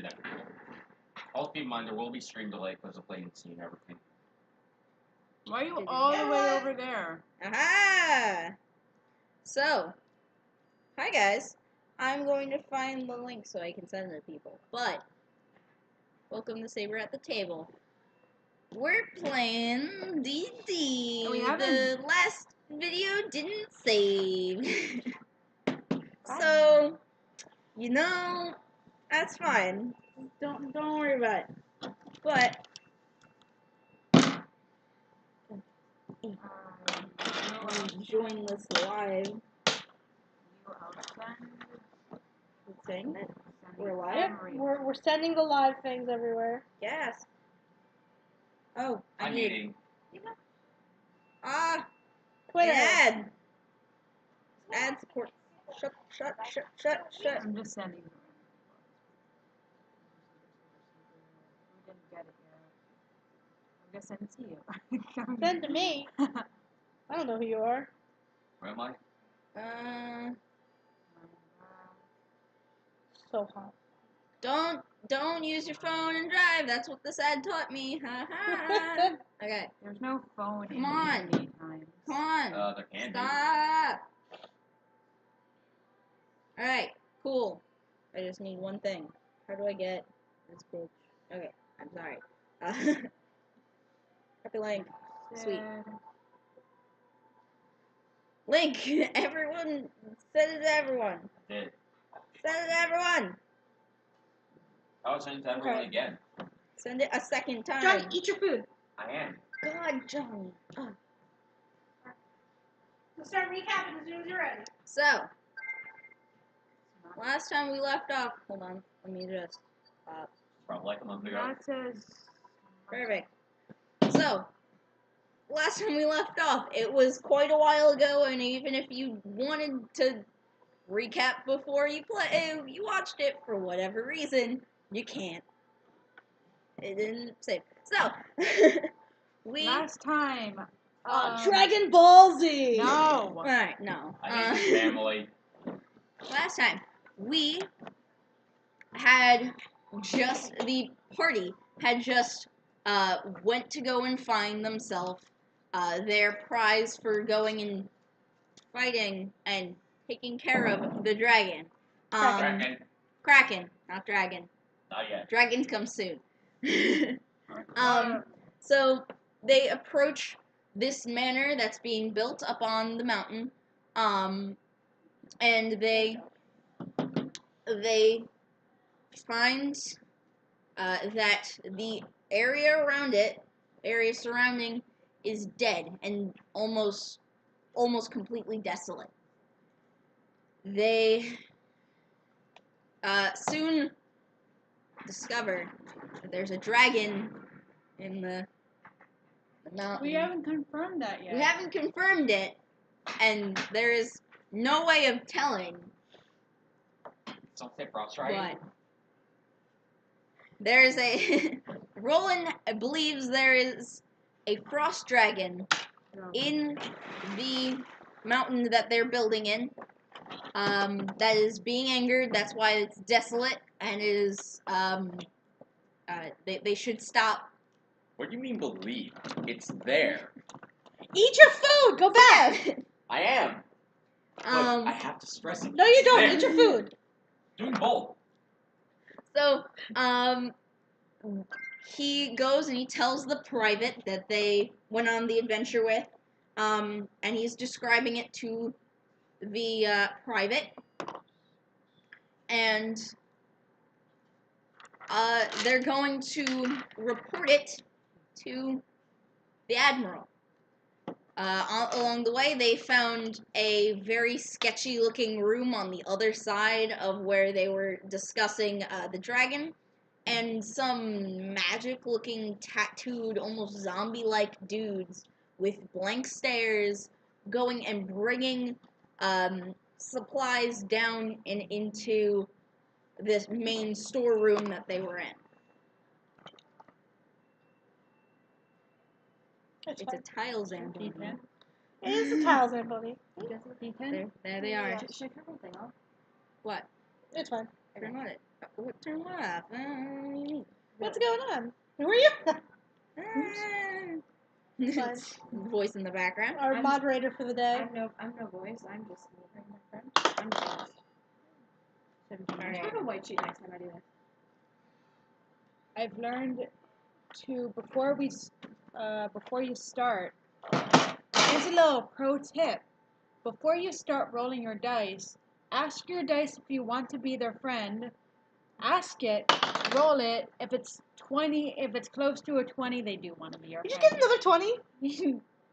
did that before. Also keep in mind there will be stream delay because of latency and everything. Why are you all the way over there? Aha! So, hi guys. I'm going to find the link so I can send it to people. But, welcome to Saber at the Table. We're playing D&D. The last video didn't save. So, you know, that's fine. Don't worry about it. But join this live. Saying that we're live. We're sending the live things everywhere. Yes. Oh, I'm eating. Twitter. Ad support. Shut. I'm just sending them. We didn't get it yet. I'm gonna send it to you. Send to me. I don't know who you are. Where am I? So hot. Don't use your phone and drive. That's what this ad taught me. Ha ha. Okay. There's no phone. Come on. Come on. There can Stop. Alright, cool. I just need one thing. How do I get this bitch? Okay, I'm sorry. Copy link. Sweet. Link! Everyone! Send it to everyone! I did. Send it to everyone! I was sending it to everyone again. Send it a second time. Johnny, eat your food. I am. God, Johnny. Oh. We'll start recapping as soon as you're ready. So, last time we left off. Hold on. Let me just. Probably like a month ago. That says. Perfect. So, last time we left off, it was quite a while ago, and even if you wanted to recap before you watched it for whatever reason, you can't. It didn't save. So, Last time. Dragon Ball Z! No! Alright, no. I hate your family. Last time, we had just, the party had just went to go and find themselves their prize for going and fighting and taking care of the dragon. Kraken, not dragon. Not yet. Dragons come soon. So they approach this manor that's being built up on the mountain, and they find that the area around it, area surrounding, is dead and almost completely desolate. They soon discover that there's a dragon in the mountain. We haven't confirmed that yet. We haven't confirmed it, and there is no way of telling. Don't say frost dragon. But there's a Roland believes there is a frost dragon in the mountain that they're building in. That is being angered. That's why it's desolate, and it is. They should stop. What do you mean believe? It's there. Eat your food! Go back! I am. But I have to stress it. No, you don't. There. Eat your food. Doing both. So, he goes and he tells the private that they went on the adventure with, and he's describing it to the private, and they're going to report it to the admiral. Along the way, they found a very sketchy-looking room on the other side of where they were discussing the dragon, and some magic-looking, tattooed, almost zombie-like dudes with blank stares going and bringing supplies down and into this main storeroom that they were in. It's a tile zamboni. It is a tile zamboni. There they are. Should I turn my thing off? What? It's fine. Turn what? What? Turn what off? What do you mean? What's going on? Who are you? Fine. Voice in the background. Our I'm- moderator for the day. I'm no voice. I'm just me, my friend. I'm just. I should have a white sheet next time I do this. I've learned to before you start. Here's a little pro tip. Before you start rolling your dice, ask your dice if you want to be their friend. Ask it, roll it. If it's 20, if it's close to a 20, they do want to be your You just friend. get another 20?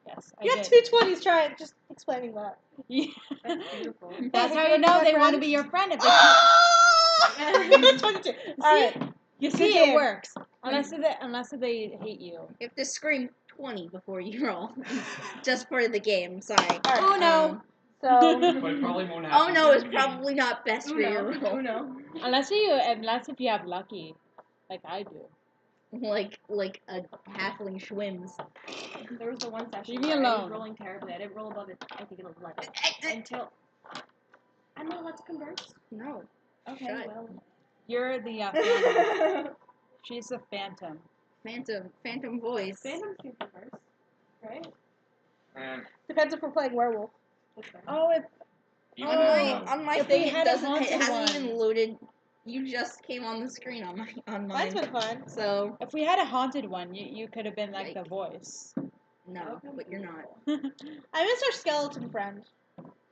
Yes, I You got did. 2 20s, try it. Just explaining that. Yeah. That's beautiful. That's how Hey, you know my they want to friend. be your friend. If they Ah! 22. Alright. you Good see, game. it works. Unless they hate you. You have to scream 20 before you roll. Just for the game, sorry. Alright. Oh no. So, But it probably won't happen. Oh no, it's during the game. probably not best for your roll. Uno. Unless if you have lucky, like I do. Like a halfling schwims. There was the one session Leave me where I was alone. rolling terribly. I didn't roll above it. I think it was 11. Until I'm not allowed to converse. No. Okay, Shut. well. You're the phantom. Phantom She's the phantom. Phantom voice. can converse, right? depends if we're playing werewolf. That's fair. Oh, if Even On though- my If thing, we it had a doesn't. It haunted hasn't one. even loaded. You just came on the screen on Mine's mine. been fine. So we had a haunted one, you could have been like the Yikes. voice. no, but you're not. I miss our skeleton friend.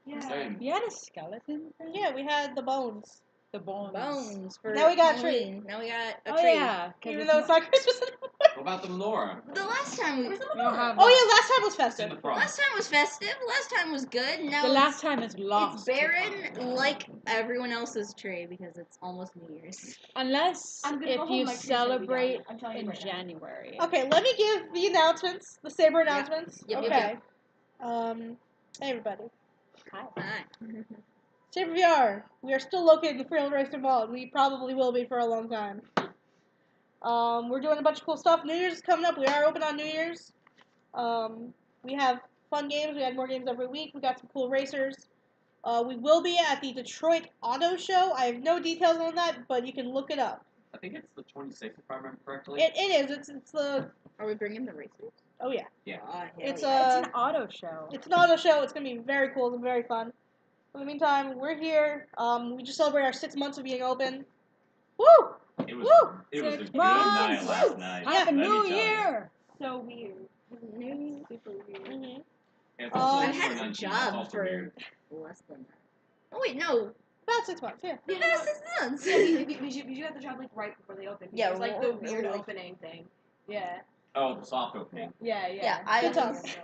Yeah. Same. You had a skeleton? Yeah, we had the bones. The bones. Bones for Now we got a tree. Halloween. Now we got a Oh tree. yeah. 'Cause Even it's though it's not Christmas anymore. What about the menorah? The last time we. we don't have Oh that. yeah, last time was It's in festive. the front. Last time was festive. Last time was good. Now The it's, last time is it's lost. barren like everyone else's tree because it's almost New Year's. Unless I'm gonna if go home, you my tree's gonna be celebrate down. I'm telling you in right now. January. Okay, let me give the announcements, the Saber announcements. Yep, yep, okay. Hey everybody. Hi. SaberVR. We are still located in the Freehold Racer Mall, and we probably will be for a long time. We're doing a bunch of cool stuff. New Year's is coming up. We are open on New Year's. We have fun games. We had more games every week. We got some cool racers. We will be at the Detroit Auto Show. I have no details on that, but you can look it up. I think it's the 26th, if I remember correctly. It is. It's the. Are we bringing the racers? Oh yeah. Yeah. It's yeah. It's an auto show. It's an auto show. It's gonna be very cool and very fun. In the meantime, we're here. We just celebrated our 6 months of being open. Woo! It was. Woo! It was a 6 good night months. last night. Happy let me New tell you. Year! So weird. Super weird. Mm-hmm. And it's also I've only had a 19, that's job also for weird. less than that. Oh wait, no. About 6 months. Yeah. The past 6 months. Yeah, we got the job like right before they opened. Yeah, it was like the we're weird like- opening thing. Yeah. Oh, the soft opening. Yeah. Yeah, I Good was. talk.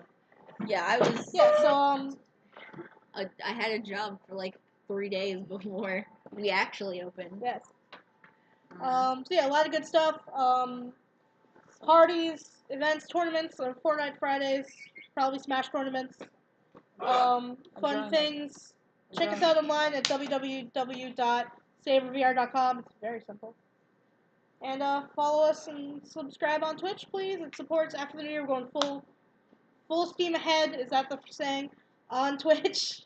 Yeah, I was. Yeah. So I had a job for like 3 days before we actually opened. yes. So yeah, a lot of good stuff. Parties, events, tournaments, or Fortnite Fridays, probably Smash tournaments. Fun enjoying things. Check us out online at www.sabervr.com. It's very simple. And follow us and subscribe on Twitch, please. It supports after the new year. We're going full steam ahead. Is that the saying? On Twitch.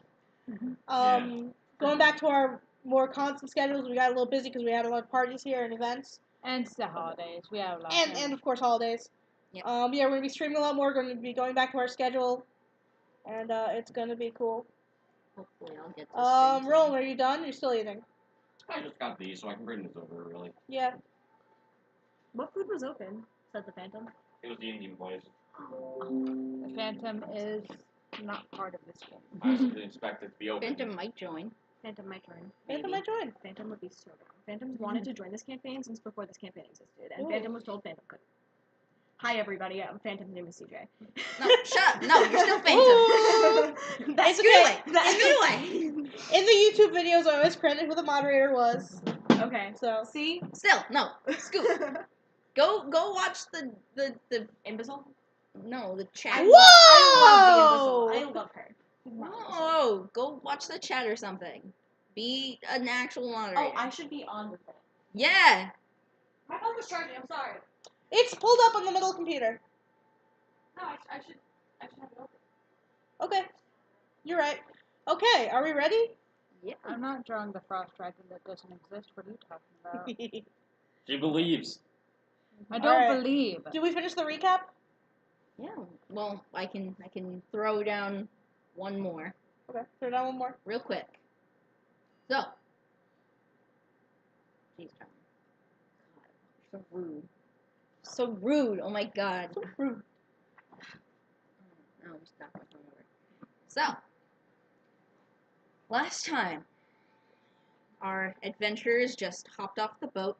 Going back to our more constant schedules, we got a little busy because we had a lot of parties here and events, And it's the holidays. We have a lot. and of course holidays. Yep. Yeah, we're gonna be streaming a lot more. We're gonna be going back to our schedule, and it's gonna be cool. Hopefully, I'll get to stream Roland, are you done? You're still eating? I just got these, so I can bring this over, really. Yeah. What food was open? Said the Phantom. It was the Indian boys. The Phantom is not part of this game. I was didn't expect it to be open. Phantom might join. Phantom might join. Phantom Maybe. might join. Phantom would be so down. Phantom's wanted to join this campaign since before this campaign existed, and Ooh. Phantom was told Phantom couldn't. Hi everybody, Phantom's name is CJ. No, shut up. No, you're still Phantom. That's Scoot away. okay. Scoot away. In the YouTube videos, I always credit who the moderator was. Okay. So See? Still, no. Scoot. Go watch the Imbecile? no, the chat. I Whoa! love the imbecile. I love her. She's not imbecile. No, go watch the chat or something. Be an actual moderator. Oh, I should be on with it. Yeah. My phone was charging, I'm sorry. It's pulled up on the middle computer. No, I should have it open. Okay. You're right. Okay, are we ready? Yeah. I'm not drawing the frost dragon that doesn't exist. What are you talking about? She believes. I don't Alright. believe. Did we finish the recap? Yeah. Well, I can throw down one more Okay, throw down one more. real quick. So. Jeez, John. God, you're so rude. So rude. Oh my God. So rude. No, just knock my phone over. So, last time, our adventurers just hopped off the boat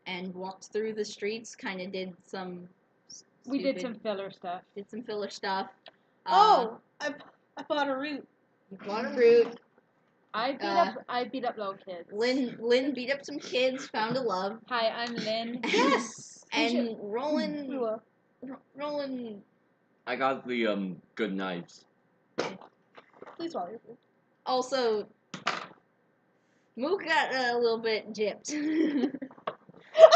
and walked through the streets. Kind of did some. We did some filler stuff. Did some filler stuff. I bought a root. You bought a route. I beat up little kids. Lynn beat up some kids. Found a love. Hi, I'm Lynn. Yes! And Roland. We will. Roland. I got the good knives. Please swallow your food. Also, Mook got a little bit gypped.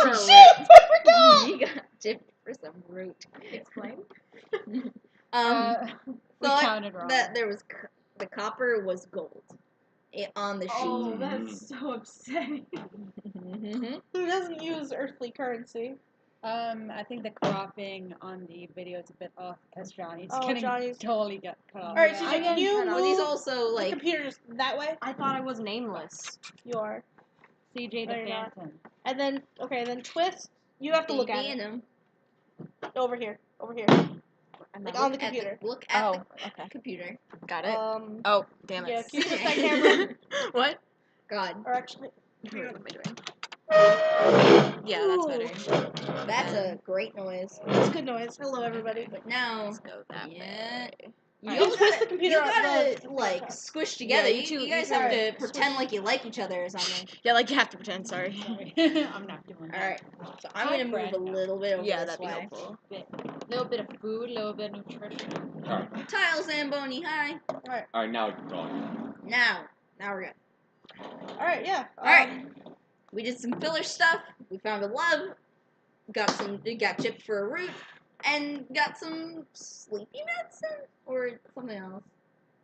For a Shit! root. I forgot! He got gypped for some root. Explain. We Thought counted wrong. that there was the copper was gold on the sheet. Oh, that's so upsetting. Mhm. Who doesn't use earthly currency? I think the cropping on the video is a bit off because Johnny's Oh, getting Johnny's- totally got cut off. Alright, Yeah, so I can you cut move off. But he's also the like computer just that way? I thought I was nameless. You are. CJ the No, you're not. Phantom. And then, okay, then twist. You have to look at it. him. Over here. Over here. I'm Like not on the Look at computer. look at Oh, the okay. computer. Got it. Oh, Damn yeah, it. can you switch that camera? What? God, Or actually, What am I doing? Yeah, that's better. that's a great noise. that's good noise. Hello, everybody. But now, Let's go that yeah, way. you You all can twist gotta, the computer you on gotta the like laptop. squish together. Yeah, you, you two- you guys you have gotta to pretend like you like each other or something. Yeah, like you have to pretend. Sorry. Sorry, I'm not doing All that. right, so I'm Hi, gonna move a Brenda. little bit over Yeah, this that'd be way. helpful. Little bit of food, a little bit of nutrition. Alright. Tile Zamboni, hi. Alright, now we can talk. Now we're good. Alright, yeah. Alright. We did some filler stuff. We found a love. Got chipped for a root, and got some sleepy medicine or something else.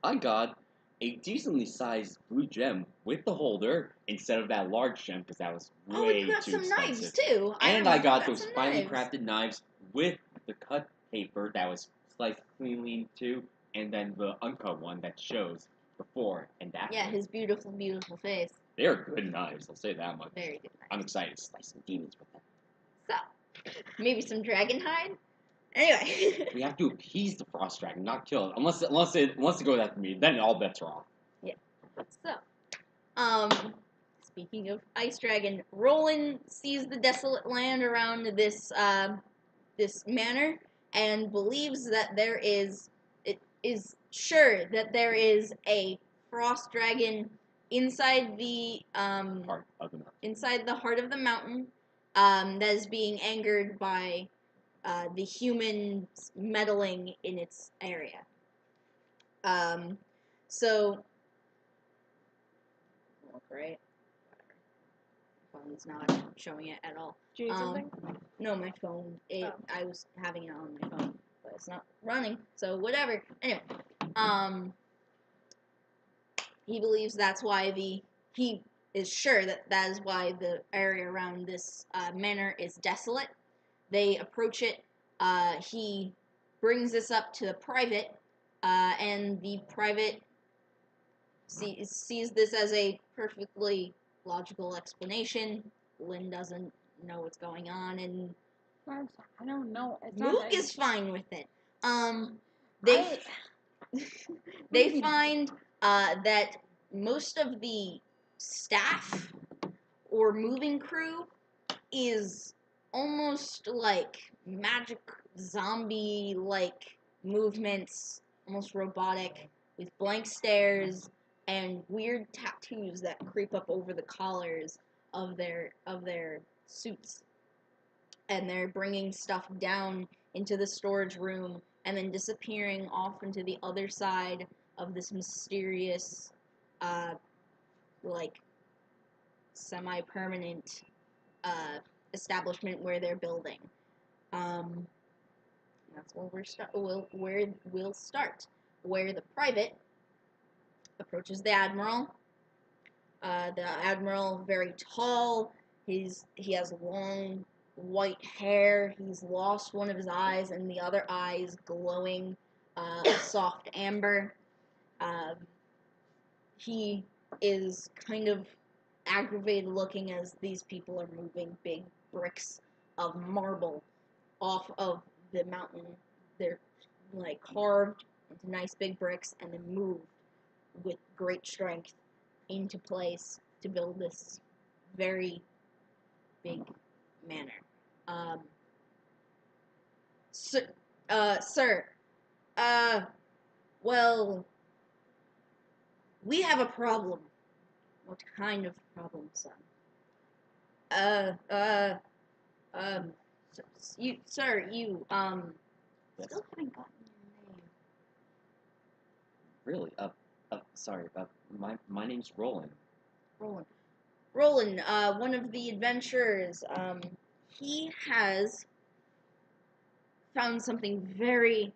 I got a decently sized blue gem with the holder instead of that large gem because that was way Oh, you got too some expensive. knives too. And I got some those finely knives. crafted knives with the cut paper that was sliced cleanly too, and then the uncut one that shows before and after. Yeah, his beautiful, beautiful face. They're good knives, I'll say that much. Very good. I'm excited to slice some demons with them. So, maybe some dragon hide. Anyway. We have to appease the frost dragon, not kill it. Unless it wants to go after me, then all bets are off. So, speaking of ice dragon, Roland sees the desolate land around this manor and believes that it is sure that there is a frost dragon inside the Part of the mountain. inside the heart of the mountain that is being angered by the humans meddling in its area. So, right? Phone's not showing it at all. Do you need something? No, my phone. I was having it on my phone, but it's not running. So whatever. Anyway, he believes that's why he is sure that is why the area around this manor is desolate. They approach it. He brings this up to the private, and the private sees this as a perfectly logical explanation. Lynn doesn't know what's going on, and I don't know. It's not Mook that- is fine with it. They find that most of the staff or moving crew is almost like magic zombie-like movements, almost robotic, with blank stares and weird tattoos that creep up over the collars of their suits. And they're bringing stuff down into the storage room and then disappearing off into the other side of this mysterious, like, semi-permanent establishment where they're building. That's where we'll start. Where the private approaches the admiral The admiral, very tall. He has long white hair. He's lost one of his eyes, and the other eye is glowing soft amber. He is kind of aggravated looking as these people are moving big bricks of marble off of the mountain. They're like carved into nice big bricks and then moved with great strength into place to build this very big manor. Sir, well, we have a problem. What kind of problem, son? You, sir, you, Yes. still haven't gotten your name. Really? Sorry. My name's Roland. Roland, one of the adventurers, he has found something very,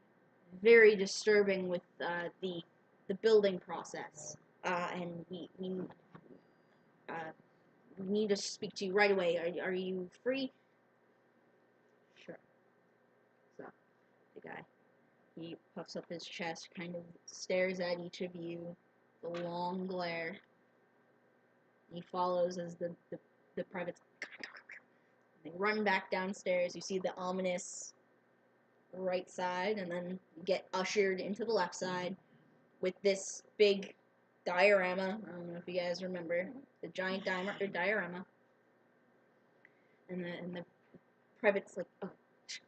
very disturbing with, the building process. And we need to speak to you right away. Are you free? Sure. So, the guy, he puffs up his chest, kind of stares at each of you, the long glare. He follows as the privates, they run back downstairs. You see the ominous right side, and then you get ushered into the left side with this big diorama. I don't know if you guys remember the giant diorama, and the private's like, oh,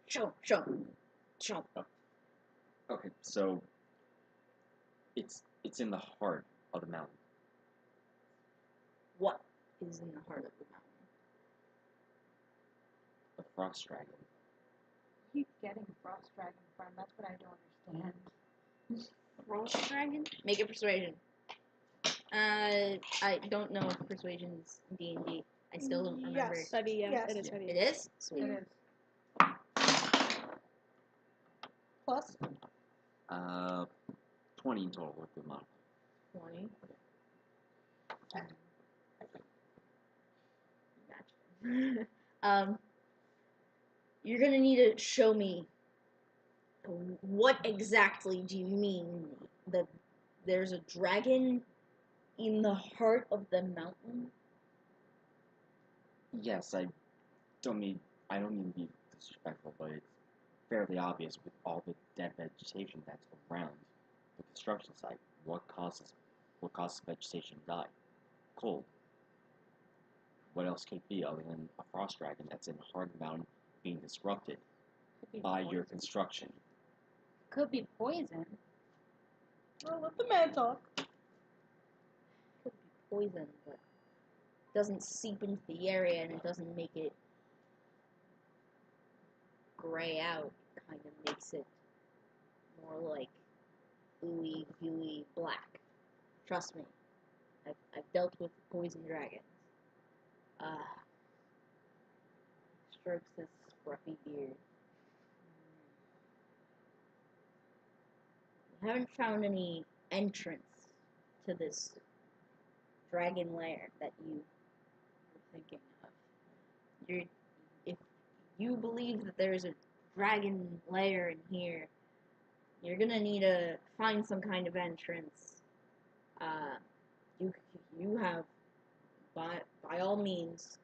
show. Okay, so it's in the heart of the mountain. What is in the heart of the mountain? The frost dragon. Keep getting Frost Dragon from. That's what I don't understand. Frost dragon? Make a persuasion. I don't know if persuasion is D&D. I still don't remember. Yes. Study, yeah. Yes. It is study. It is? Sweet. It is. Plus? 20 in total with the mod. 20. You're gonna need to show me what exactly do you mean that there's a dragon in the heart of the mountain? Yes, I don't mean to be disrespectful, but it's fairly obvious with all the dead vegetation that's around the construction site. What causes vegetation to die? Cold. What else could it be other than a frost dragon that's in the heart of the mountain being disrupted by your construction? Could be poison. Well, let the man talk. Could be poison, but it doesn't seep into the area and it doesn't make it gray out. It kind of makes it more like ooey gooey black. Trust me, I've dealt with poison dragons. Strokes his scruffy beard. You haven't found any entrance to this dragon lair that you were thinking of. If you believe that there's a dragon lair in here, you're gonna need to find some kind of entrance. You have, by all means,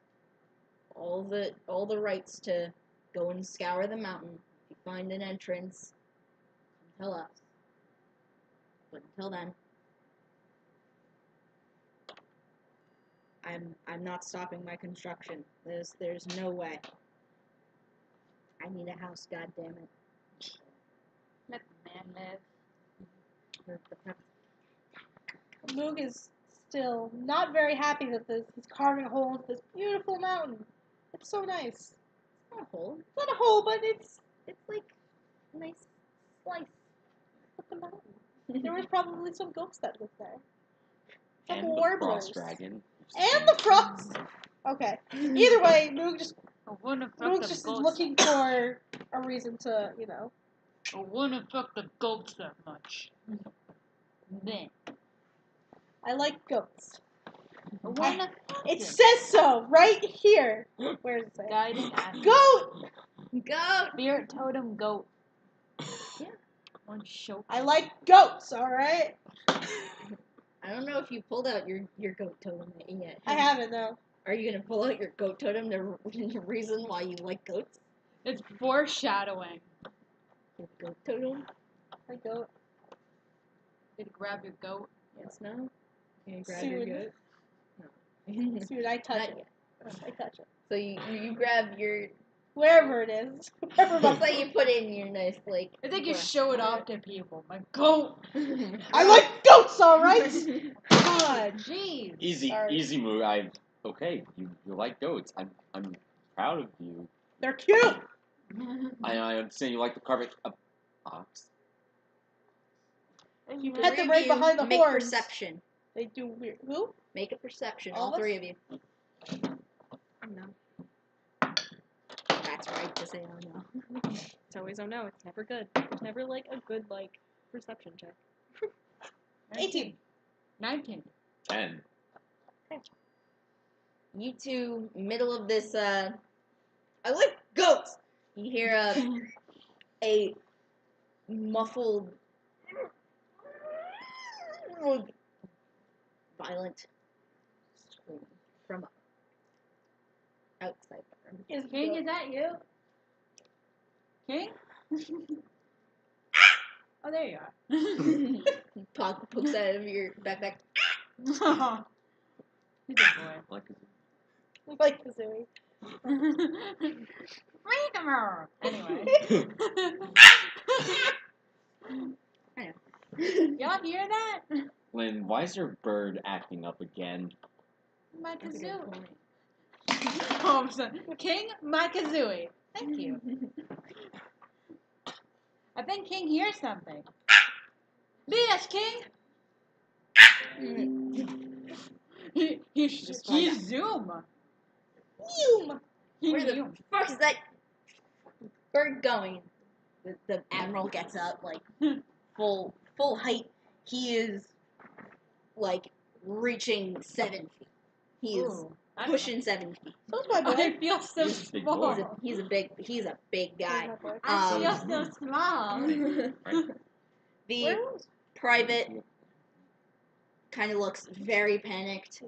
all the rights to go and scour the mountain. If you find an entrance, come tell us. But until then, I'm not stopping my construction. There's no way. I need a house, goddammit. Let the man live. Moog is still not very happy that he's carving a hole into this beautiful mountain. It's so nice. It's not a hole. It's not a hole, but it's like a nice slice. of the mountain. There was probably some ghosts that lived there. Some And the warblers. frost dragon. And the frost! Okay. Either way, Moog's just looking for a reason to, I wouldn't fuck the goats that much. Then. I like goats. One It says so right here. Where does it say? guiding action. Goat! Go! Spirit totem goat. One show. I like goats, alright? I don't know if you pulled out your goat totem yet. I haven't, though. Are you gonna pull out your goat totem? The reason why you like goats? It's foreshadowing. Your goat totem? I goat. Did you grab your goat? Yes, no? Can you grab Soon. your goat? No. Dude, I touch Not it. yet. I touch it. So you grab your. Wherever it is. Wherever my Looks like you put it in your nice, like. I think you brush. show it off to people. My goat. I like goats, alright? God. Jeez. Sorry. Easy move. Okay. You like goats. I'm proud of you. They're cute! I understand you like the carpet ox. You The pet three them of right you behind the make horns. perception. They do weird. Who? Make a perception. All All of three us? of you. No. That's right to say oh no. It's always oh no. It's never good. It's never like a good like perception check. 18. 19. 10. You two, middle of this, I like goats! You hear a muffled, violent scream from outside the room. Is King, goat. is that you? King? Oh, there you are. Pokes out of your backpack. He's a boy. Like I like Kazooie. Anyway. Y'all hear that? Lynn, why is your bird acting up again? My That's a good kazoo. point. Oh, I'm sorry. King, my kazooie. Thank you. I think King hears something. Yes, King. He's Just find out. Zoom. Mew! Where the fuck is that bird going? The admiral gets up, like, full height. He is, like, reaching 7 feet. He is Ooh, pushing 7 feet. So's my boy. I feel so He's a big small. boy. He's a big guy. So's my boy. I Um, feel so small. The Where is private kind of looks very panicked.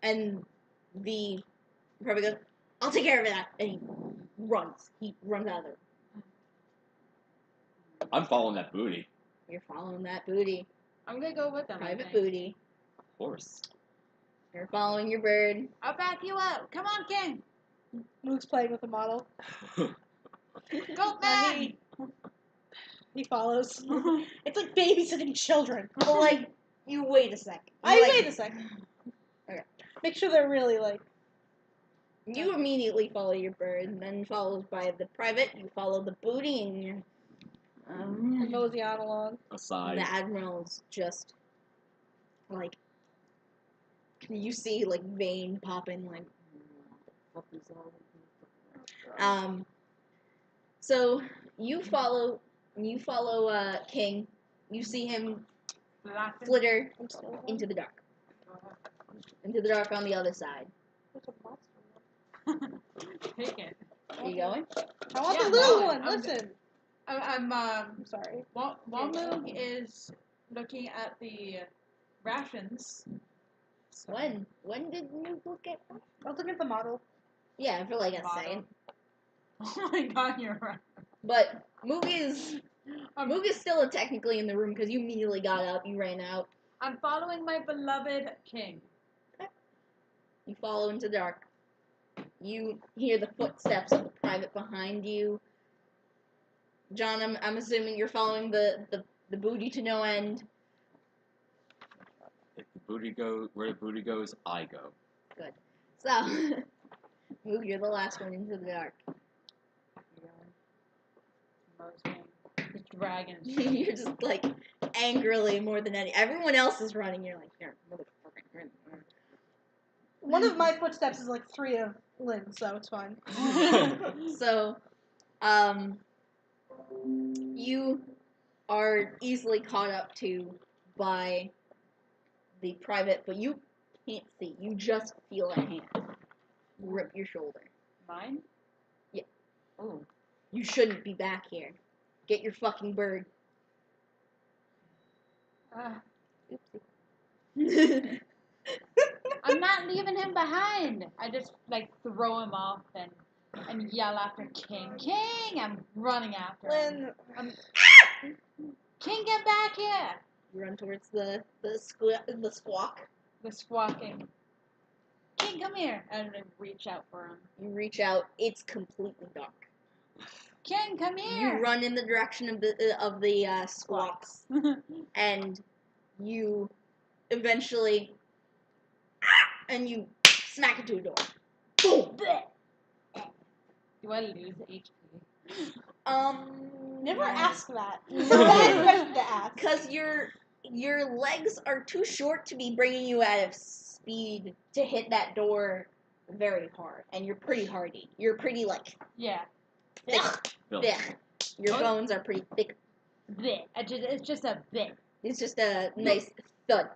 And the private goes, "I'll take care of that," and he runs. He runs out of there. I'm following that booty. You're following that booty. I'm gonna go with them. I Private think. booty. Of course. You're following your bird. I'll back you up. Come on, King. Luke's playing with the model. Go man. He follows. It's like babysitting children. Well, like, you wait a second. Wait a second. Okay. Make sure they're really like. You immediately follow your bird, and then followed by the private. You follow the booty, and you're, Mosey on along. Aside. the admiral's just like, you see like vein popping, like, what the fuck is all? So you follow King. You see him flitter I'm still into the dark. Into the dark on the other side. Take it. Are you going? I want Yeah, the little no, one. I'm Listen. I'm I'm sorry. Walmoog is looking at the rations. When did you look at? I was looking at the model. Yeah, for like a Bottle. second. Oh my god, you're right. But Moog is still technically in the room because you immediately got up. You ran out. I'm following my beloved King. You follow into the dark. You hear the footsteps of the private behind you. John, I'm assuming you're following the booty to no end. If the booty goes where the booty goes, I go. Good. So, Moog, you're the last one into the dark. The dragon. You're just like angrily more than any. Everyone else is running. You're like, here, motherfucker. One of my footsteps is like 3 of Lynn's, so it's fine. So, you are easily caught up to by the private, but you can't see. You just feel a hand grip your shoulder. Mine? Yeah. Oh. You shouldn't be back here. Get your fucking bird. Oopsie. I'm not leaving him behind. I just like throw him off and yell after King. King! I'm running after him. King, get back here! You run towards the squawk. The squawking. King, come here! And I reach out for him. You reach out. It's completely dark. King, come here! You run in the direction of the squawks, and you eventually and you smack into a door. Boom! Do I lose HP? Never ask that. No. Bad question to ask. Because your legs are too short to be bringing you out of speed to hit that door very hard, and you're pretty hardy. You're pretty like Yeah. thick. Bill. Thick. Your bones are pretty thick. Bit. It's just a bit. It's just a nice thud.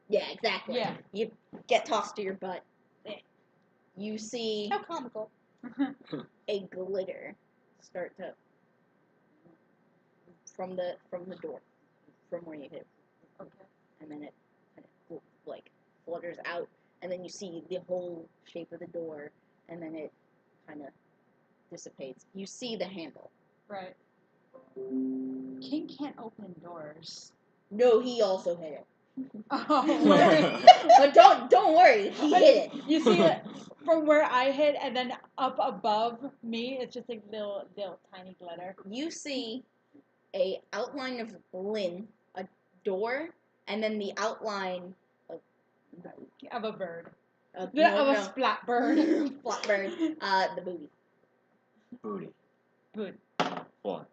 Yeah, exactly. Yeah. You get tossed to your butt. You see How comical. a glitter start to from the door, from where you hit, Okay. and then it kind of like flutters out, and then you see the whole shape of the door, and then it kind of dissipates. You see the handle. Right. King can't open doors. No, he also hit it. Oh, But don't worry, he hit it. You see it from where I hit, and then up above me, it's just a little tiny glitter. You see a outline of Lynn, a door, and then the outline of Of a bird. of Of a splat bird. Flatbird, the booty. Booty. Good. Hold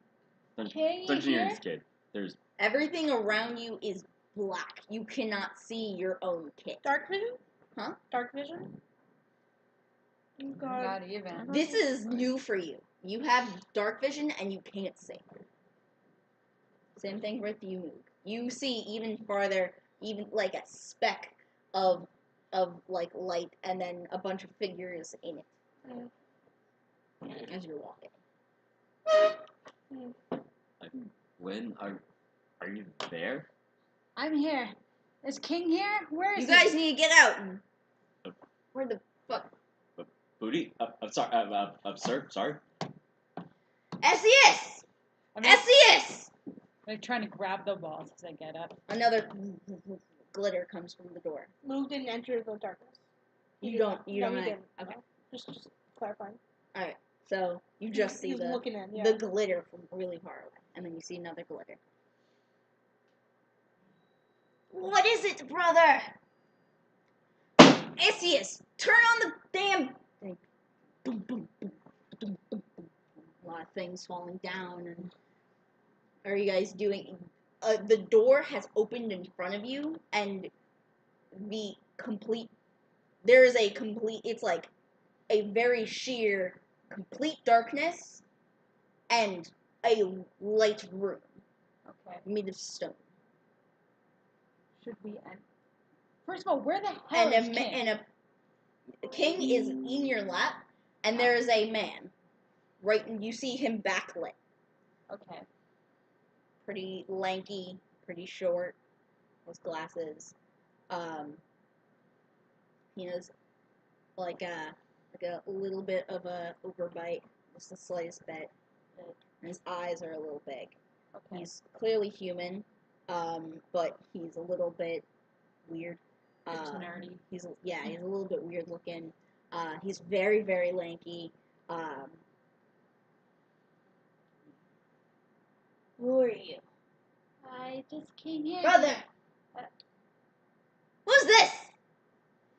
on. King, you Dungeoneering here? kid. There's Everything around you is black. You cannot see your own kit. Dark vision? Huh? Dark vision? Oh god. Not even. This is new for you. You have dark vision and you can't see. Same thing with you, Moog. You see even farther, even like a speck of like light, and then a bunch of figures in it as you're walking. Lynn, are you there? I'm here. Is King here? Where is You guys need to get out. Where the fuck? Booty? I'm sorry. Sir, sorry. SES! I'm SES! like trying to grab the walls as I get up. Another glitter comes from the door. Moog didn't enter the darkness. You don't. No, he didn't. Okay. Just clarifying. All right. So you just see He's the looking in, yeah. the glitter from really far away, and then you see another glitter. What is it, brother? Asius, turn on the damn thing. Boom, boom, boom, boom, boom, boom. A lot of things falling down. And are you guys doing? The door has opened in front of you, and the complete. There is a complete. It's like a very sheer, complete darkness, and a light room Okay. made of stone. Should we end? First of all, where the hell And is a King? and a king is in your lap, and there is a man. Right, and you see him backlit. Okay. Pretty lanky, pretty short, with glasses. He has like a little bit of a overbite, just the slightest bit. And his eyes are a little big. Okay. He's clearly human, but he's a little bit weird. It's nerdy. He's a little bit weird looking. He's very, very lanky. Who are you? I just came here. Brother! Who's this?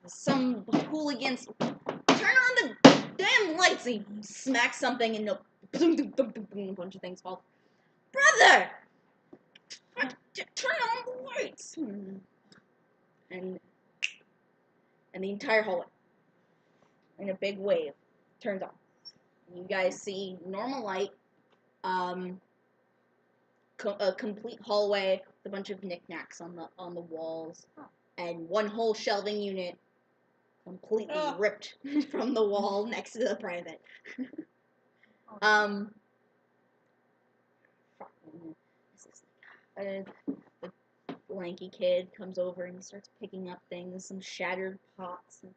Some hooligans. Turn on the damn lights! He smacks something and a bunch of things fall. Brother! Turn on the lights! And the entire hallway, in a big wave, turns on. You guys see normal light, a complete hallway a bunch of knickknacks on the walls, and one whole shelving unit completely Ugh. ripped from the wall next to the private. The lanky kid comes over and he starts picking up things, some shattered pots and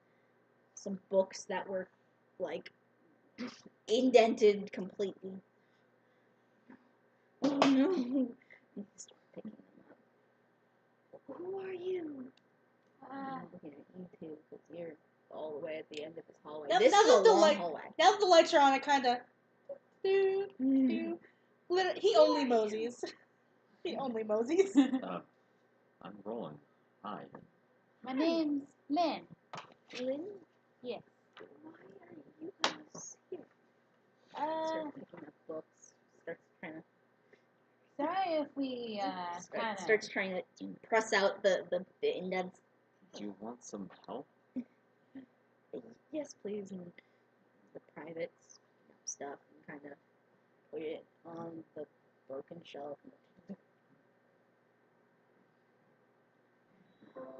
some books that were like indented completely. Oh no! He starts picking them up. Who are you? I'm looking at you two because you're all the way at the end of this hallway. Now- This now is a that the long light- hallway. Now that the lights are on, it kind of. He only moseys. He only moseys. I'm rolling. Hi. My name's Lynn. Lynn? Yes. Why are you guys here? Uh, Starts picking up books. Starts trying to sorry if we kind of. starts trying to press out the indents. Do you want some help? Yes, please. And the private stuff and kind of put it on the broken shelf.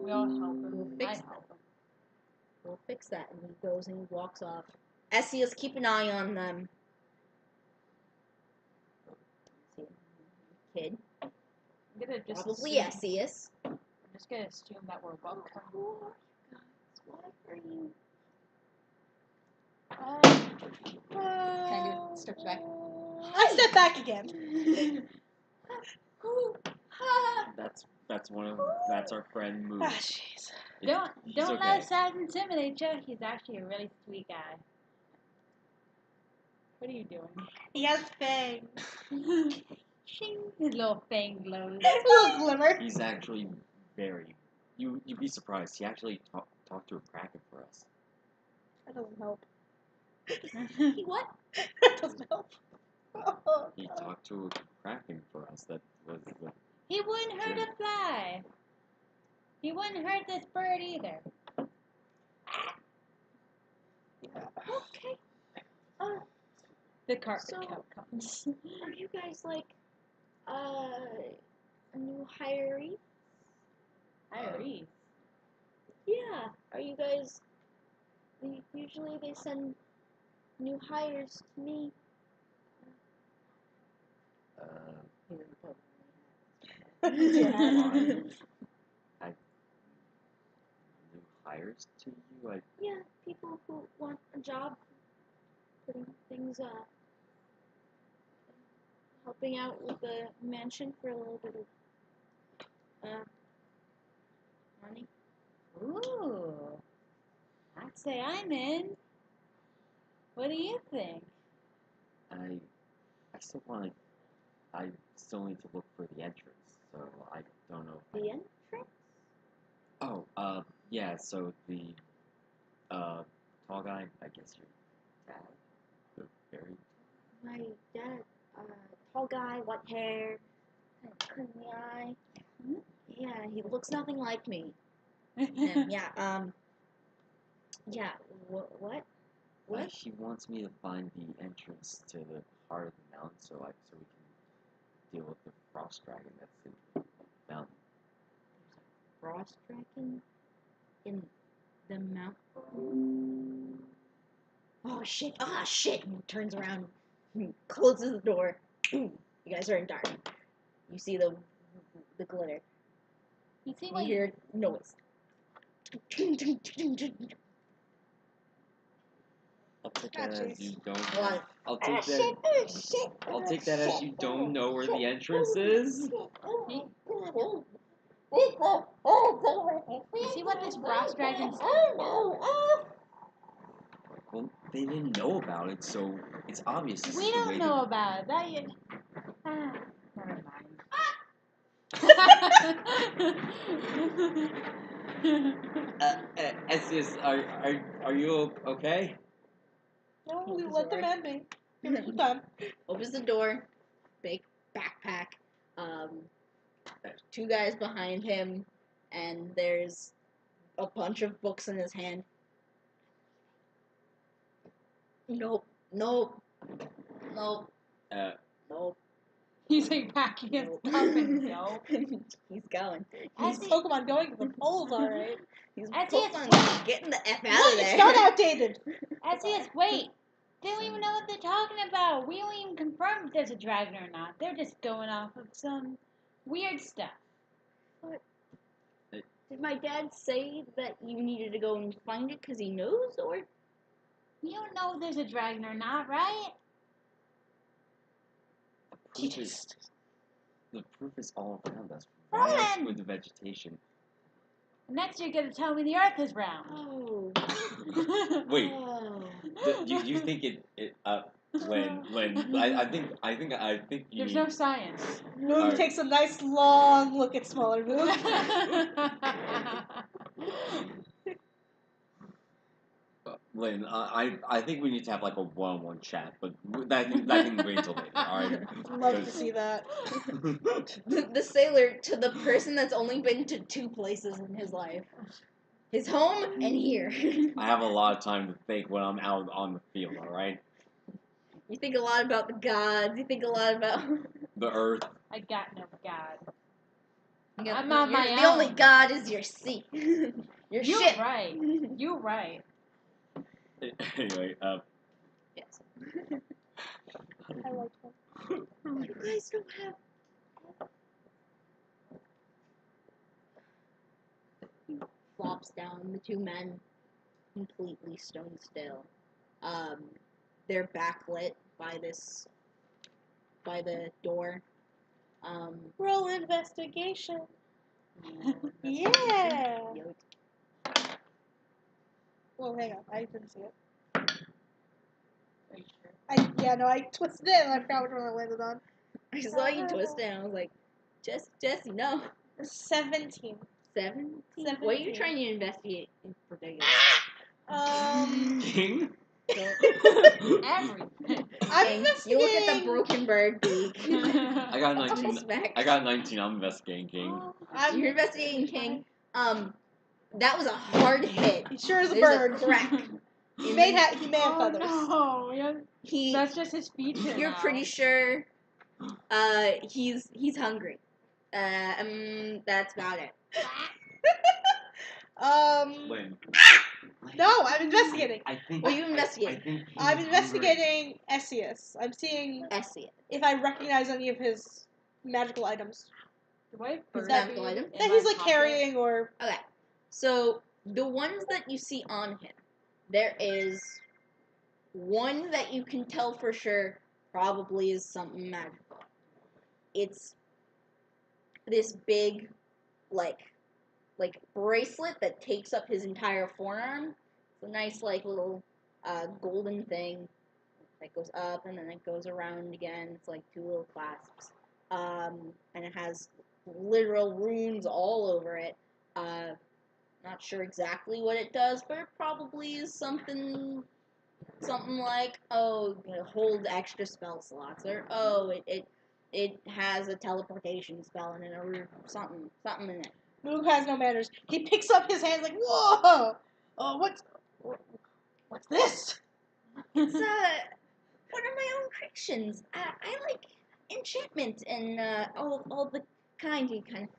We all help him. We'll I fix help him. We'll fix that. And he goes and he walks off. Essius, keep an eye on them. Kid. I'm gonna just Probably assume, Essius. I'm just gonna assume that we're welcome. Why are you? Kind of steps back. I step back again. That's our friend Moo. Ah, jeez. He's Don't okay. let Saz intimidate you. He's actually a really sweet guy. What are you doing? He has fangs. Shing! His little fang glows. A little glimmer. He's actually very. You'd be surprised. He actually talked to a kraken for us. That doesn't help. He what? That doesn't help. He talked to a kraken for us. That was the. He wouldn't hurt a fly. He wouldn't hurt this bird either. Okay. The carpet So- cow comes. Are you guys like a new hiree? Irene. Yeah. Are you guys? Usually they send new hires to me. Why? New hires to you? Yeah, people who want a job, putting things helping out with the mansion for a little bit of money. Ooh. I'd say I'm in. What do you think? I still need to look for the entrance, so I don't know. The entrance? Oh, yeah. So the tall guy, I guess your dad, the very. My dad, tall guy, white hair, kind of creamy eye. Yeah, he looks nothing like me. Him, yeah, yeah, what? What? He wants me to find the entrance to the heart of the mountain, so we can deal with the frost dragon that's in the mountain. Frost dragon in the mountain. Oh shit! Ah shit! And he turns around, closes the door. You guys are in dark. You see the glitter. You see You what hear noise. I'll take that as jeez. you don't. What? I'll take that. I'll take that as you don't know where the entrance is. You see what this frost dragon's Well, they didn't know about it, so it's obvious. This We is the don't way know about it. That you never mind. Estes, are you okay? No, we Opens let the door. man be. Give him some time. Opens the door. Big backpack. Two guys behind him, and there's a bunch of books in his hand. Nope. Nope. Nope. Uh, Nope. He's like packing his stuff and go. He's going. He's Pokemon going to the polls, alright. He's Ezzy, Pokemon getting the F out Look, of it's there. not outdated. Ezzy, wait. They don't even know what they're talking about. We don't even confirm if there's a dragon or not. They're just going off of some weird stuff. Did my dad say that you needed to go and find it because he knows, or? We don't know if there's a dragon or not, right? The proof is all around us. Roland! Right with the vegetation. Next you're gonna tell me the earth is round. Oh. Wait, Oh. you think when I think you There's need, no science. Moog Alright. takes a nice long look at smaller Moog. Lynn, I think we need to have like a one-on-one chat, but that can wait until later. All right. Love to see that. The sailor to the person that's only been to 2 places in his life. His home and here. I have a lot of time to think when I'm out on the field. All right. You think a lot about the gods. You think a lot about The earth. I got no god. I'm on my The only own. god is your sea. Your You're ship. right. You're right. Anyway, Yes. I like him. You guys don't have. Flops down. The 2 men, completely stone still. They're backlit by the door. Roll investigation. No, that's Yeah. Yote. Well, hang on. I didn't see it. Are you sure? I twisted it and I forgot which one I landed on. I saw you twist it and I was like, Jesse, no. 17. 17? What are you 17. trying to investigate in particular? King. Everything. I'm King, you look at the investigating. broken bird beak. I got 19. Respect. I got 19. I'm investigating King. You're investigating King. That was a hard hit. He sure is a There's bird. a crack. He may have Oh feathers. no! Yeah, He. that's just his feature. You're now. pretty sure. He's hungry. That's about it. Lynn. No, I'm investigating. I think. What are you investigating? I think he's I'm hungry. investigating Esius. I'm seeing Essie. if I recognize any of his magical items Do I have His bird magical food item? in that my he's like pocket? carrying or. Okay. So the ones that you see on him, there is one that you can tell for sure probably is something magical. It's this big, like bracelet that takes up his entire forearm. It's a nice little golden thing that goes up and then it goes around again. It's like 2 little clasps, and it has literal runes all over it. Not sure exactly what it does, but it probably is something like, hold extra spell slots, or it has a teleportation spell in it, or something in it. Moog has no manners. He picks up his hands like, whoa! Oh, what's this? It's one of my own creations. I like enchantment and all the kind. He kind of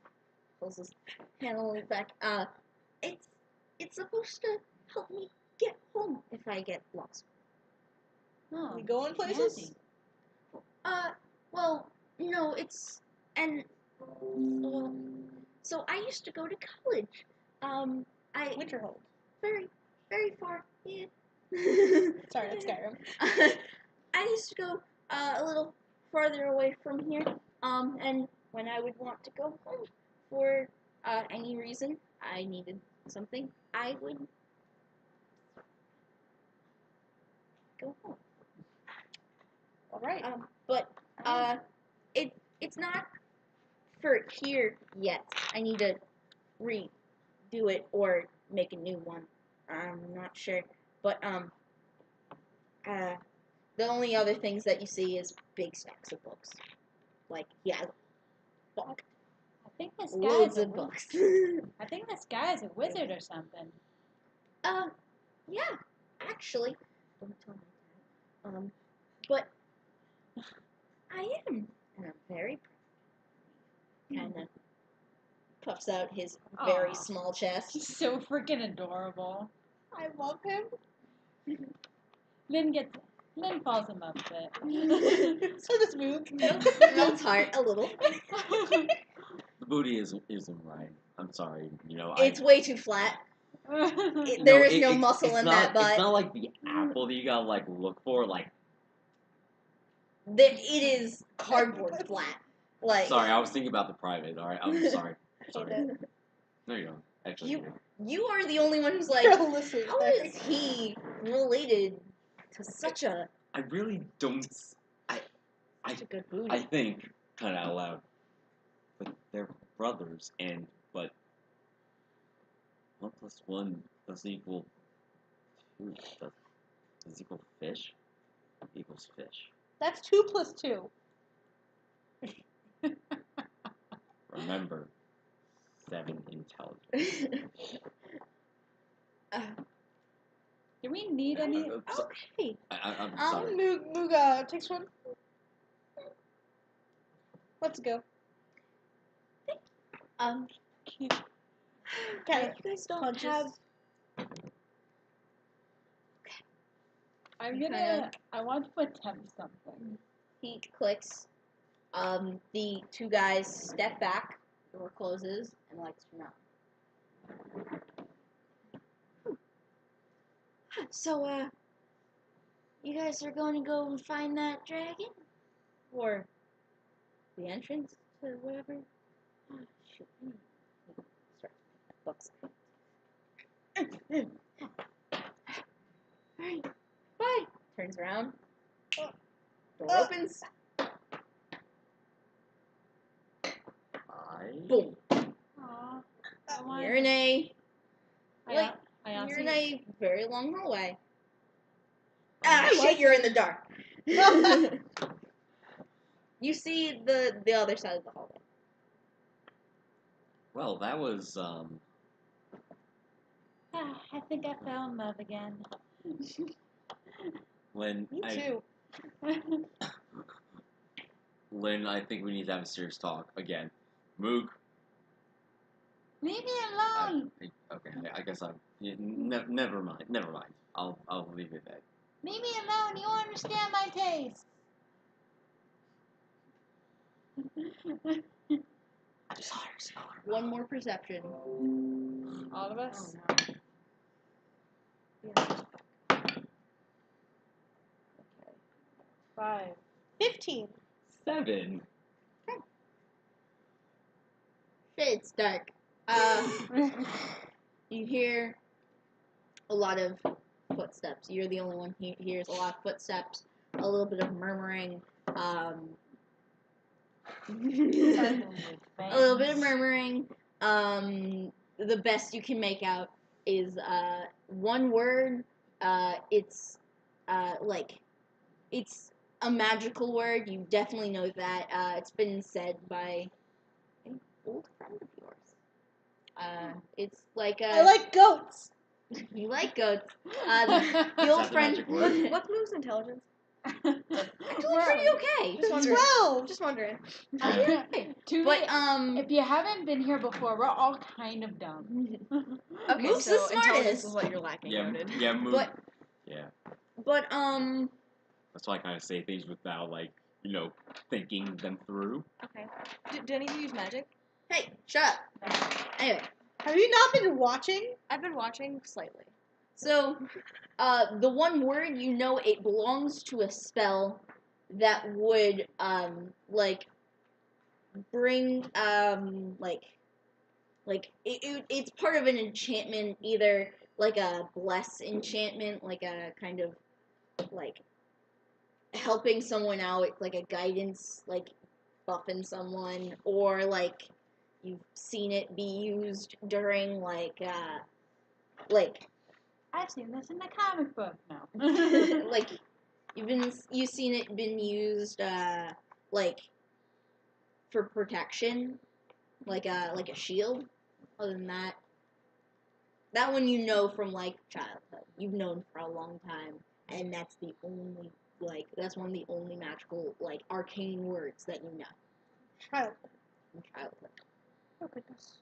pulls his hand a little back. It's supposed to help me get home if I get lost. Oh, We going places? candy. Well, no, it's so I used to go to college. I Winterhold. very, very far. Yeah. Sorry, that's Skyrim. I used to go a little farther away from here. And when I would want to go home for any reason, I needed something, I would go home. Alright. But it's not for here yet. I need to redo it or make a new one. I'm not sure. But the only other things that you see is big stacks of books. Like he has a book. I think this guy Loads is a of books. I think this guy is a wizard or something. Yeah, actually. Don't tell my dad. But I am. And I'm very kind of puffs out his very Aw. small chest. He's so freaking adorable. I love him. Lynn falls in love with it. So does Mook. Melts heart a little. The booty isn't right. I'm sorry. It's way too flat. It- There is no it's muscle in that butt. It's not like the apple that you gotta like look for. Like, It is cardboard flat. Like sorry, I was thinking about the private. All right, I'm sorry. Sorry. Hate No, you don't. Actually, You- you do. you are the only one who's like, Listen, how is he related to such a I really don't. such a good booty? I think kind of out loud, but they're brothers, but 1 + 1 doesn't equal 2. Does equal fish? Equals fish. That's 2 + 2. Remember, 7 intelligence. Do we need any? Okay. I'm sorry. Moog takes one. Let's go. You Okay. guys don't Punches. have. I want to attempt something. He clicks. The two guys step back. Door closes and lights turn on. So, you guys are going to go and find that dragon? Or the entrance to whatever? Oh, shoot. Start books. Alright, bye. Turns around. Door opens. Boom. Aw. I want. You're in a I also. you're in a very long hallway. I Shit, like you're in the dark. You see the other side of the hallway. Well, that was I think I fell in love again. Lynn. Me too. Lynn, I think we need to have a serious talk again. Moog. Leave me alone. Okay, I guess I'm. Yeah, never mind. Never mind. I'll leave it there. Leave me alone. You understand my taste. One more perception. All of us. Oh, 5. 15. 7. Shit, it's dark. You hear a lot of footsteps. You're the only one who hears a lot of footsteps, a little bit of murmuring, a little bit of murmuring. The best you can make out is one word. It's it's a magical word. You definitely know that. It's been said by an old friend of yours. It's like I like goats. you like goats. The Is that old the friend. magic word? What's Moog's intelligence? Doing pretty okay. Just wondering. 12. Just wondering. But if you haven't been here before, we're all kind of dumb. okay, Moog's so the intelligence smartest. is what you're lacking. Yeah, Noted. yeah, Moog. But Yeah, but that's why I kind of say things without thinking them through. Okay. Do any of you use magic? hey, shut up. Anyway, Have you not been watching? I've been watching slightly. so the one word it belongs to a spell that would bring it's part of an enchantment, either like a bless enchantment, like a kind of like helping someone out, like a guidance, like buffing someone, or like you've seen it be used during I've seen this in the comic book now. like you've seen it been used for protection, like a shield. Other than that one from childhood. You've known for a long time, and that's the only like, that's one of the only magical, like, arcane words that you know Child. from childhood. Oh goodness.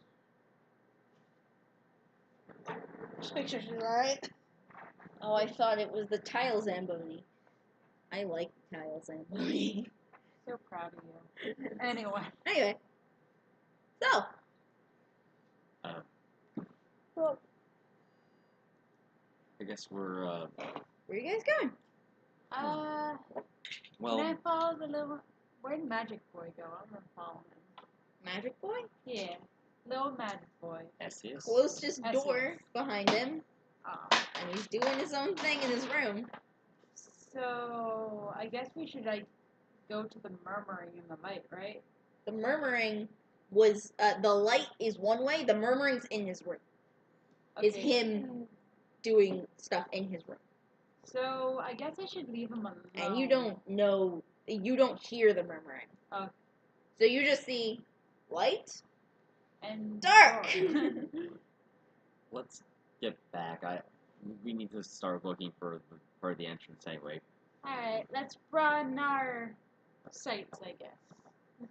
Just make sure she's alright. Oh, I thought it was the tile Zamboni. I like the tile Zamboni. So proud of you. Anyway. Anyway. So. Well, I guess we're, Where are you guys going? well, Can I follow the little... Where'd Magic Boy go? I'm gonna follow him. Magic Boy? Yeah. Little Magic Boy. Essius. Closest That's door yes. behind him. Oh. And he's doing his own thing in his room. So, I guess we should, like, go to the murmuring in the light, right? The murmuring was, the light is one way, the murmuring's in his room. Is Okay. him doing stuff in his room. So, I guess I should leave him alone. And you don't know, you don't hear the murmuring. Okay. So you just see light, And dark. Let's get back. We need to start looking for the entrance anyway. Alright, let's broaden our sights, I guess.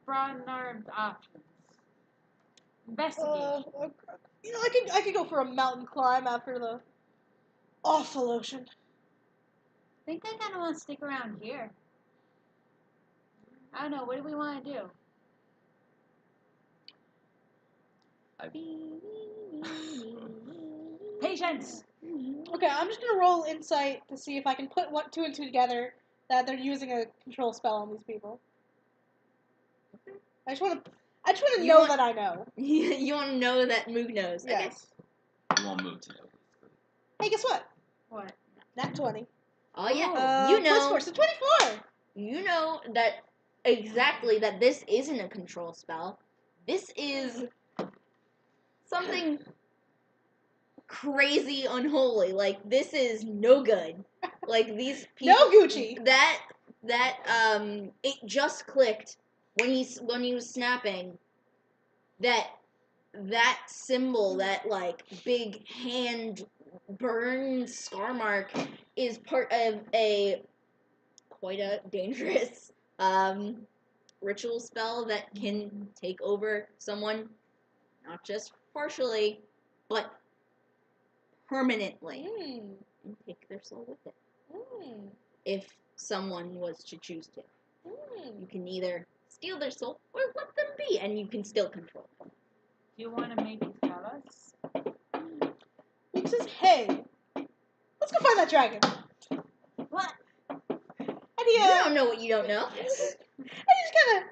Broaden our options. Investigate. you know, I could go for a mountain climb after the awful ocean. I think I kind of want to stick around here. I don't know, what do we want to do? Patience! Okay, I'm just gonna roll insight to see if I can put 2 and 2 together that they're using a control spell on these people. I just want to You know want- that I know. You want to know that Moog knows. Okay. Yes. You won't move to know. Hey, guess what? What? Nat 20. Oh yeah, you Plus know. 4, so 24. You know that exactly that this isn't a control spell. This is something crazy unholy. Like, this is no good. Like, these people. No Gucci. That it just clicked when he was snapping. That symbol, that like big hand burn scar mark, is part of quite a dangerous ritual spell that can take over someone, not just partially, but permanently, and take their soul with it. If someone was to choose to. You can either steal their soul or let them be, and you can still control them. Do you want to maybe tell us? Luke says, hey, let's go find that dragon. What? And he, You don't know what you don't know. and he just kind of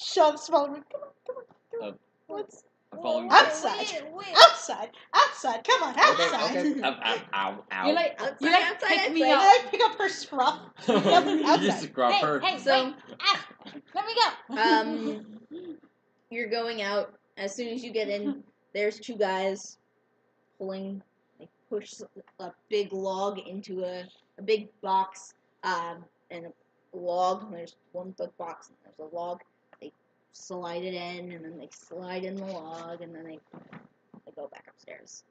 shoves Smallwood. Come on. Let's I'm following you. outside. Outside. Come on, outside. Okay. Ow. You like, Outside, you like outside, pick me outside. And up. I pick up her scruff. You outside. just grab her. Hey, So- wait. Ah, let me go. You're going out. As soon as you get in, there's two guys push a big log into a big box, and a log. There's one big box, and there's a log. They slide it in, and then they slide in the log, and then they go back upstairs.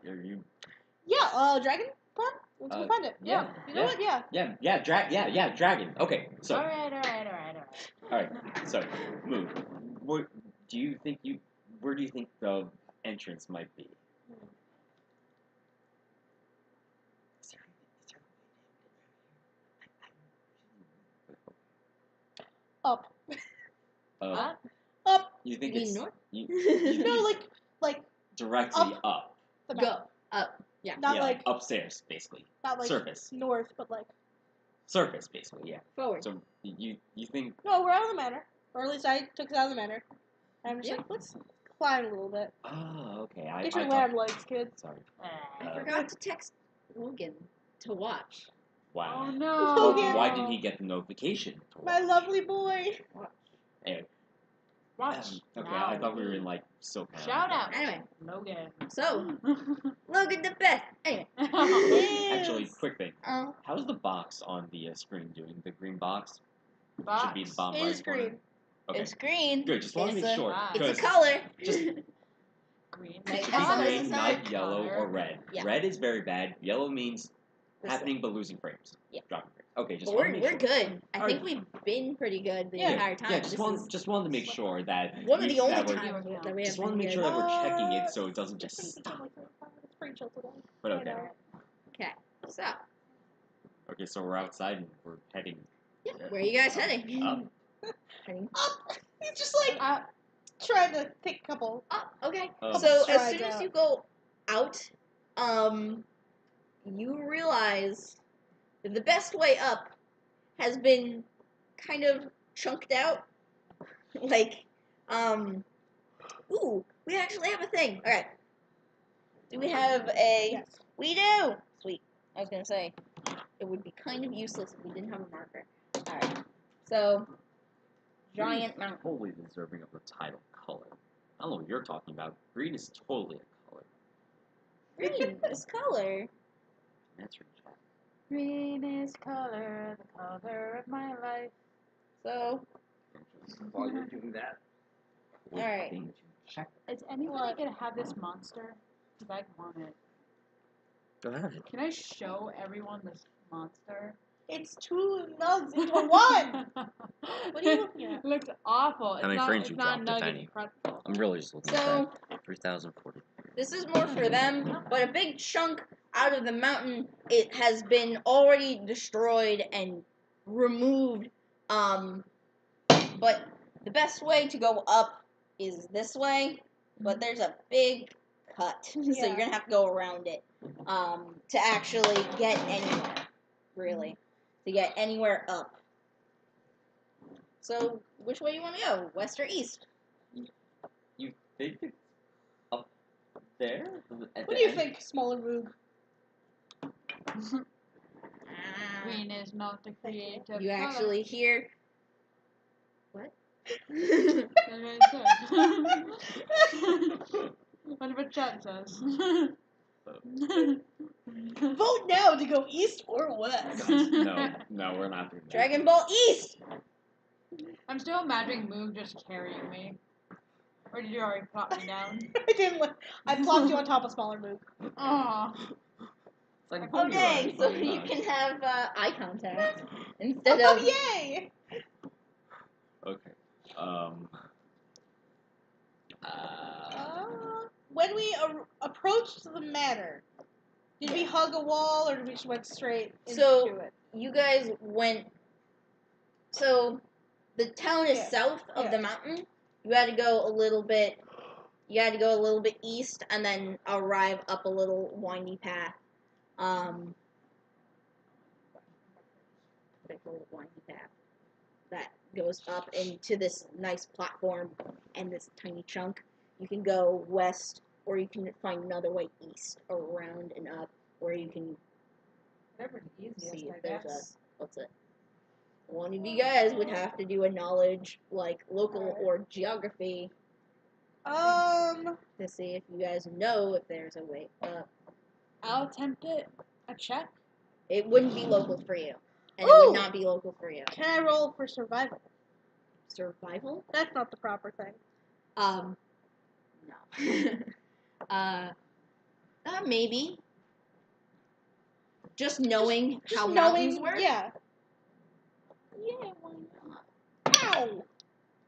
Are you? Yeah, dragon plan? Let's go find it. Yeah. You know what? Yeah. Yeah, dragon. Okay, so. Alright. Alright, so, move. Where do you think the entrance might be? Up. What? Up. You think You mean it's north? you No, think like directly up. up? the Go mountain. up. Yeah. Not yeah, like upstairs, basically. not like Surface. north, but like Surface, basically, yeah. Forward. So you think no, we're out of the manor, or at least I took us out of the manor. And I'm just Yeah. like, let's climb a little bit. okay. Get your I land thought- legs, kids. Sorry. I forgot to text Logan to watch. Wow. Oh no. Logan. Why didn't he get the notification? To My watch? lovely boy. Anyway, Watch. okay, now. I thought we were in like SoCal. Shout out. Anyway, Logan. so Logan the best. Anyway, Actually, quick thing. oh, How's the box on the screen doing? The green box should be the Box. bottom It right is corner. green. Okay. It's green. Good. Just want to It's make a- sure. It's a 'cause color. Just Green. Like, it should as long be as green, it's not not yellow color. or red. Yeah. Red is very bad. Yellow means This happening but losing frames. Yeah. Dropping frames. Okay, just But want to we're make sure. good. I All think right. we've been pretty good the Yeah. entire time. Yeah, This just is wanted to make sure that one of the only that we're- times that we Just have want to been make good. sure that we're checking it so it doesn't Just just thinking stop. like, it's pretty chill today. But I okay. know. Okay, so Okay, so we're outside and we're heading. yeah, where are you guys heading? Up. Heading Up. He's just like trying to take a couple. up. Okay. Oh. So as Strides soon as out. you go out, you realize that the best way up has been kind of chunked out. Like, ooh, we actually have a thing. All right. Do we have a? Yes. We do. Sweet. I was gonna say it would be kind of useless if we didn't have a marker. All right. So, giant mountain. Totally deserving of the title color. I don't know what you're talking about. Green is totally a color. Green. This color. That's your chat. Green is color, the color of my life. So, While you're doing that. All right. thing to check. Is anybody What? gonna have this monster? Because I want it. Go ahead. Can I show everyone this monster? It's two nugs into one. What are you looking at? It looks awful. How many frames you not dropped, if nugget any? pretzel. I'm really just looking so at that. 3,040. this is more for them, but a big chunk out of the mountain, it has been already destroyed and removed. But the best way to go up is this way, but there's a big cut, so Yeah. you're gonna have to go around it to actually get anywhere, really, to get anywhere up. So, which way you want to go, west or east? You think it's up there? At What the do you end? think, smaller Moog? Green is not the creative You color. actually hear what? That's what it says. What chat says. Vote now to go east or west. No, we're not doing that. Dragon Ball East. I'm still imagining Moog just carrying me. Or did you already plop me down? I didn't. I plopped you on top of smaller Moog. Aw. It's like Oh Pokemon, dang! So funny you enough. can have eye contact instead Oh of. yay! Okay. When we approached the manor, did we hug a wall or did we just went straight into So it? you guys went. So the town is Yeah. south of the mountain. You had to go a little bit. You had to go a little bit east and then arrive up a little windy path. Like a little windy path that goes up into this nice platform and this tiny chunk. You can go west, or you can find another way east, around and up, or you can Whatever's easiest, see I if there's guess. a. What's it? One of you guys would have to do a knowledge, like local or geography, to see if you guys know if there's a way up. I'll attempt it. A check? It wouldn't be local for you, and it would Ooh! not be local for you. Can I roll for survival? Survival? That's not the proper thing. No. Maybe. Just knowing Just how knowing, mountains work? yeah. Yeah, why not? Ow!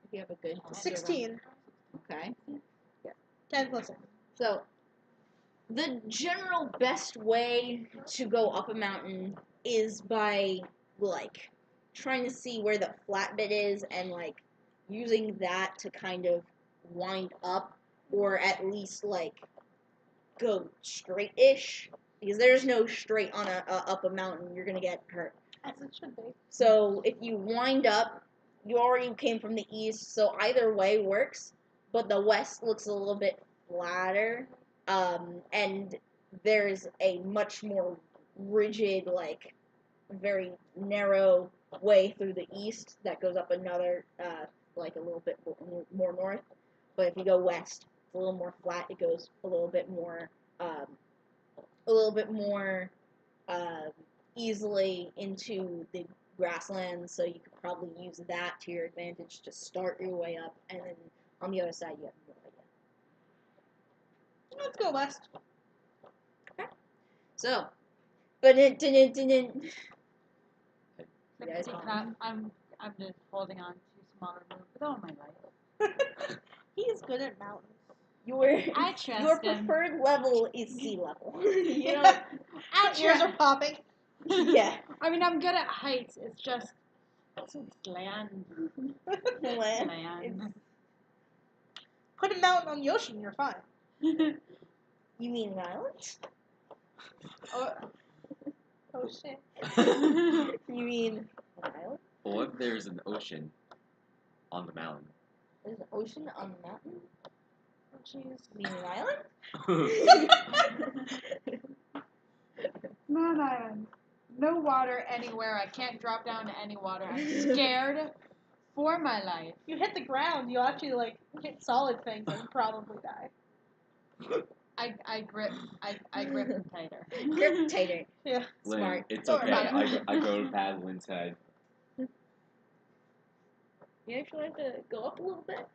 If you have a good 16. Okay. 10 plus 6. So, the general best way to go up a mountain is by, like, trying to see where the flat bit is and, like, using that to kind of wind up, or at least, like, go straight-ish. Because there's no straight on up a mountain. You're gonna get hurt. As it should be. So if you wind up, you already came from the east, so either way works. But the west looks a little bit flatter, and there's a much more rigid, like, very narrow way through the east that goes up another, like a little bit more north. But if you go west, it's a little more flat. It goes a little bit more, easily into the grasslands, so you could probably use that to your advantage to start your way up, and then on the other side you have no idea. Let's go west. So, but it didn't. You guys I'm just holding on to smaller move with all my life. He's good at mountains. I trust Your him. preferred level is sea level. You know? Ears are popping. Yeah. I mean, I'm good at heights. It's just it's land. Land. Land. Put a mountain on the ocean, you're fine. You mean an island? Oh shit. You mean an island? Well, if there's an ocean on the mountain? There's an ocean on the mountain? Oh jeez. You mean an island? Not island. No water anywhere. I can't drop down to any water. I'm scared for my life. You hit the ground, you'll actually like hit solid things and probably die. I grip them tighter. Grip tighter. Yeah. Lynn, Smart. it's Don't okay. worry I go to pad Lynn's head. You actually have to go up a little bit.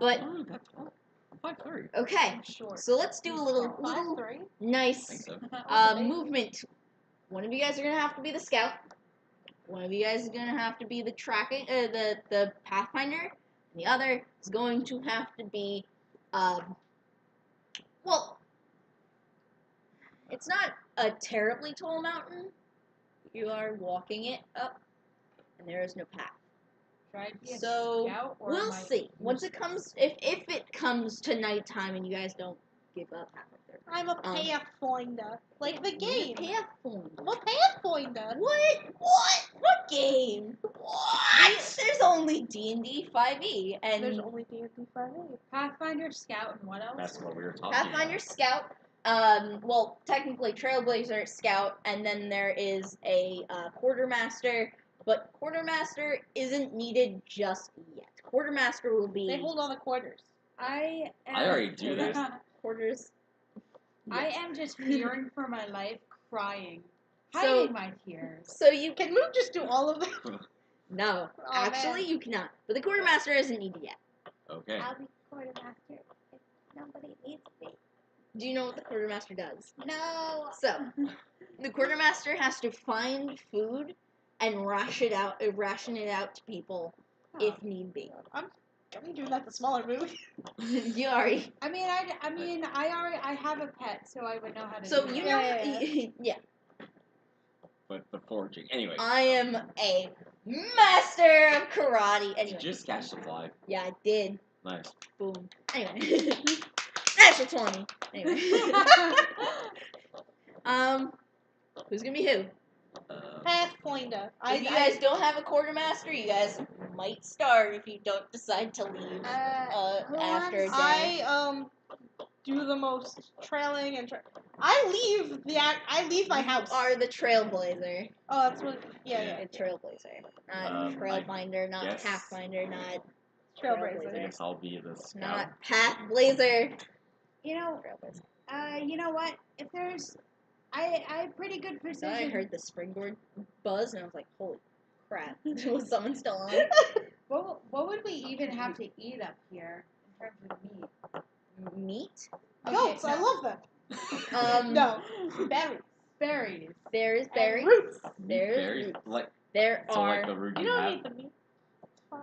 But Oh, that's 5'3". okay. Short. So let's do a little 5'3". I nice think so. movement. One of you guys are gonna have to be the scout. One of you guys is gonna have to be the tracking, the pathfinder. And the other is going to have to be, well, it's not a terribly tall mountain. You are walking it up, and there is no path. Should I be a So scout or we'll am I see. Once it comes, if it comes to nighttime and you guys don't give up halfway through. I'm a pathfinder. Like the game. Pathfinder. I'm a pathfinder. What game? What? There's only DND5E and There's only DND5E. Pathfinder, Scout, and what else? That's what we were talking Pathfinder, about. Scout. Well, technically Trailblazer, Scout, and then there is a Quartermaster. But Quartermaster isn't needed just yet. Quartermaster will be. They hold all the quarters. I already do this. Quarters. I am just fearing for my life, crying, So- hiding my tears. So you Can Moon just do all of them? no, Oh, actually man. you cannot. But the Quartermaster isn't needed yet. Okay. I'll be quartermaster if nobody needs me. Do you know what the Quartermaster does? No. So, the Quartermaster has to find food and ration it out to people if need be. I'm doing that the smaller movie. You already. I have a pet, so I would know how to So do you that. know, yeah. But the foraging. Anyway. I am a master of karate. Did Anyway, you just catch the fly? yeah, I did. Nice. Boom. Anyway, natural 20. Anyway, who's gonna be who? Pathfinder. If you guys don't have a Quartermaster, you guys might starve if you don't decide to leave Who after a wants- day. I do the most trailing and I leave my house. You are the Trailblazer. Oh, that's what. Yeah. A Trailblazer, not I Trailfinder, not guess- Pathfinder, not Trailblazer. I guess I'll be the scout. not Pathblazer. You know, Trailblazer. you know what? If there's, I have pretty good So precision. I heard the springboard buzz, and I was like, "Holy crap! Was someone still on?" What would we even have to eat up here in terms of meat? Meat? Goats, Okay, I no. love them. No, berries. Berries. There's And berries. roots. There's Berries, roots. like There so, are. like the root You you don't have need the meat. It's fine.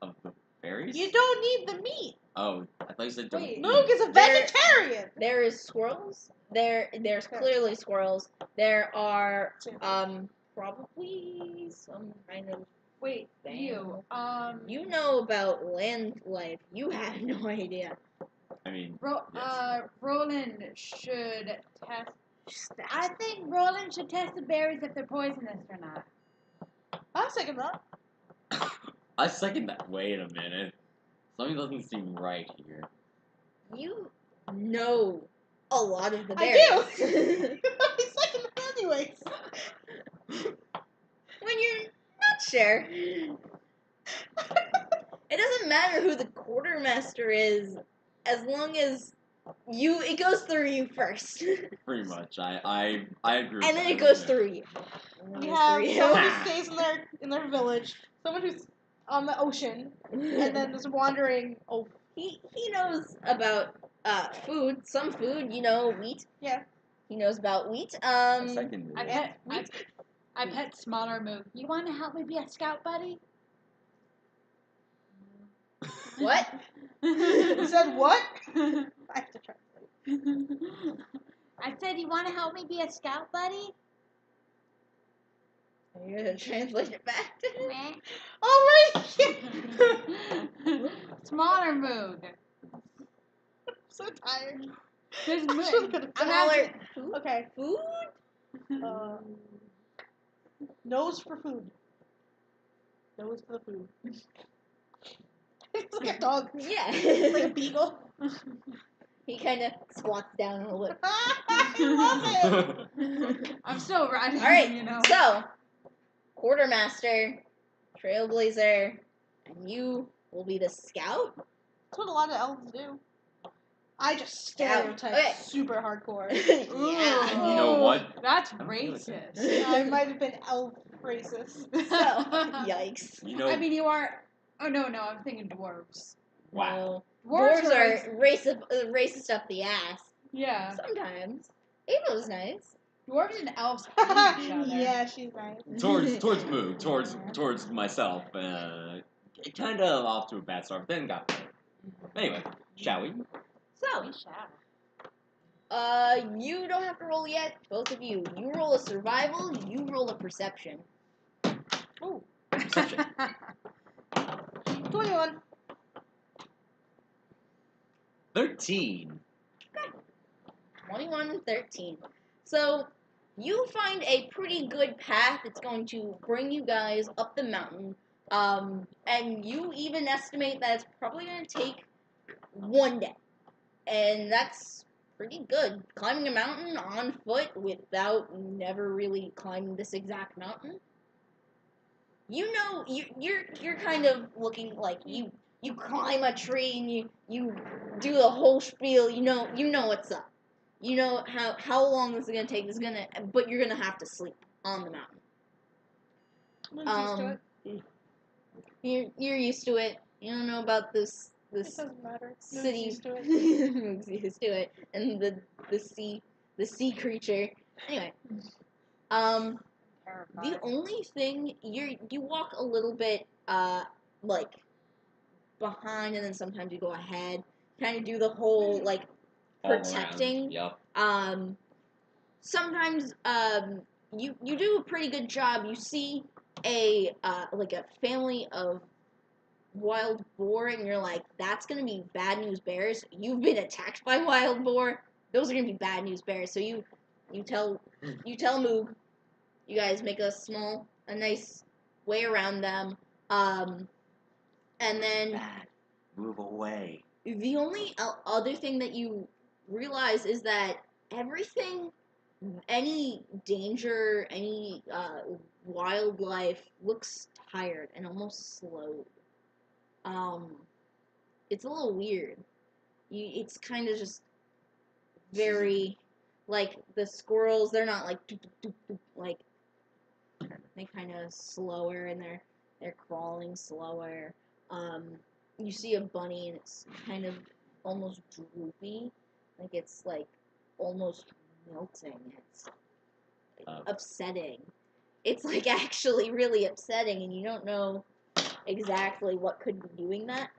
of the berries. You don't need the meat. Oh, I thought you said don't. Wait. Moog is a There- vegetarian. There is squirrels. There's clearly squirrels. There are probably some kind of. Wait, You know about land life. You have no idea. I mean, yes. Roland should test. I think Roland should test the berries if they're poisonous or not. I'll second that. I second that. Wait a minute. Something doesn't seem right here. You know a lot of the I berries. do. I second that anyways. When you're not sure. It doesn't matter who the Quartermaster is, as long as it goes through you first. Pretty much. I agree with And then that. it goes through you. And then We it goes have through you. someone who stays in their village, someone who's on the ocean, and then there's wandering. Oh, he knows about food, some food, wheat. yeah. He knows about wheat. A second. I pet smaller Moog. You want to help me be a scout buddy? What? You said what? I have to translate. I said, you want to help me be a scout buddy? Are you gonna translate it back to me? Oh right. Smaller Moog. I'm so tired. There's I'm so good at Smaller that. Okay. food? Nose for food. Nose for the food. It's like a dog. Yeah. Like a beagle. He kind of squats down a little bit. I love it. I'm still riding. All right, You know. so quartermaster, trailblazer, and you will be the scout. That's what a lot of elves do. I just Scout. stereotype Okay. super hardcore. Yeah. You know what? That's racist. I might have been elf racist. So, yikes. You know. I mean, you are. Oh no, I'm thinking dwarves. Wow. No. Dwarves are racist. racist up the ass. Yeah, Sometimes. Ava's nice. dwarves and elves hate each other. Yeah, she's nice. Towards Moog, towards myself, it kind of off to a bad start, but then got better. Anyway, shall we? So, you don't have to roll yet, both of you. You roll a survival, you roll a perception. Ooh. Perception. 21. 13. 21 and 13. So, you find a pretty good path that's going to bring you guys up the mountain. And you even estimate that it's probably going to take one day. And that's pretty good. Climbing a mountain on foot without never really climbing this exact mountain. You know, you're kind of looking like you climb a tree and you do the whole spiel. You know what's up. You know how long this is gonna take. But you're gonna have to sleep on the mountain. I'm used to it. You're used to it. You don't know about this It doesn't matter. Moon's city. used to it. Moon's used to it, and the sea creature. Anyway, the only thing you walk a little bit like behind, and then sometimes you go ahead. Kind of do the whole like protecting. Yep. Sometimes you do a pretty good job. You see a family of wild boar, and you're like, that's gonna be bad news bears. You've been attacked by wild boar. Those are gonna be bad news bears. So you tell Moog, you guys make a nice way around them. And then Bad. Move away. the only other thing that you realize is that everything, any danger, any wildlife looks tired and almost slowed. It's a little weird. It's kind of just very, like, the squirrels, they're not like, doop, doop, doop, doop, like, they kind of slower, and they're crawling slower. You see a bunny, and it's kind of almost droopy, like it's like almost melting. It's upsetting. It's like actually really upsetting, and you don't know exactly what could be doing that.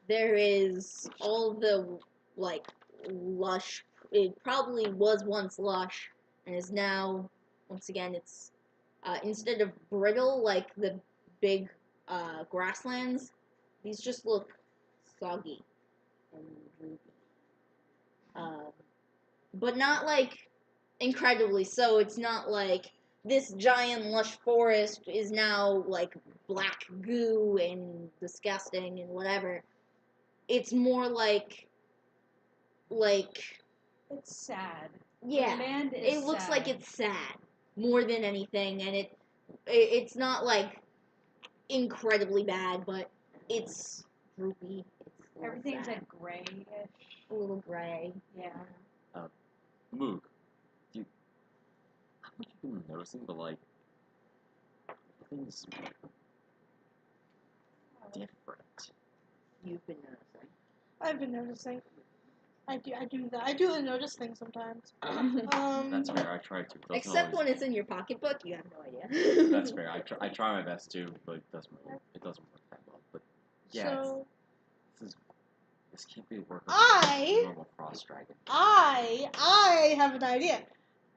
There is all the like lush. It probably was once lush, and is now once again it's instead of brittle like the big grasslands, these just look soggy and droopy. But not like incredibly so. It's not like this giant lush forest is now like black goo and disgusting and whatever. It's more like It's sad. yeah. The land is It looks sad. like it's sad more than anything, and it's not like incredibly bad, but it's droopy. It's Everything's like grayish. a little gray. Yeah. Moog, do you, I don't know if you've been noticing, but like, things different. You've been noticing. I've been noticing. I do notice things sometimes. That's fair. I try to. Doesn't Except always, when it's in your pocketbook, you have no idea. That's fair. I try my best too, but it doesn't work that well. But yeah, So this can't be working. Normal frost dragon. I have an idea.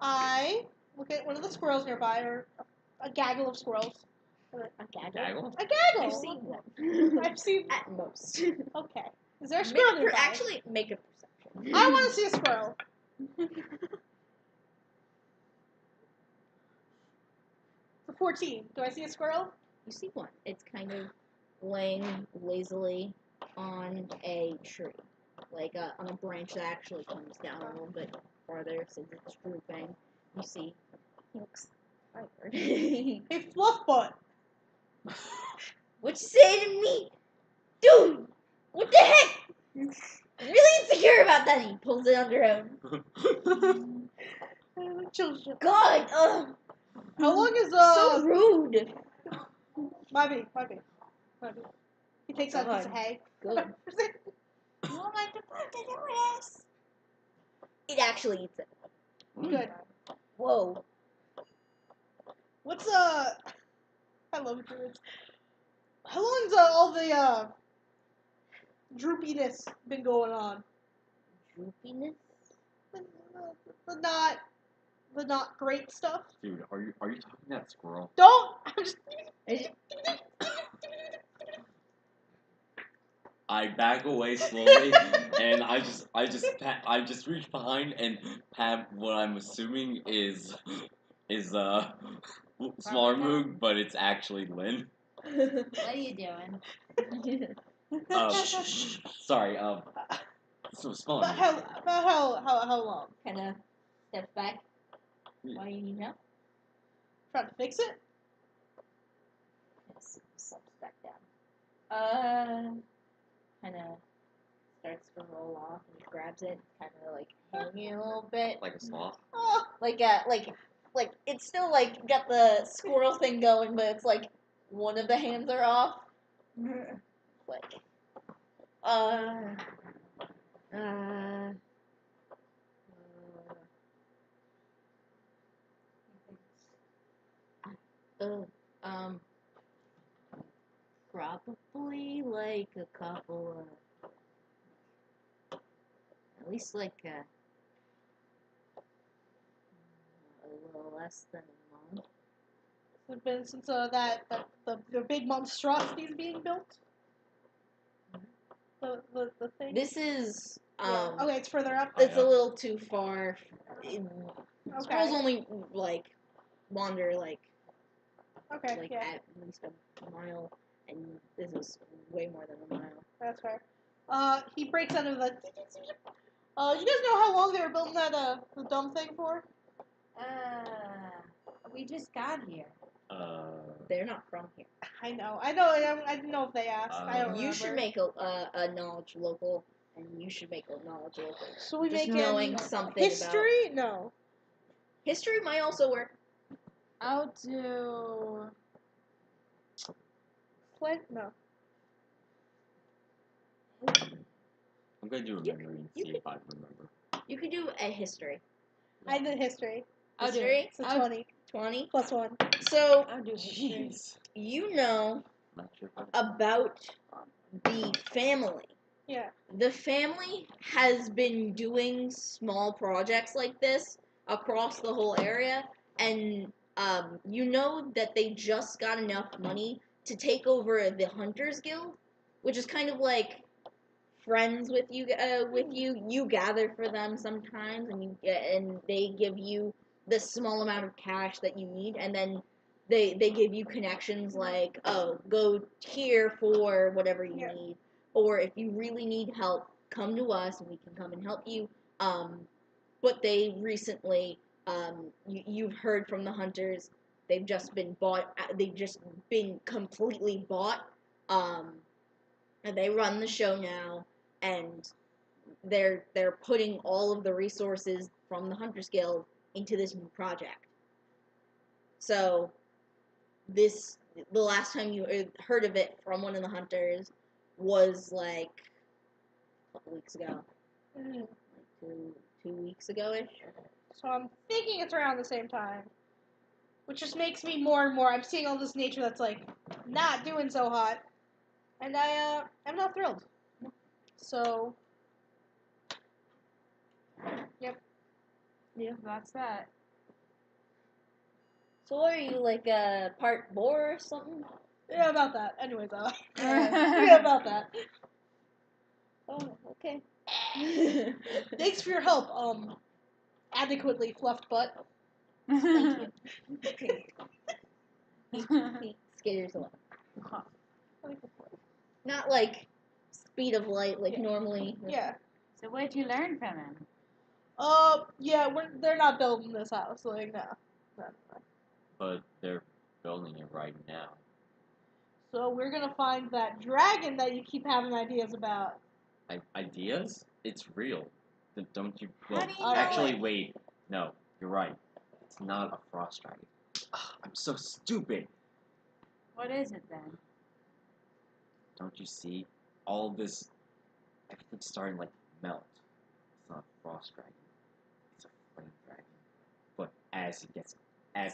I look at one of the squirrels nearby, or a gaggle of squirrels. A gaggle? Gaggle? A gaggle. I've seen one. I've seen. At most. Okay. Is there a squirrel nearby? Actually, make a perception. I want to see a squirrel. It's a 14. Do I see a squirrel? You see one. It's kind of laying lazily on a tree. Like on a branch that actually comes down a little bit farther since it's drooping. You see, he looks tired. It's Fluffbutt. What you say to me? Dude! What the heck? I'm really insecure about that. He pulls it under him. Children. God! Ugh. How long is So rude. Might be. He takes out a piece of God. hay. Good. It actually eats it. Good. Whoa. What's I love druids. How long's all the droopiness been going on? Droopiness? The not great stuff. Dude, are you talking that squirrel? Don't. I'm just. I back away slowly, and I just reach behind and pat what I'm assuming is smaller Moog, but it's actually Lynn. What are you doing? Sorry. So smaller. How long? Kind of steps back. Why do you need help? Trying to fix it? Yes, steps back down. Kind of starts to roll off and grabs it, kind of like hanging a little bit. Like a sloth. Oh, Like it's still like got the squirrel thing going, but it's like one of the hands are off. Like, probably like a couple of, at least like a little less than a month. it's been since the big monstrosity is being built. The thing. This is Yeah. Okay, it's further up. it's a little too far. Squirrels Okay. only like wander like Okay. Yeah. at least a mile, and this is way more than a mile. That's fair. He breaks out of the. You guys know how long they were building that the dumb thing for? We just got here. They're not from here. I know. I didn't know if they asked. I don't remember. You should make a knowledge local, and you should make a knowledge local. So we Just make knowing something history? about No. history might also work. I'll do. What? No. I'm gonna do a memory and see if I remember. You could do a history. I did history. I'll do History? it. So I'll- 20 20. plus 1. So I'll do history. Jeez. you know Not sure if I about the family. Yeah. The family has been doing small projects like this across the whole area, and you know that they just got enough money to take over the Hunters Guild, which is kind of like friends with you. You gather for them sometimes, and they give you the small amount of cash that you need, and then they give you connections like, oh, go here for whatever you Yeah. need. Or if you really need help, come to us and we can come and help you. But they recently, you've heard from the hunters, they've just been bought, they've just been completely bought. they run the show now, and they're putting all of the resources from the Hunters Guild into this new project. So the last time you heard of it from one of the hunters was like a couple weeks ago, Mhm. like two weeks ago-ish. So I'm thinking it's around the same time. Which just makes me more and more, I'm seeing all this nature that's like not doing so hot. And I'm not thrilled. So yep. Yeah. That's that. So what are you, like part boar or something? Yeah, about that. Anyways, yeah, about that. Oh, okay. Thanks for your help, adequately fluffed butt. Thank you. He scares a lot. Not like speed of light, like normally. Yeah. So what did you learn from him? Yeah, they're not building this house, like, no. But they're building it right now. So we're gonna find that dragon that you keep having ideas about. Ideas? It's real. Don't you? How Well, do you know actually, it? wait. No, you're right. It's not a frost dragon. Ugh, I'm so stupid. What is it then? Don't you see? All this, everything's starting to, like, melt. It's not a frost dragon. It's a flame dragon. But as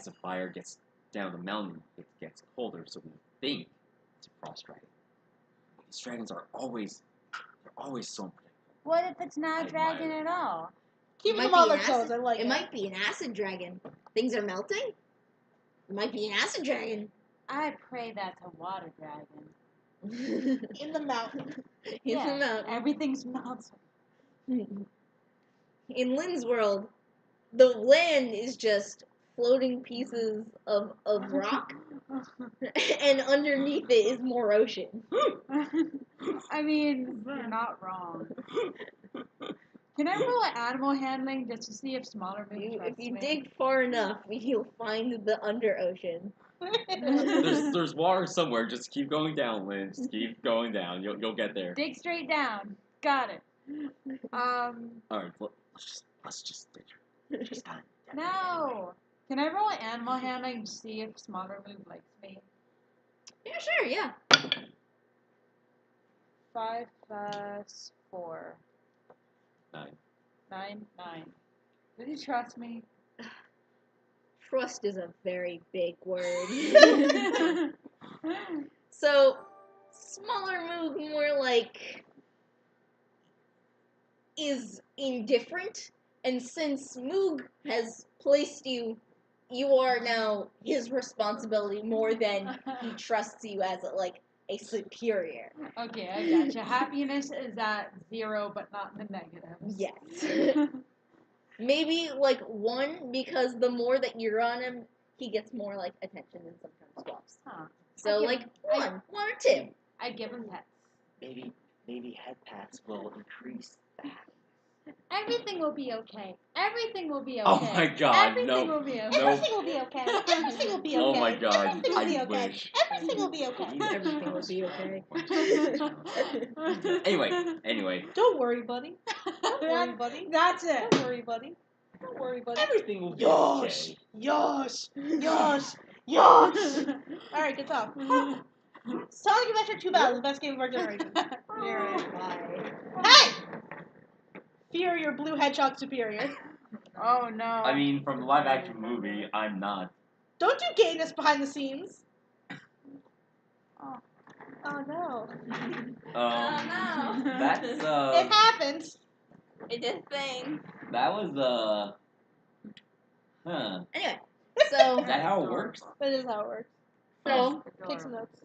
the fire gets down the mountain, it gets colder. So we think it's a frost dragon. These dragons are always so unpredictable. What if it's not I a dragon admire at all? Keep It them might on be their an toes, acid- I like it. It might be an acid dragon. Things are melting. It might be an acid dragon. I pray that's a water dragon. In the mountain. In the mountain. Everything's melting. In Lynn's world, the land is just floating pieces of rock, and underneath it is more ocean. I mean, you're not wrong. Can I roll animal handling just to see if smaller moves If trusts you me? dig far enough, you'll find the under ocean. There's water somewhere. Just keep going down, Lynn. Just keep going down. You'll get there. Dig straight down. Got it. All right, let's just dig. Just time. No. Can I roll animal handling to see if smaller move likes me? Yeah, sure, yeah. 5 plus 4. 9. 9. Does he trust me? Trust is a very big word. So, smaller move more like is indifferent, and since Moog has placed you, you are now his responsibility more than he trusts you as a superior. Okay, I gotcha. Happiness is at 0, but not in the negatives. Yes. Maybe 1, because the more that you're on him, he gets more attention and sometimes swaps. Huh. So I give- 1 or 2. I give him pets. Maybe head pats will increase that. Everything will be okay. Everything will be okay. Oh my God, Everything no. will be okay. No. Everything will be okay. Everything will be okay. Oh my God, Everything will be I okay. wish. Everything will be okay. Everything will be okay. Anyway. Don't worry, buddy. Don't worry, buddy. That's it. Don't worry, buddy. Don't worry, buddy. Everything will be Yosh! okay. Yosh! Yosh! Yosh! Alright, good talk. Sonic Adventure 2 Battle, the best game of our generation. Hey! Fear your blue hedgehog superior. Oh no. I mean, from the live action movie, I'm not. Don't do gayness behind the scenes. Oh no. Oh, no. That's It happened. It did a thing. that was huh. Anyway, so Is that how it works? That is how it works. so Take some notes.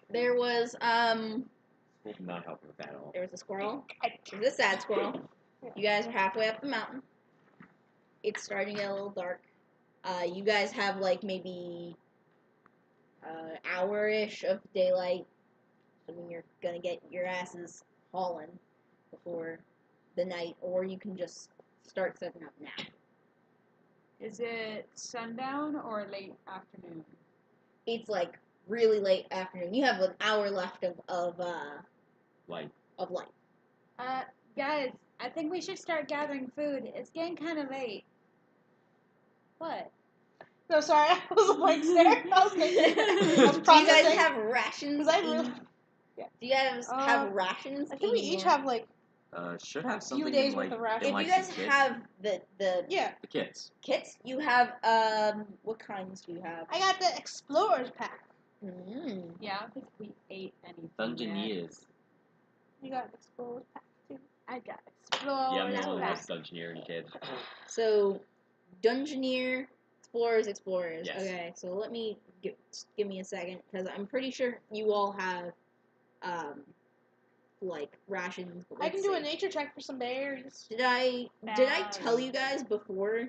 there was Will not help with that at all. there was a squirrel. There's a sad squirrel. You guys are halfway up the mountain. It's starting to get a little dark. You guys have maybe hour-ish of daylight. I mean, you're gonna get your asses hauling before the night, or you can just start setting up now. Is it sundown or late afternoon? It's really late afternoon. You have an hour left of Like, light. Guys, I think we should start gathering food. It's getting kind of late. What? No, sorry, I was a blank stare. I was thinking. I was Do you guys processing. have rations? Was I really? Do you guys have rations? I think we each have like should have few something days in, worth like, of rations. If like you guys the kit. have the yeah. The kits. kits, you have what kinds do you have? I got the explorers pack. Yeah, I don't think we ate anything Dungeoneers. You got an explorers pack too. I got explorers. Yeah, I'm the only pack. dungeoneering kid. So, Dungeoneer, Explorers. Yes. Okay, so let me give me a second because I'm pretty sure you all have like rations. But I can do a see. nature check for some berries. Did I tell you guys before?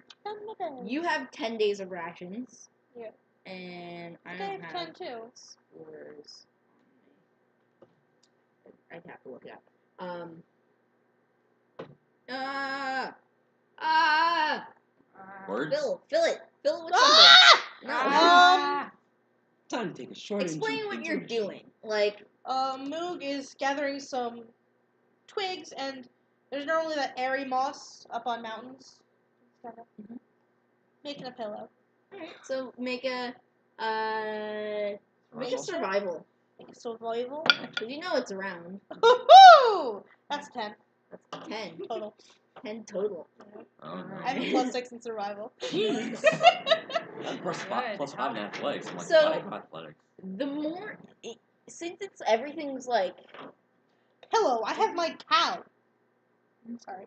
You have 10 days of rations. Yeah. And I I don't have have 10 too. Explorers. I'd have to look it up. Words? Fill it with something. Ah! No. Time to take a short Explain what you're doing. Like, Moog is gathering some twigs, and there's normally that airy moss up on mountains. He's kind of making a pillow. alright, so make a survival. Make a survival. Because you know it's around. Woohoo! That's 10 That's 10. total. 10 total. Oh, no. I have a +6 in survival. Jeez. Plus five in athletics. I'm like, So- why do I have athletics? The more, since it's everything's like, Pillow. I have my cow. I'm sorry.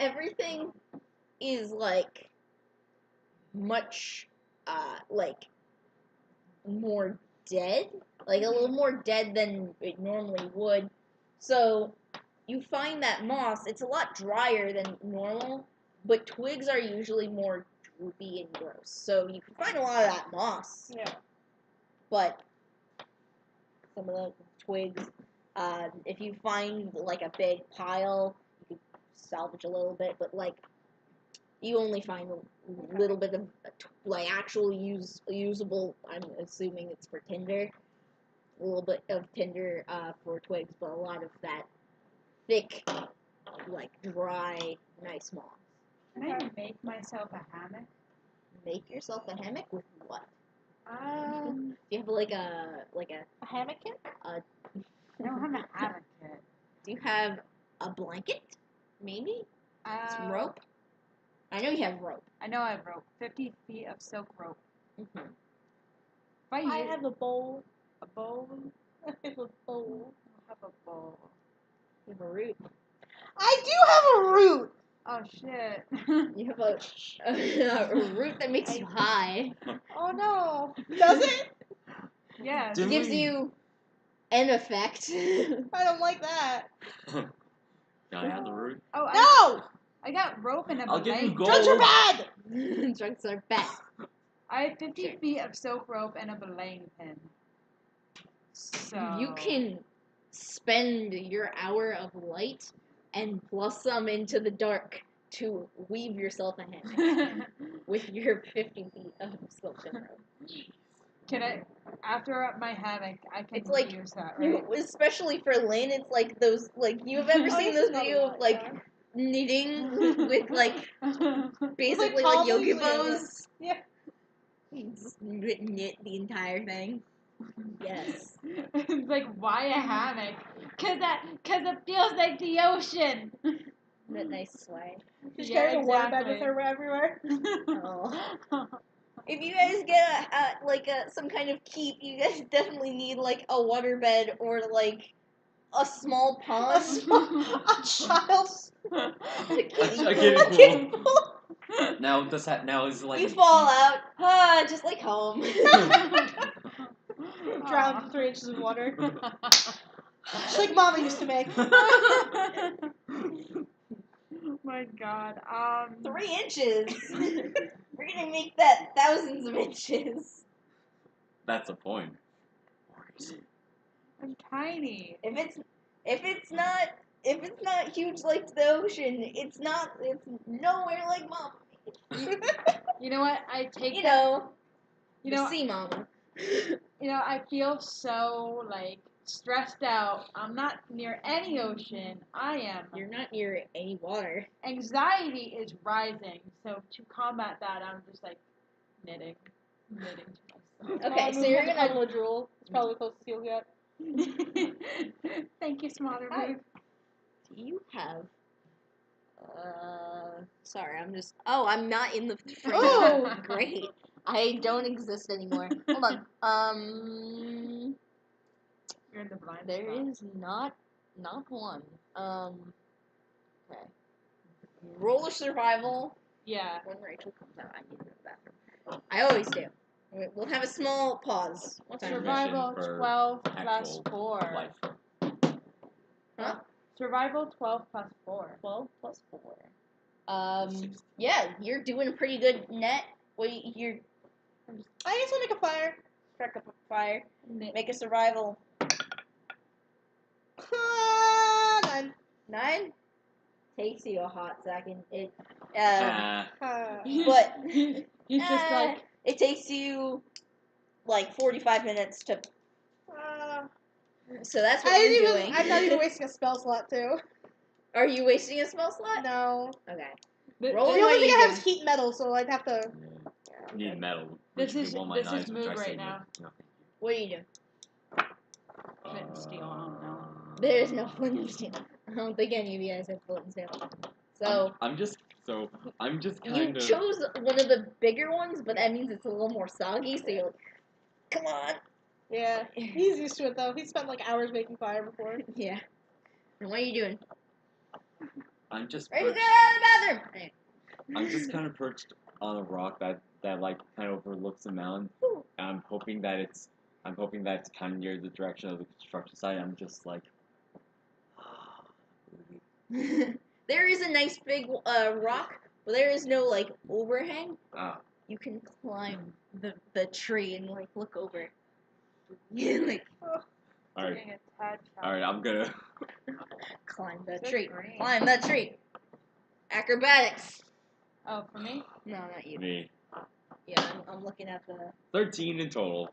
everything is like much like more dead, like a little more dead than it normally would. So you find that moss, it's a lot drier than normal, but twigs are usually more droopy and gross. So you can find a lot of that moss, Yeah. but some of the twigs, if you find like a big pile, you can salvage a little bit, but like you only find a little bit of like actual usable. I'm assuming it's for tinder. A little bit of tinder for twigs, but a lot of that thick, like dry, nice moss. Can I make myself a hammock? Make yourself a hammock with what? Um, Do you have like a A hammock kit? I don't have a hammock yet. do you have a blanket? Maybe some rope. I know you have rope. I know I have rope. 50 feet of silk rope. Mm-hmm. If I use have a bowl. a bowl, I have a bowl. I'll have a bowl. You have a root. I do have a root! Oh shit. You have a root that makes you high. Oh no. Does it? Yeah. Do Gives we- you an effect. I don't like that. Can I have the root? Oh, No! I got rope and a I'll give you belaying. gold. Drugs are bad! Drugs are bad. I have 50 feet of silk rope and a belaying pin. So You can spend your hour of light and plus some into the dark to weave yourself a hammock with your 50 feet of silk and rope. Can I? After my hammock, I can It's like use that, right? especially for Lynn, it's like those, like, you've ever Oh, sing this those is not a video lot, of, like, yeah. knitting with like, basically, palm like, yogi leaves, yeah, pose? Yeah. You just knit the entire thing. Yes. It's like, why a hammock? Cause it feels like the ocean. That nice sway. She Yeah, carries a waterbed with exactly. her everywhere. Oh. If you guys get some kind of keep, you guys definitely need like a waterbed or like a small A pond. a child's A A kiddie kiddie pool. pool. Now does that now is it like You fall out, just like home. drowned in 3 inches of water. Just like Mama used to make. My God. 3 inches. We're gonna make that thousands of inches. That's a point. I'm tiny. If it's not huge like the ocean, it's nowhere like Mama. You know what? I take You that. know, You the know, sea Mama. You know, I feel so like stressed out. I'm not near any ocean. I am. You're not near any water. Anxiety is rising. So to combat that, I'm just like knitting to myself. Okay, so you're gonna. Elmo drool. It's probably the closest you'll get. Thank you, Smaller Hi. Move. Do you have? Sorry, I'm just. Oh, I'm not in the frame. Oh! Great. I don't exist anymore. Hold on. You're in the blind There spot. is not one. Okay. Roll a survival. Yeah. When Rachel comes out, I need to go to the bathroom. I always do. We'll have a small pause. What time is it? Survival for 12 plus actual 4. life. Huh? Survival 12 plus 4. 12 plus 4. Yeah, you're doing a pretty good net. You're I guess I'll make a fire. strike up a fire. Make a survival. 9. 9 takes you a hot second. It Ah, but He's just like, it takes you like 45 minutes to. So that's what you're doing. I'm not even wasting a spell slot too. Are you wasting a spell slot? No. Okay. th- Roll The th- what only thing you I have doing? is heat metal, so I'd have to. need metal. This which is- would be one of this my is knives, which mood I right say now. No, thank you. What do you do? Flint and steel, I don't know. There's no flint and steel. I don't think any of you guys have flint and steel. So I'm just you kind of. chose one of the bigger ones, but that means it's a little more soggy. So you're like, come on. Yeah. He's used to it though. He spent like hours making fire before. Yeah. And what are you doing? I'm just. Ready to perched- get out of the bathroom. I'm just kind of perched on a rock that like kind of overlooks the mountain. And I'm hoping that it's kind of near the direction of the construction site. I'm just like. There is a nice big rock, but there is no like overhang. Ah, You can climb the tree and like look over. You like all right, Getting a tad all right. I'm gonna. climb the Good tree. grief. Climb the tree. Acrobatics. Oh, for me? No, not you. Me. Yeah, I'm looking at the 13 in total.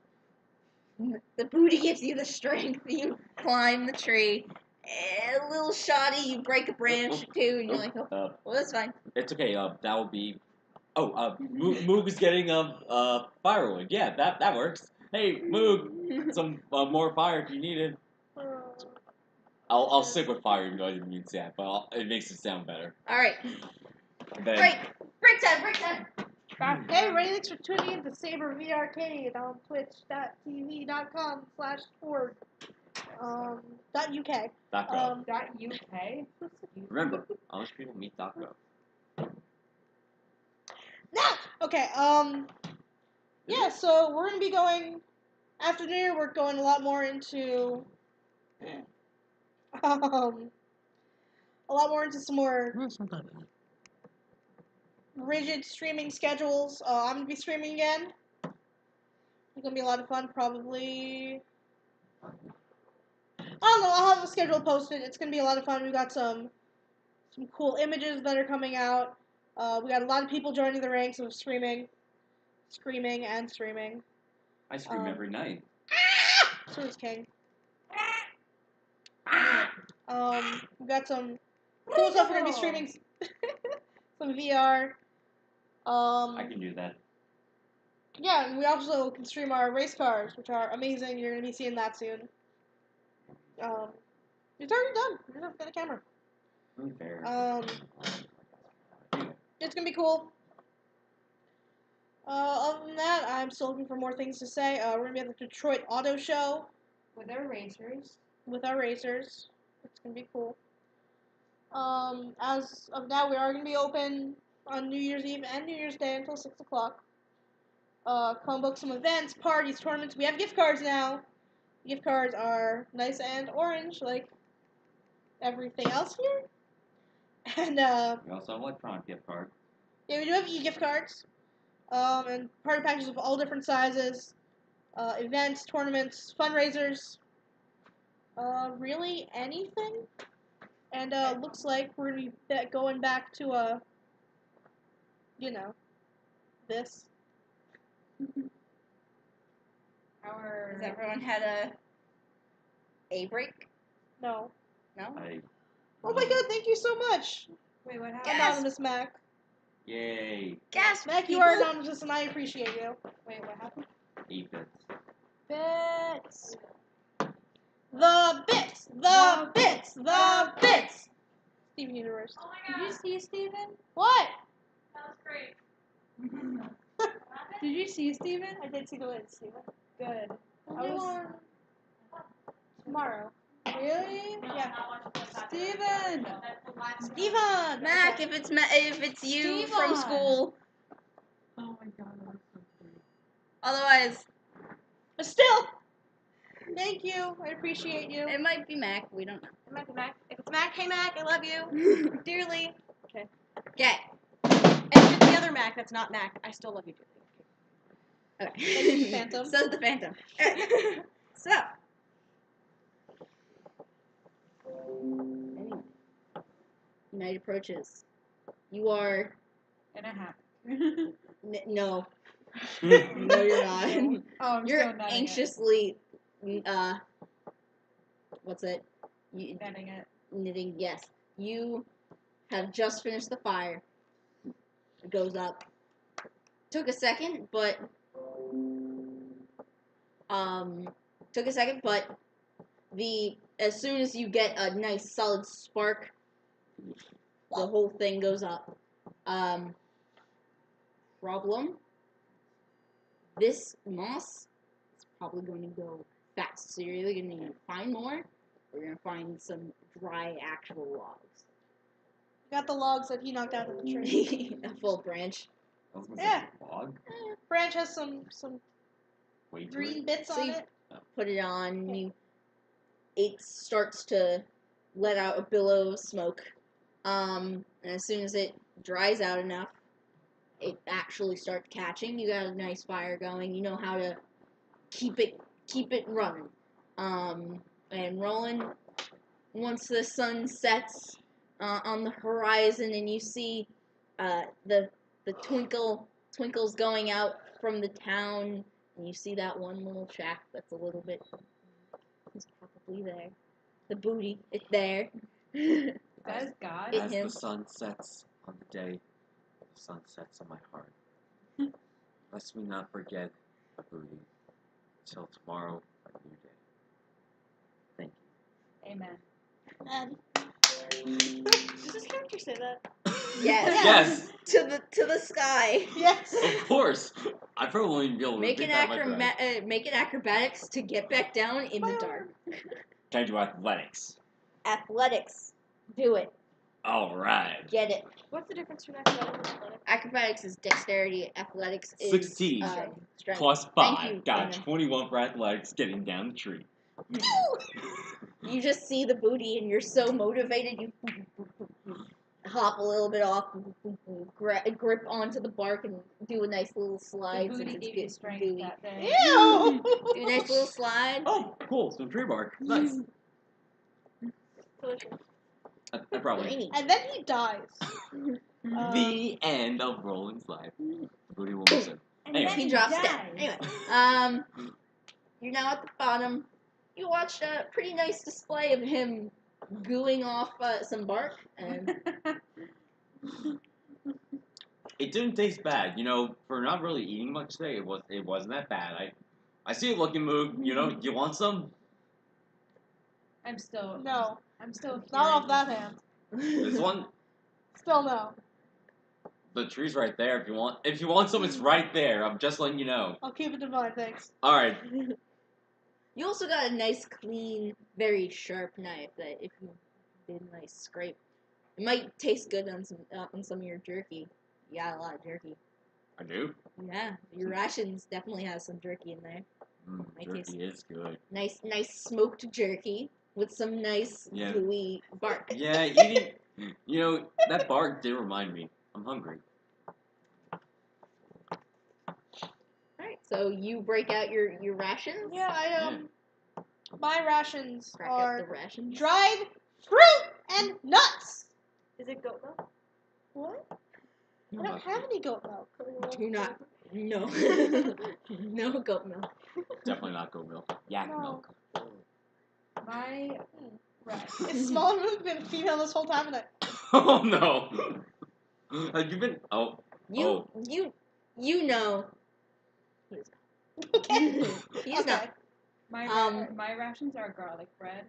booty gives you the strength. You climb the tree. A little shoddy. You break a branch or two, and you're like, oh, well, that's fine. It's okay. That will be. Oh, Moog is getting firewood. Yeah, that works. Hey, Moog, some more fire if you need it. I'll stick with fire even though I didn't mean to say that, but it makes it sound better. All right, Then, break time. Hey, everybody, thanks for tuning in to SaberVRcade on twitch.tv.com/org. .uk. .gov. .UK? Remember, Amish people meet .gov. Okay, yeah, so we're gonna be going, after New Year, we're going a lot more into, some more rigid streaming schedules. I'm gonna be streaming again. It's gonna be a lot of fun, probably. I don't know, I'll have a schedule posted. It's gonna be a lot of fun. We've got some cool images that are coming out. We got a lot of people joining the ranks of screaming and streaming. I stream every night. So does King. We got some cool stuff. We're gonna be streaming some VR. I can do that. Yeah, and we also can stream our race cars, which are amazing. You're gonna be seeing that soon. It's already done. You just have to get a camera. Fair. It's gonna be cool. Other than that, I'm still looking for more things to say. We're gonna be at the Detroit Auto Show With our racers. with our racers. It's gonna be cool. As of now, we are gonna be open on New Year's Eve and New Year's Day until 6 o'clock. Come book some events, parties, tournaments. We have gift cards now. Gift cards are nice and orange, like everything else here. And We also have electronic gift card. yeah, we do have e-gift cards. And party packages of all different sizes. Events, tournaments, fundraisers. Really anything. And looks like we're gonna be going back to this. Our. Has everyone had a break? No. No? Oh my god, thank you so much, Wait, what happened? Yes. Anonymous Mac. Yay. Gasp! Mac, you people. are anonymous and I appreciate you. Wait, what happened? 8 bits. Bits. The bits! The bits! The bits! Steven Universe. Did you see Steven? What? Did you see Steven? I did see the lid, Steven. Good. I was tomorrow. Really? Yeah. Steven! Steven! Mac, Okay. if it's you from Steven. school. Oh my god, that was so cute. Otherwise, But still, thank you. I appreciate you. it might be Mac. We don't know. It might be Mac. If it's Mac, hey Mac, I love you dearly. Okay. And if it's the other Mac that's not Mac, I still love you dearly. Okay. Phantom. Says the Phantom. Alright. So. Anyway. Night approaches. You are. In a hat. No. No, you're not. Oh, I'm You're still nutting anxiously. What's it? it. Nutting it. Knitting. Yes. You have just finished the fire. It goes up. Took a second, but as soon as you get a nice solid spark, the whole thing goes up. Problem. This moss is probably going to go fast, so you're either going to need to find more, or you're going to find some dry actual logs. Got the logs that he knocked out of the tree. A full branch. I was gonna Yeah. say log. Branch has some Way to green it. bits So on you- it. Put it on. It starts to let out a billow of smoke. And as soon as it dries out enough, it actually starts catching. You got a nice fire going. You know how to keep it running. And rolling. Once the sun sets on the horizon, and you see the twinkles going out from the town, and you see that one little shack that's a little bit. It's probably there. The booty, it's there. That is God. It- As him. the sun sets on the day, the sun sets on my heart. Lest we not forget the booty till tomorrow, a new day. Thank you. Amen. Does this character say that? Yes. Yes! To the sky. Yes. Of course! I probably won't even be able to Make repeat an that much. make an acrobatics to get back down in the dark. Can I do athletics? Athletics. Do it. Alright. Get it. What's the difference between athletics and athletic? Acrobatics is dexterity. Athletics is 16. Strength. Plus Thank 5. you, Got Dana. 21 for athletics getting down the tree. You just see the booty and you're so motivated you hop a little bit off, grip onto the bark and do a nice little The slide booty since it's gave you good strength gooey. that day. Ew. Do a nice little slide. Oh, cool. Some tree bark. Nice. Delicious. I probably. Tiny. And then he dies. The end of Roland's life. Booty will miss him. And Anyway. then He drops dies. down. Anyway, you're now at the bottom. You watched a pretty nice display of him gooing off some bark, and It didn't taste bad. You know, for not really eating much today, it wasn't that bad. I see you looking, Moog. You know, you want some? I'm still. No, I'm still. not off hearing- that hand. This one, Still no. the tree's right there. If you want some, it's right there. I'm just letting you know. I'll keep it in mind, thanks. All right. you also got a nice, clean, very sharp knife that if you did a nice scrape, it might taste good on some of your jerky. You got a lot of jerky. I do. Yeah, your rations definitely has some jerky in there. I Jerky is good. Nice smoked jerky with some nice Yeah. gooey bark. Yeah, eating. You know, that bark did remind me. I'm hungry. Alright, so you break out your rations? Yeah, my rations Crack out are the rations. dried fruit and nuts. Is it goat milk? What? No, I don't have any goat milk. Do not No. No goat milk. Definitely not goat milk. Yak No. milk. My right. Is Smaller Moog been female this whole time? And Oh no! Have you been? Oh. You know. okay. He's Okay. not. My rations are garlic bread.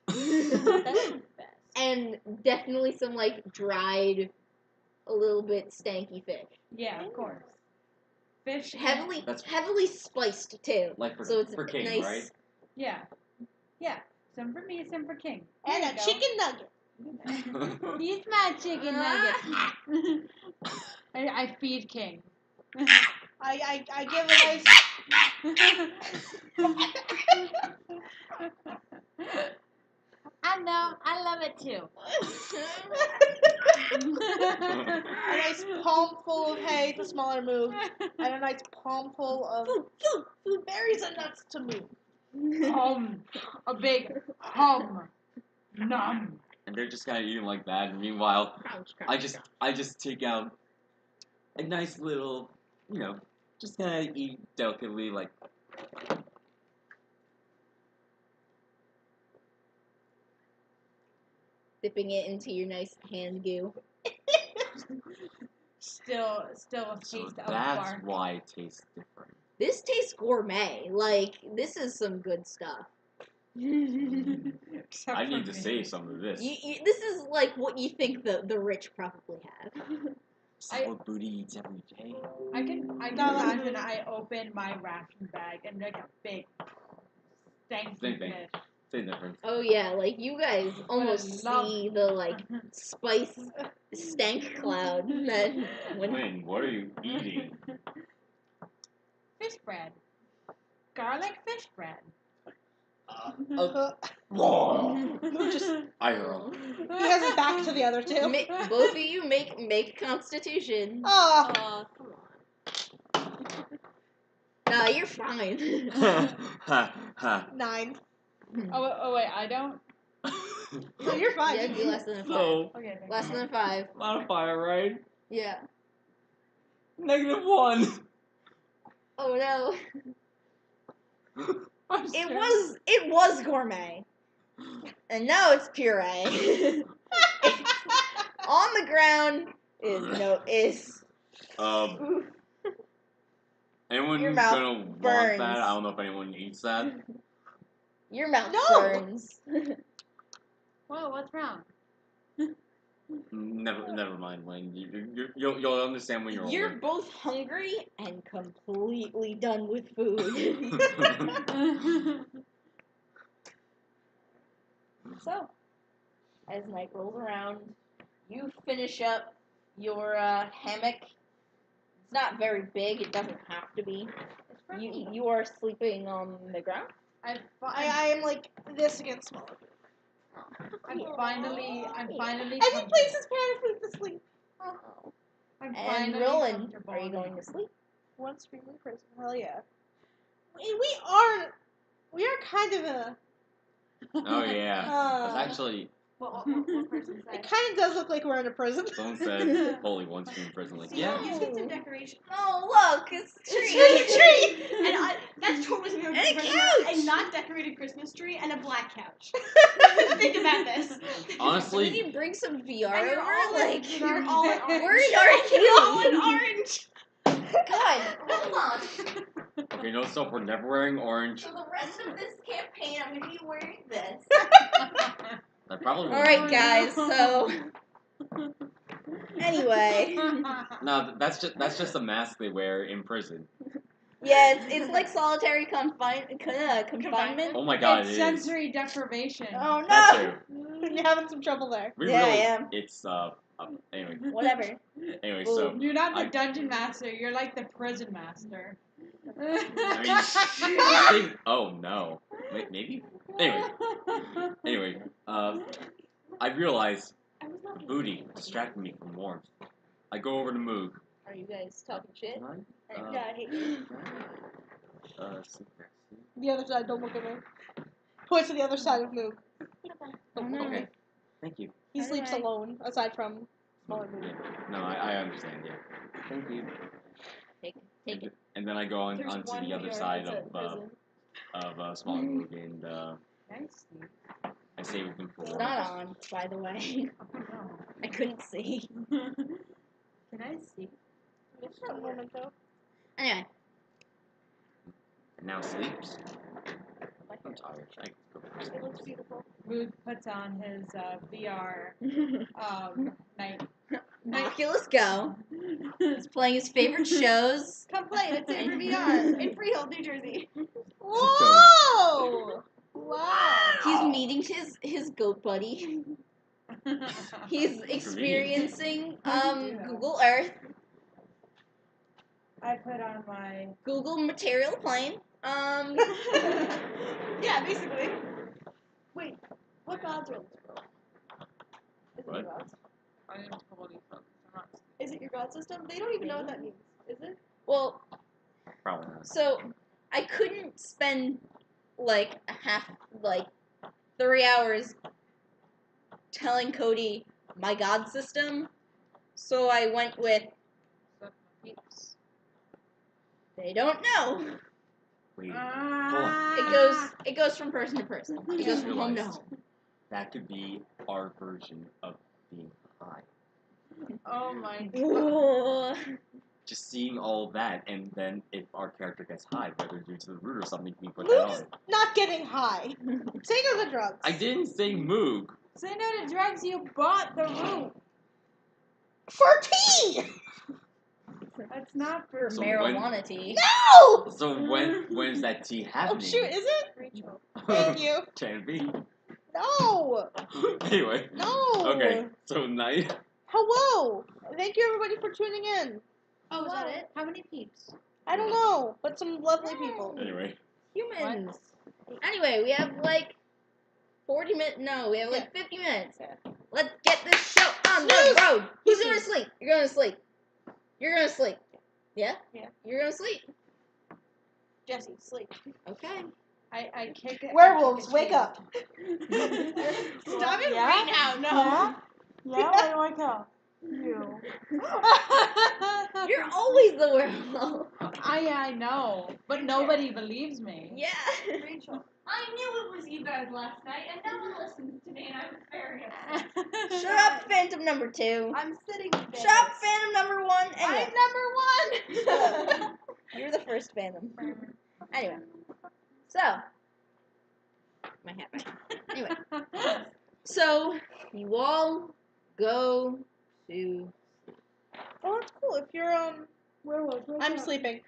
That's the best. and definitely some like dried, a little bit stanky fish. Yeah, of course. Fish. Heavily spiced too. Like for, So it's for King, nice. right? Yeah. Yeah. Some for me, some for King. And There a you go. chicken nugget. He's my chicken nugget. I feed King. I give a nice. I know. I love it too. A nice palm full of hay to Smaller Moog, and a nice palm full of food, berries and nuts to Moog. A big hum. Nom. And they're just kind of eating like that. And meanwhile, Crunch, I crunch, just take out a nice little, just kind of eat delicately, like. dipping it into your nice hand goo. Still a taste So of that's bark. why it tastes different. This tastes gourmet. Like, this is some good stuff. Except I for need to me. save some of this. This is like what you think the rich probably have. Solid booty eats every day. I can imagine I open my ration bag and like a big stanky Same thing. fish. Same difference. Oh yeah, like you guys almost love- see the like spice stank cloud that when Wayne, what are you eating? Fish bread. Garlic fish bread. I hurl. He has his back to the other two. both of you make Constitution. Oh. Come on. Nah, you're fine. Ha ha. 9. Oh wait, I don't. No, you're fine. Yeah, do less than a 5. So, Okay. thank Less you. than a 5. modifier, right? Yeah. -1. Oh no. I'm It scared. was gourmet. And now it's puree. On the ground is Anyone Your who's mouth gonna want burns. that? I don't know if anyone eats that. your mouth No. burns. Whoa, what's wrong? Never mind, Wayne. You'll understand when you're You're older. both hungry and completely done with food. So, as night rolls around, you finish up your hammock. It's not very big. It doesn't have to be. You are sleeping on the ground. I I am like this against Smaller. I'm finally. And he places Parafleet to sleep. Oh. I'm And finally Roland, comfortable are you now. going to sleep? One stream in prison. Hell yeah. We are kind of a. Oh yeah. That's actually What person said? It kind of does look like we're in a prison. someone said holy one stream prison. Like See, yeah. you get some decoration. Oh, look, it's a tree. It's a tree. And that's totally something And a different. couch. A not decorated Christmas tree and a black couch. Think about this. Honestly, Can you bring some VR And you're over? all in, Like, you're all in orange. where are you? You're all in orange. God, hold on. okay, no stuff. We're never wearing orange. So the rest of this campaign, I'm gonna be wearing this. I probably. All right, guys. So anyway, No, that's just a mask they wear in prison. yeah, it's like solitary confinement. Oh my god, It's it is. sensory deprivation. Oh That no. too. You're having some trouble there. We Yeah, I really. am. It's anyway. Whatever. Anyway, so You're not the I- dungeon master. You're like the prison master. I mean, oh no. Wait, maybe. Anyway, I realize booty distracted me from warmth. I go over to Moog. Are you guys talking shit? Can I? Yeah, I hate you. Sleep next to you? The other side, don't look at me. Points to the other side of Moog. Okay. Thank you. He sleeps Alright. alone, aside from Smaller Moog. Yeah. No, I understand. Yeah. Thank you. Take Take it. And then I go on There's onto one the other yard side that's at prison. of Smallwood and Nice. I save them for. It's not on, by the way. I couldn't see. Can I see? Just a moment though. Anyway. And now sleeps. I'm tired. I can go to It sleep. looks beautiful. Moog puts on his VR night. Oculus Go. He's playing his favorite shows. Come play at SaberVR in Freehold, New Jersey. Whoa! Wow. He's meeting his goat buddy. He's experiencing Google Earth, I put on my. Google Material Plane. Yeah, basically. Wait, what gods are in this world? Is it What? your gods? I didn't pull any focus. I'm not. Is it your god system? They don't even know what that means. Is it? Well, Probably not. so I couldn't spend like 3 hours telling Cody my god system, so I went with Peeps. they don't know. Wait, It goes from person to person. It goes from home to home. that could be our version of being high. Oh my god. Ooh. Just seeing all that, and then if our character gets high, whether due to the root or something, we put that Moog's on. not getting high. Say no to drugs. I didn't say Moog. Say no to drugs. You bought the root. For tea! That's not For for So marijuana tea. No! So when is that tea Oh happening? shoot, is it? Rachel. Thank you. Can be. No! Anyway. No! Okay. So night. Hello! Thank you everybody for tuning in. Oh, is that it? How many peeps? I don't know, but some lovely people. Anyway. Humans. Anyway, we have like 40 minutes. No, we have like 50 minutes. Yeah. Let's get this show on the Snooze. road. Who's going to Snooze. sleep? You're going to sleep. You're going to sleep. Yeah? Yeah. You're going to sleep. Jesse, sleep. Okay. I kick it. Werewolves, wake up. Stop it Yeah? right now. No. Yeah, why do I come? You. You're always the werewolf. I know, but nobody believes me. Yeah. Rachel. I knew it was you guys last night, and no one listened to me, and I was very upset. Shut up, Phantom number 2. I'm sitting with Shut up, Phantom number 1. Anyway, I'm number 1. you're the first Phantom. Anyway. So. My hat back. Anyway. So, you all go to... Oh, that's cool. If you're Werewolf. I'm sleeping.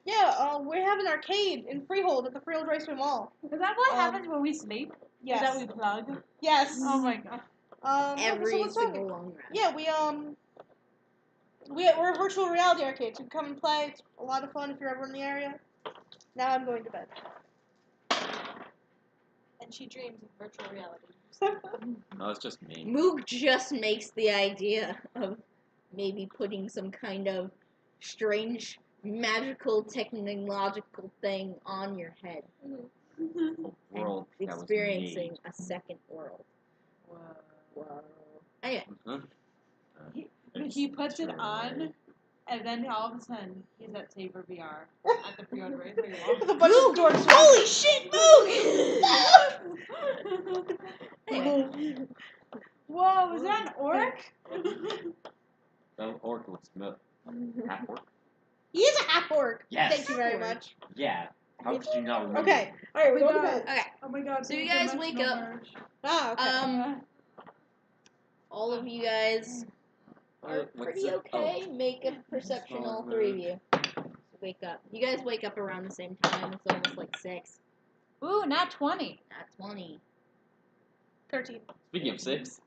Yeah, we have an arcade in Freehold at the Freehold Raceway Mall. Is that what happens when we sleep? Yes. Is that we plug? Yes. Oh my god. Every so what's wrong? single long run. Yeah, we're a virtual reality arcade. So you can come and play. It's a lot of fun if you're ever in the area. Now I'm going to bed. And she dreams of virtual reality. No, it's just me. Moog just makes the idea of maybe putting some kind of strange, magical, technological thing on your head. A world and that was experiencing made. a second world. Whoa. Whoa. Anyway, Huh? He puts it on, and then all of a sudden, he's at SaberVR at the pre-order race. With a bunch of doors. holy shit, Moog! Anyway, Whoa, was that an orc? That orc looks half orc. He is a half orc. Yes. Thank you very much. Yeah. How could you not remember? Okay. All right, we're going to bed. okay. Oh my god. So you big guys dimensional wake up. merge. Ah, okay. All of you guys are What's pretty it? okay. Make a perception, all 3 of you. Wake up. You guys wake up around the same time. It's almost like 6. Ooh, not 20. Not 20. 13. Speaking of 6.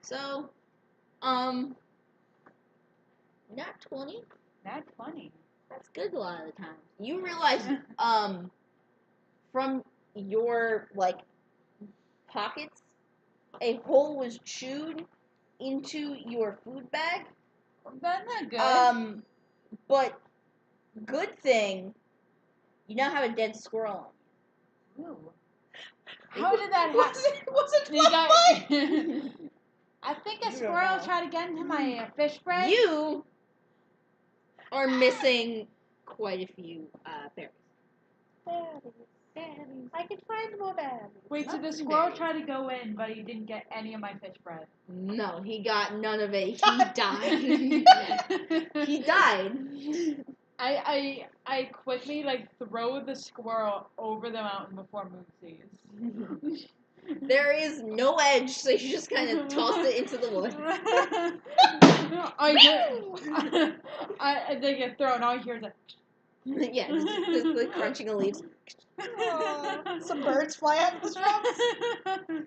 So, not 20. Not 20. That's good a lot of the time. You realize, from your, like, pockets, a hole was chewed into your food bag. That's not good. But, good thing, you now have a dead squirrel on you. Ooh. How did that Was happen? it You got I think a You don't squirrel know. tried to get into my fish bread. You are missing quite a few berries. Berries. I can find more berries. Wait, so the Lots of squirrel berries. tried to go in, but he didn't get any of my fish bread. No, he got none of it. He died. He died. I quickly like throw the squirrel over the mountain before Moon sees. There is no edge, so you just kind of toss it into the woods. I they get thrown. All I hear is a. Yeah, just the crunching of leaves. Aw, some birds fly out of the shrubs.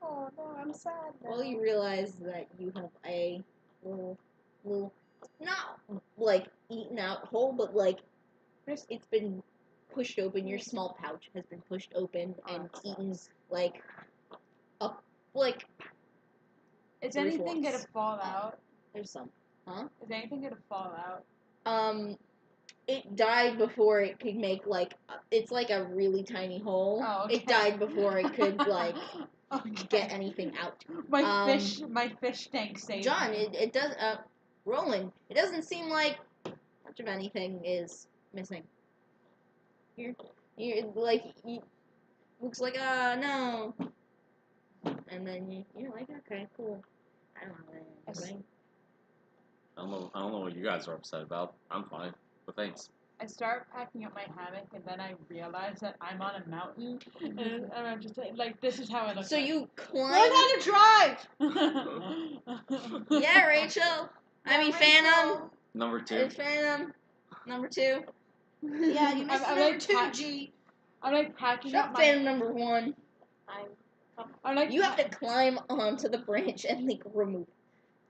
Oh no, I'm sad now. Well, you realize that you have a little, not like eaten out hole, but like it's been pushed open. Your small pouch has been pushed open and eaten like up, like Is 3/4. anything gonna fall out? There's some, huh? Is anything gonna fall out? It died before it could make like it's like a really tiny hole. Oh, okay. It died before it could like Okay. get anything out. My fish tank saved John, me. it does. Roland, it doesn't seem like much of anything is missing. You're like, looks like no, and then you're like, okay, cool. I don't know anything. I don't know what you guys are upset about. I'm fine, but thanks. I start packing up my hammock, and then I realize that I'm on a mountain, and I'm just like, this is how I look. So you Learn climb. how to drive! Yeah, Rachel. I mean, Phantom. Number 2. Phantom. Number 2. Yeah, you missed I'm number like 2, G. I'm like packing Shut up up, my. Phantom number 1. I'm like You have to climb onto the branch and like remove it.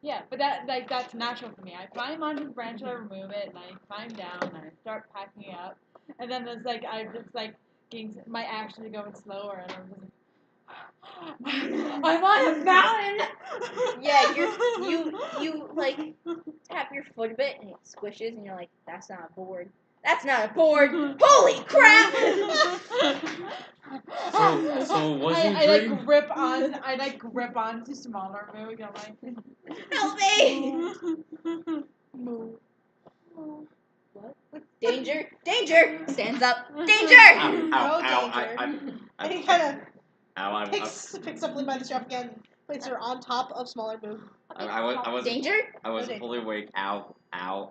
Yeah, but that's natural for me. I climb onto the branch, I remove it, and I climb down, and I start packing it up, and then it's like I'm just like getting my actions are going slower, and I'm just like, I'm on a mountain. Yeah, you like tap your foot a bit and it squishes, and you're like, that's not a board. That's not a board. Holy crap! So wasn't I your like dream? grip on. I like grip onto smaller moon. I'm like, Help me! What? Danger! Danger! Stands up. Danger! Ow, No ow, danger. I, And he kind ow, of picks up Lee by the strap again, places her on top of smaller Boo. I wasn't, Danger? I wasn't danger. fully awake. Ow,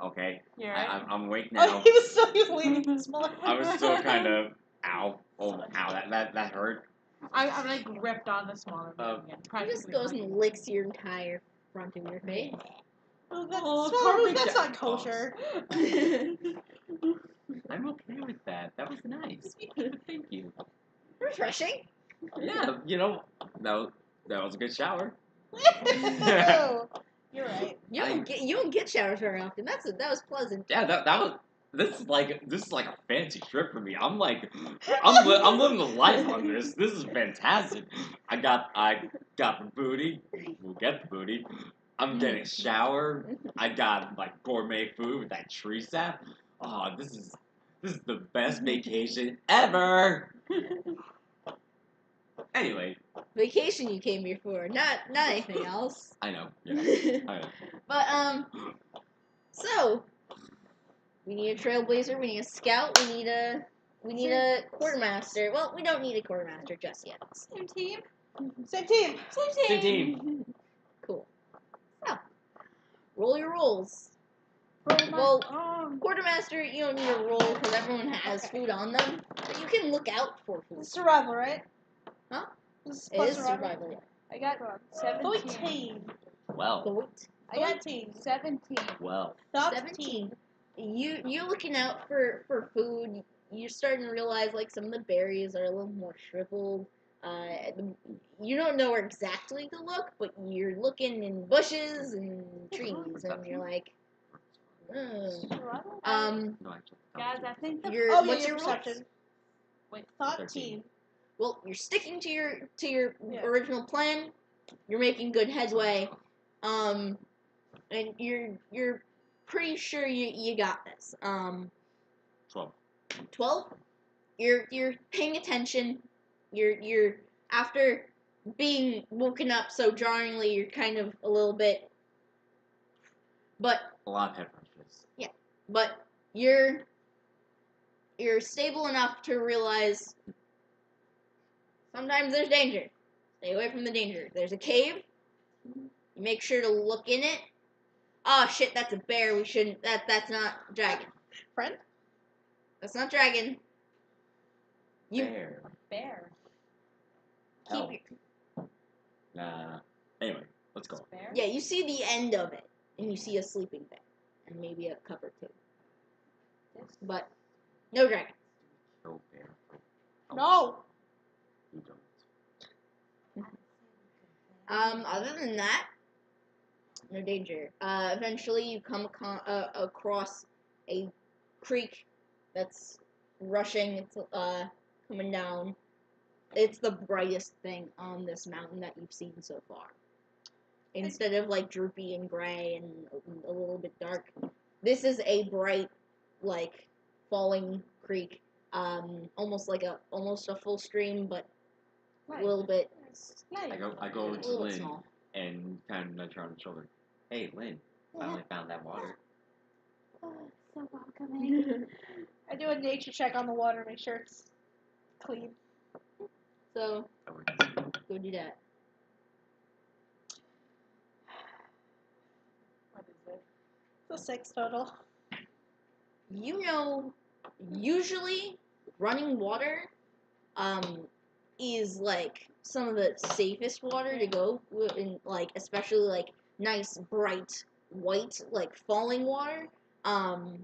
okay. You're right. I'm awake Oh, now. he was leaning smaller. I was still kind of, ow, that hurt. I'm like gripped on the smaller moon again. He just goes and licks your entire front of your face. Oh, that's Oh, smaller Boo, perfect that's not jack kosher. I'm okay with that. That was nice. Thank you. Refreshing. Yeah, that was a good shower. Oh, you're right. You don't get showers very often. That was pleasant. Yeah, that was. This is like a fancy trip for me. I'm living the life on this. This is fantastic. I got the booty. We'll get the booty. I'm getting a shower. I got like gourmet food with that tree sap. Oh, this is the best vacation ever. Anyway, Vacation you came here for, not anything else. I know. Yeah, I know. But so we need a trailblazer. We need a scout. We need a quartermaster. Well, we don't need a quartermaster just yet. Same team. Same team. Same team. Cool. So roll your rolls. Well, quartermaster, you don't need to roll because everyone has food on them, but you can look out for food. It's survival, right? Huh? This It is survival. I got 17. 14. Well, I got 14. 17. well. 17. You're looking out for food. You're starting to realize like some of the berries are a little more shriveled. You don't know where exactly to look, but you're looking in bushes and trees, and you're like, Survival? No, actually. Guys, I think the what's your perception? rolls? 13. Well, you're sticking to your Yeah. original plan. You're making good headway. And you're pretty sure you got this. 12. 12. You're paying attention. You're after being woken up so jarringly, you're kind of a little bit. But A lot of head rushes. but you're stable enough to realize sometimes there's danger. Stay away from the danger. There's a cave. You make sure to look in it. Oh shit, that's a bear. We shouldn't. That's not dragon. Friend? That's not dragon. You Bear. Bear. Elk. keep. Nah. Anyway, let's go. Bear? Yeah, you see the end of it, and you see a sleeping bear, and maybe a cup or two. But no dragon. Go bear. Oh, No. You don't. Other than that, no danger. Eventually you come across a creek that's rushing. It's coming down. It's the brightest thing on this mountain that you've seen so far. Instead of like droopy and gray and a little bit dark, this is a bright, like falling creek. Almost a full stream, but a little bit. I go A to little Lynn small. and kind of nudge her on the shoulder. Hey, Lynn, finally found that water. Oh, so welcoming. I do a nature check on the water, make sure it's clean. So I would- go do that. What is it? It's a 6 total. You know, usually running water, is like some of the safest water to go in, like especially like nice bright white like falling water.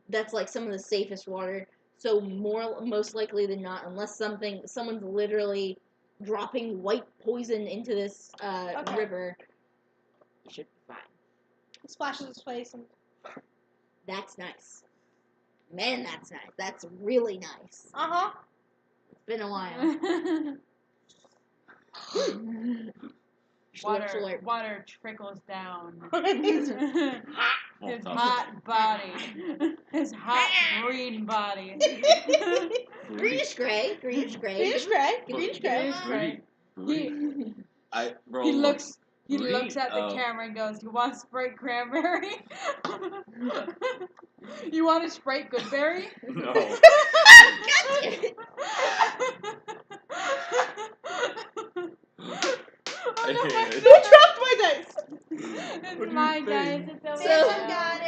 That's like some of the safest water. So most likely than not, unless someone's literally dropping white poison into this Okay. river, you should be fine. He splashes his face and That's nice. Man, that's nice. That's really nice. uh-huh. It's been a while. Slurp, slurp. Water trickles down. He's His hot body. His hot green body. Greenish gray. Greenish gray. Greenish gray. Greenish gray. Greenish gray. He, I roll. he looks Green? at the Oh. camera and goes, "You want Sprite cranberry? You want a Sprite goodberry?" No. God damn it. Oh, no, my Who dropped my dice? It's What do my you dice. think? It's over Phantom there. got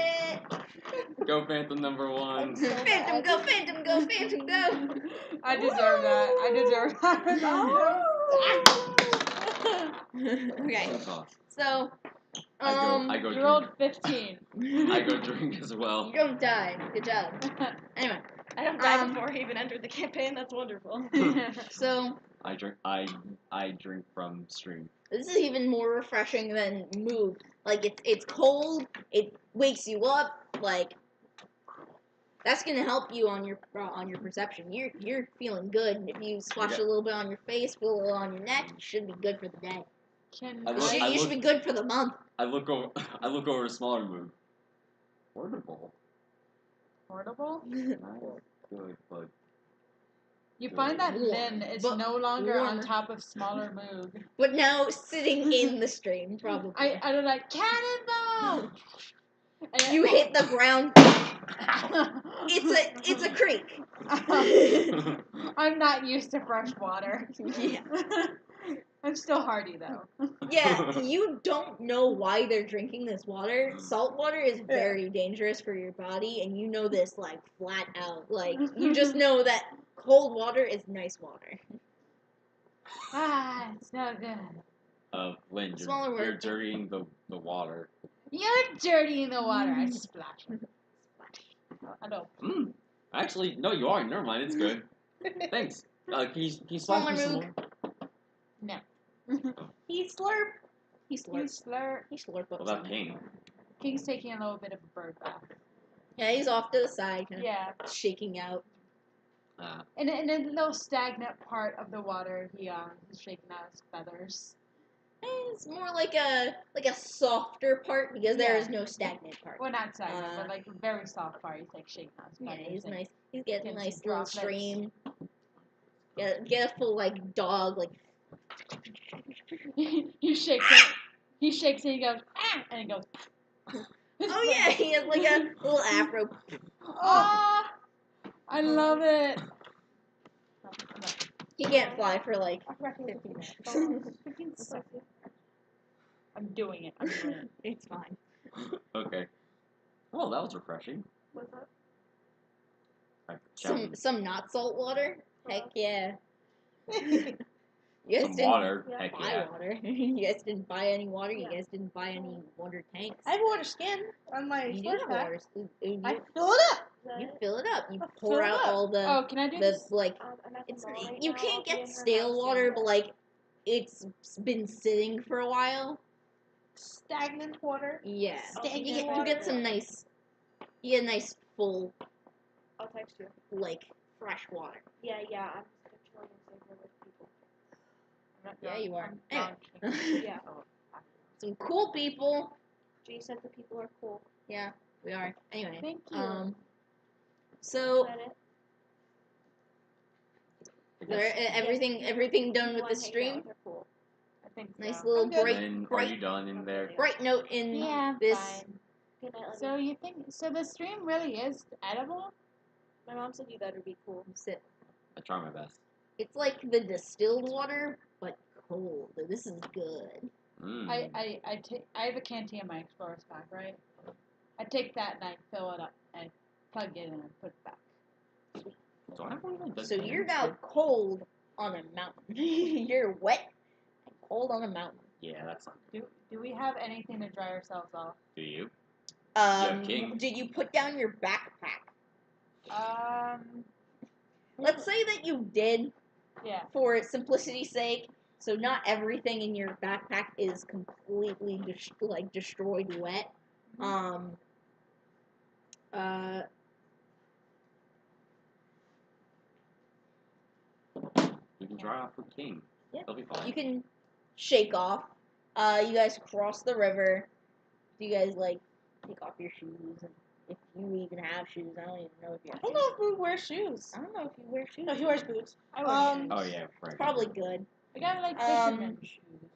it. Go Phantom number 1. Phantom go, Phantom go, Phantom go. I deserve that. I deserve that. Okay, That's awesome. so I go You drink. rolled 15. I go drink as well. you don't die. Good job. Anyway, I don't die before he even entered the campaign. That's wonderful. so I drink from stream. this is even more refreshing than move. Like it's cold. It wakes you up. Like that's gonna help you on your perception. You're feeling good. And if you splash a little bit on your face, feel a little on your neck, you should be good for the day. You should be good for the month. I look over a smaller move. Portable. Portable? Not good, but You find that Warm, Lynn is but no longer on warmer. top of smaller Moog. But now sitting in the stream, probably. I don't like cannonball. And You hit the ground. It's a creek. I'm not used to fresh water. Yeah. I'm still hardy though. Yeah, you don't know why they're drinking this water. Salt water is very dangerous for your body, and you know this like flat out. Like you just know that cold water is nice water. Ah, it's so good. Lynn, Smaller you're word. dirtying the water. You're dirty in the water. I splash. I don't. Actually, no, you are. Never mind. It's good. Thanks. Can you splash me some more? No. He slurp. He You slurps. slur. He slurp up. Without some. pain. King's taking a little bit of a bird bath. Yeah, he's off to the side, kind Yeah. of shaking out. In a little stagnant part of the water, he's shaking out his feathers. It's more like a softer part because there is no stagnant part. Well, not stagnant, but like a very soft part. He's like shaking out his Yeah, feathers. he's and nice. He's getting a getting nice some little droplets. stream. Get a full like dog like He shakes it. He shakes it. He goes, ah, and he goes. Oh yeah, he has like a little afro. Ah, I love it. He can't fly for like I forgot to 15 minutes. 15 seconds. I'm doing it. I'm doing it. It's fine. Okay. Well, that was refreshing. What's up? Some not salt water? Heck yeah. You guys Some didn't water. yeah. Heck buy yeah. water. You guys didn't buy any water. You Yeah. guys didn't buy any water tanks. I have water skin on my You do storage have pack. water. You, I fill it up. you fill it up. You I pour fill it out up. all the Oh, can I do this? like. I'm at the It's mall right you now. can't I'll be in get her stale house water, soon. but like it's been sitting for a while. Stagnant water. Yeah. Stagnant You water. get some nice. You get nice full I'll text you. like fresh water. Yeah, I'm chilling in Saber with people. I'm not Yeah, drunk. you are. I'm Anyway. drunk. Yeah. Some cool people. G said the people are cool. Yeah, we are. Anyway. Thank you. So Is that it? everything done with People the I hang out stream. with are cool. I think so. Nice little I'm good. And are bright you done in there? bright note in Yeah, this. fine. Good night, So you think the stream really is edible? my mom said you better be cool. Sit. I try my best. It's like the distilled water, but cold. This is good. Mm. I have a canteen in my explorer's pack, right? I take that and I fill it up and plug it in and put it back. Do I have one of those? So you're now cold on a mountain. You're wet and cold on a mountain. Yeah, that's not. Do we have anything to dry ourselves off? Do you? King. Did you put down your backpack? Let's say that you did, Yeah. for simplicity's sake. So not everything in your backpack is completely destroyed wet. You can dry off with King. Yeah. They'll be fine. You can shake off. You guys cross the river. Do you guys like take off your shoes? And if you even have shoes, I don't even know if you I have don't shoes. know if we wear shoes. I don't know if you wear shoes. No, he wears boots. I wear Oh yeah, right. It's probably good. I got like Um, fisherman shoes.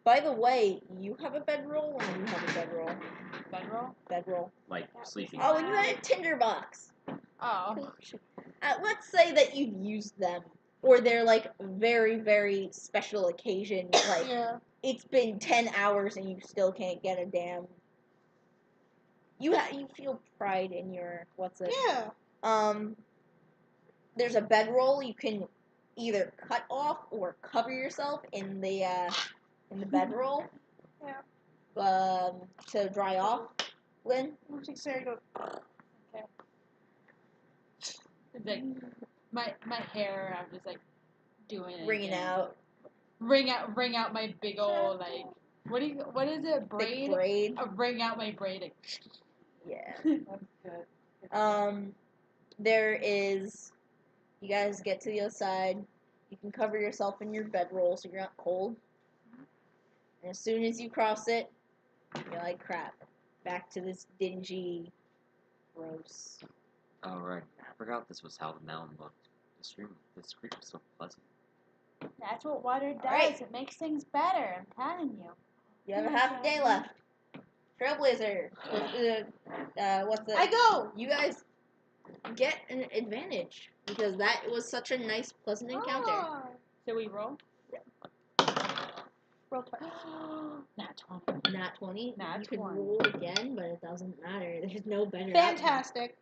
By the way, you have a bedroll and you have a bedroll. Bedroll? Bedroll. Like sleeping. Oh, and you had a tinderbox. Oh. Let's say that you've used them, or they're like very, very special occasion. Like Yeah. it's been 10 hours and you still can't get a damn. You feel pride in your what's it? Yeah. There's a bedroll you can either cut off or cover yourself in the bedroll. Yeah. To dry off. Lynn. I think Sarah goes. Okay. It's like my hair. I'm just like doing it. Wringing again. out. Wring out my big old like. What is it? Braid. Thick braid. Wring out my braid. Yeah. That's good. There is. You guys get to the other side. You can cover yourself in your bedroll so you're not cold. And as soon as you cross it, you're like, crap. Back to this dingy, gross. Oh right. I forgot this was how the mountain looked. This creek was so pleasant. That's what water does. Alright. It makes things better. I'm telling you. You have a half a day left. Trailblazer. What's the? I go. You guys get an advantage because that was such a nice, pleasant encounter. Ah. So we roll. Roll twice. Not 20. Nat 20. Nat You could 20. roll again, but it doesn't matter. There's no better. Fantastic.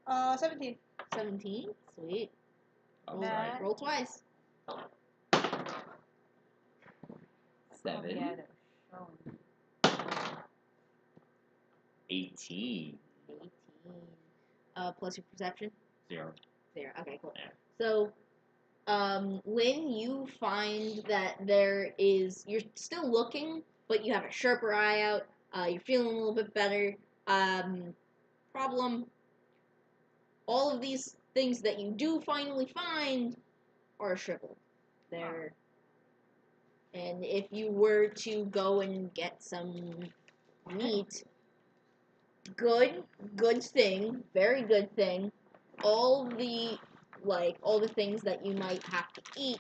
17. Outcome. 17. Sweet. Oh, Roll, right. roll twice. 7. Yeah, that was showing. 18. 18. Plus your perception. 0. 0. Okay, cool. Yeah. So, Lynn, you find that you're still looking, but you have a sharper eye out. You're feeling a little bit better. Problem, all of these things that you do finally find are shriveled. And if you were to go and get some meat, good thing, very good thing. All the things that you might have to eat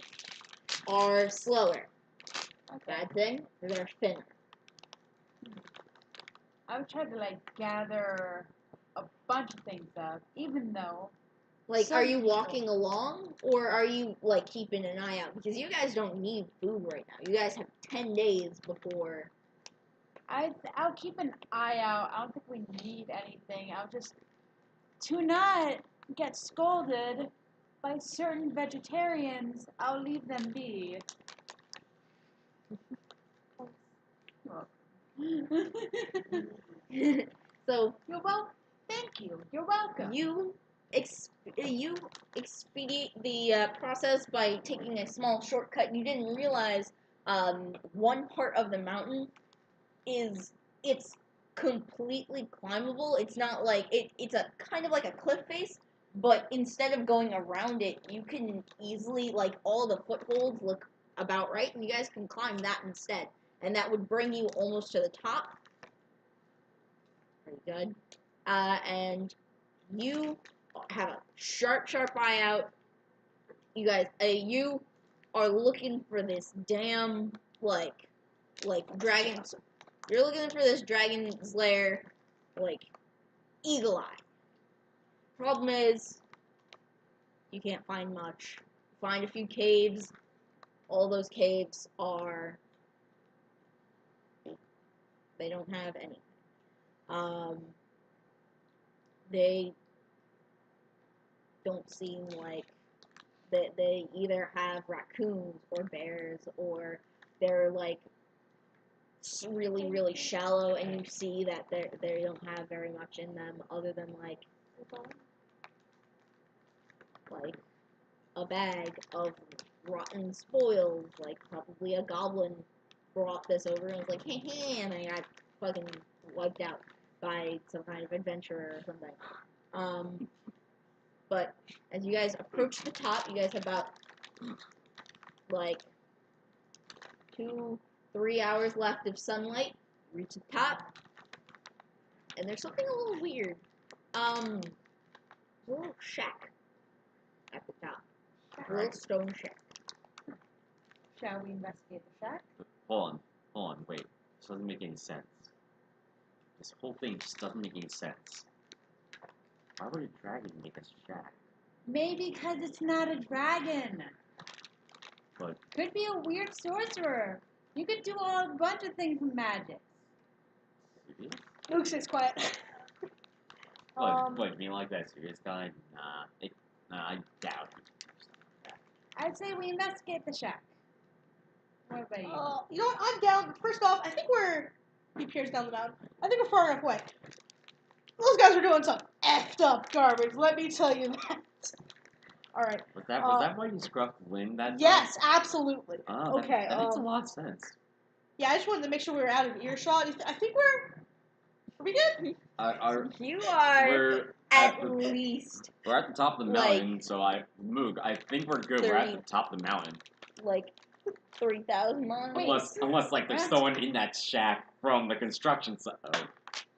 are slower. Bad thing, they're thinner. I would try to like gather a bunch of things up, even though. Like, some are you people- walking along, or are you, like, keeping an eye out? Because you guys don't need food right now. You guys have 10 days before. I'll keep an eye out. I don't think we need anything. I'll just to not get scolded by certain vegetarians. I'll leave them be. So, You're well. Thank you. You're welcome. you expedite the process by taking a small shortcut. You didn't realize one part of the mountain it's completely climbable. It's not like it's a kind of like a cliff face, but instead of going around it, you can easily, like, all the footholds look about right, and you guys can climb that instead, and that would bring you almost to the top. Pretty good. And you have a sharp eye out. You guys, you are looking for this damn, like dragon. You're looking for this dragon's lair, like, eagle eye. Problem is, you can't find much. Find a few caves. All those caves are, they don't have anything. They don't seem like they either have raccoons or bears, or they're like really shallow, and you see that they don't have very much in them other than like a bag of rotten spoils. Like, probably a goblin brought this over and was like, hey, and I got fucking wiped out by some kind of adventurer or something. But as you guys approach the top, you guys have about like 2-3 hours left of sunlight. Reach the top, and there's something a little weird. A little shack at the top. A little stone shack. Shall we investigate the shack? Hold on, wait. This doesn't make any sense. This whole thing just doesn't make any sense. Why would a dragon make a shack? Maybe because it's not a dragon. But Could be a weird sorcerer. You could do a bunch of things with magic. maybe? Luke stays quiet. What, being like that serious guy? Nah, I doubt it. I'd say we investigate the shack. What about you? You know what? I'm down. But first off, I think he peers down the mountain. I think we're far enough away. Those guys are doing some effed up garbage. Let me tell you that. All right. Was that why you scruffed wind that time? Yes, absolutely. Oh, Okay. That makes a lot of sense. Yeah, I just wanted to make sure we were out of earshot. I think are we good? You are We're at the, least we're at the top of the like, mountain, so I think we're good. We're at the top of the mountain. like 3,000 miles. Unless like there's someone in that shack from the construction site. Oh,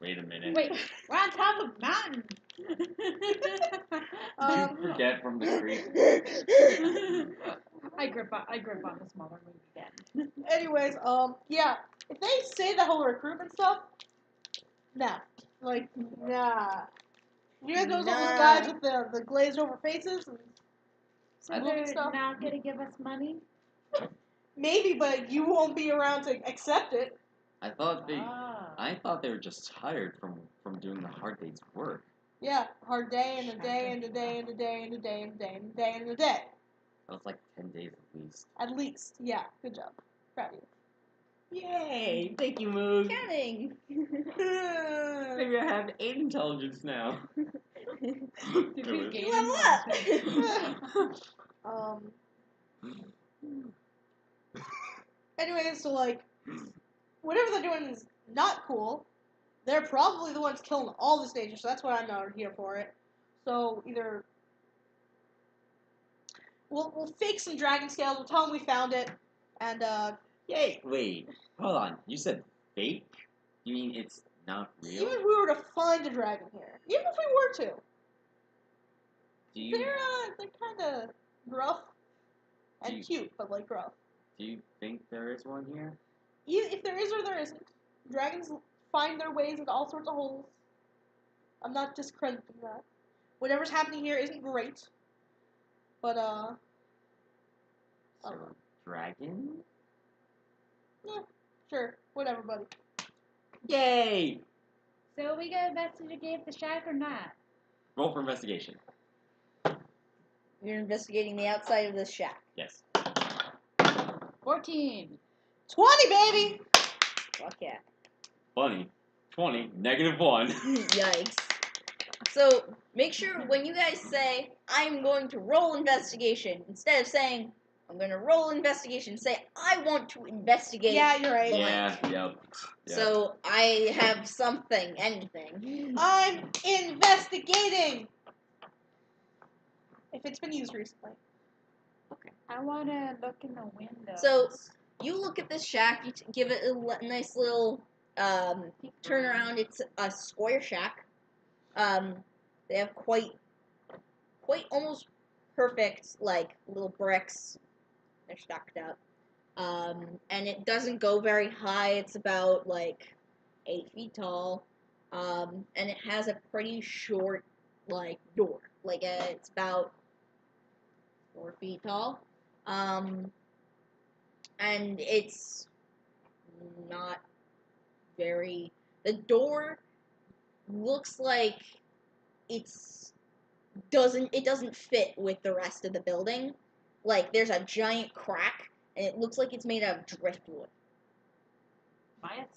wait a minute. Wait, we're on top of the mountain. Did you forget from the creek? I grip on the smaller move again. Anyways, yeah. If they say the whole recruitment stuff, nah. Like, nah. You guys know those guys with the glazed over faces? And So I love they're stuff. not gonna give us money? maybe, but you won't be around to accept it. I thought they were just tired from doing the hard day's work. Yeah, hard day and a day and a day and a day and a day and a day and a day and a day. That was like 10 days at least. At least, yeah. Good job. Proud of you. Yay! Thank you, Moog. Counting. Maybe I have 8 intelligence now. Did we gain Level up. Anyways, so like, whatever they're doing is not cool. They're probably the ones killing all the stages, so that's why I'm not here for it. So either we'll fake some dragon scales. We'll tell them we found it, and Yay! Wait, hold on. You said fake? You mean it's not real? even if we were to find a dragon here, even if we were to, Do you they're kind of gruff and cute, but like gruff. Do you think there is one here? If there is or there isn't, dragons find their ways into all sorts of holes. I'm not discrediting that. Whatever's happening here isn't great. But, So, dragon? yeah, sure. Whatever, buddy. Yay! So we gonna investigate the shack or not? Roll for investigation. You're investigating the outside of this shack. Yes. 14. 20, baby! Fuck yeah. Funny. 20, -1. Yikes. So, make sure when you guys say, I'm going to roll investigation, instead of saying, I'm going to roll investigation, say, I want to investigate. Yeah, you're right. Yeah, yep. So, I have something, anything. I'm investigating! If it's been used recently. I wanna look in the window. So, you look at this shack, you give it a nice little turn around. It's a square shack. They have quite almost perfect, like, little bricks. They're stacked up. And it doesn't go very high. It's about, like, 8 feet tall. And it has a pretty short, like, door. Like, it's about 4 feet tall. And it's not very... The door looks like it doesn't fit with the rest of the building. Like, there's a giant crack, and it looks like it's made out of driftwood.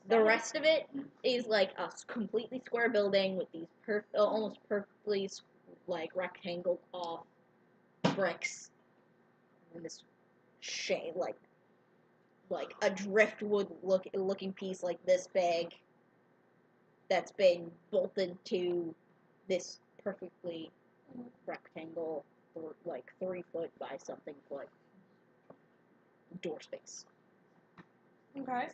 The rest of it is like a completely square building with these almost perfectly like rectangled off bricks in this shape, like a driftwood looking piece like this big that's been bolted to this perfectly rectangle, like 3 foot by something foot door space. Okay.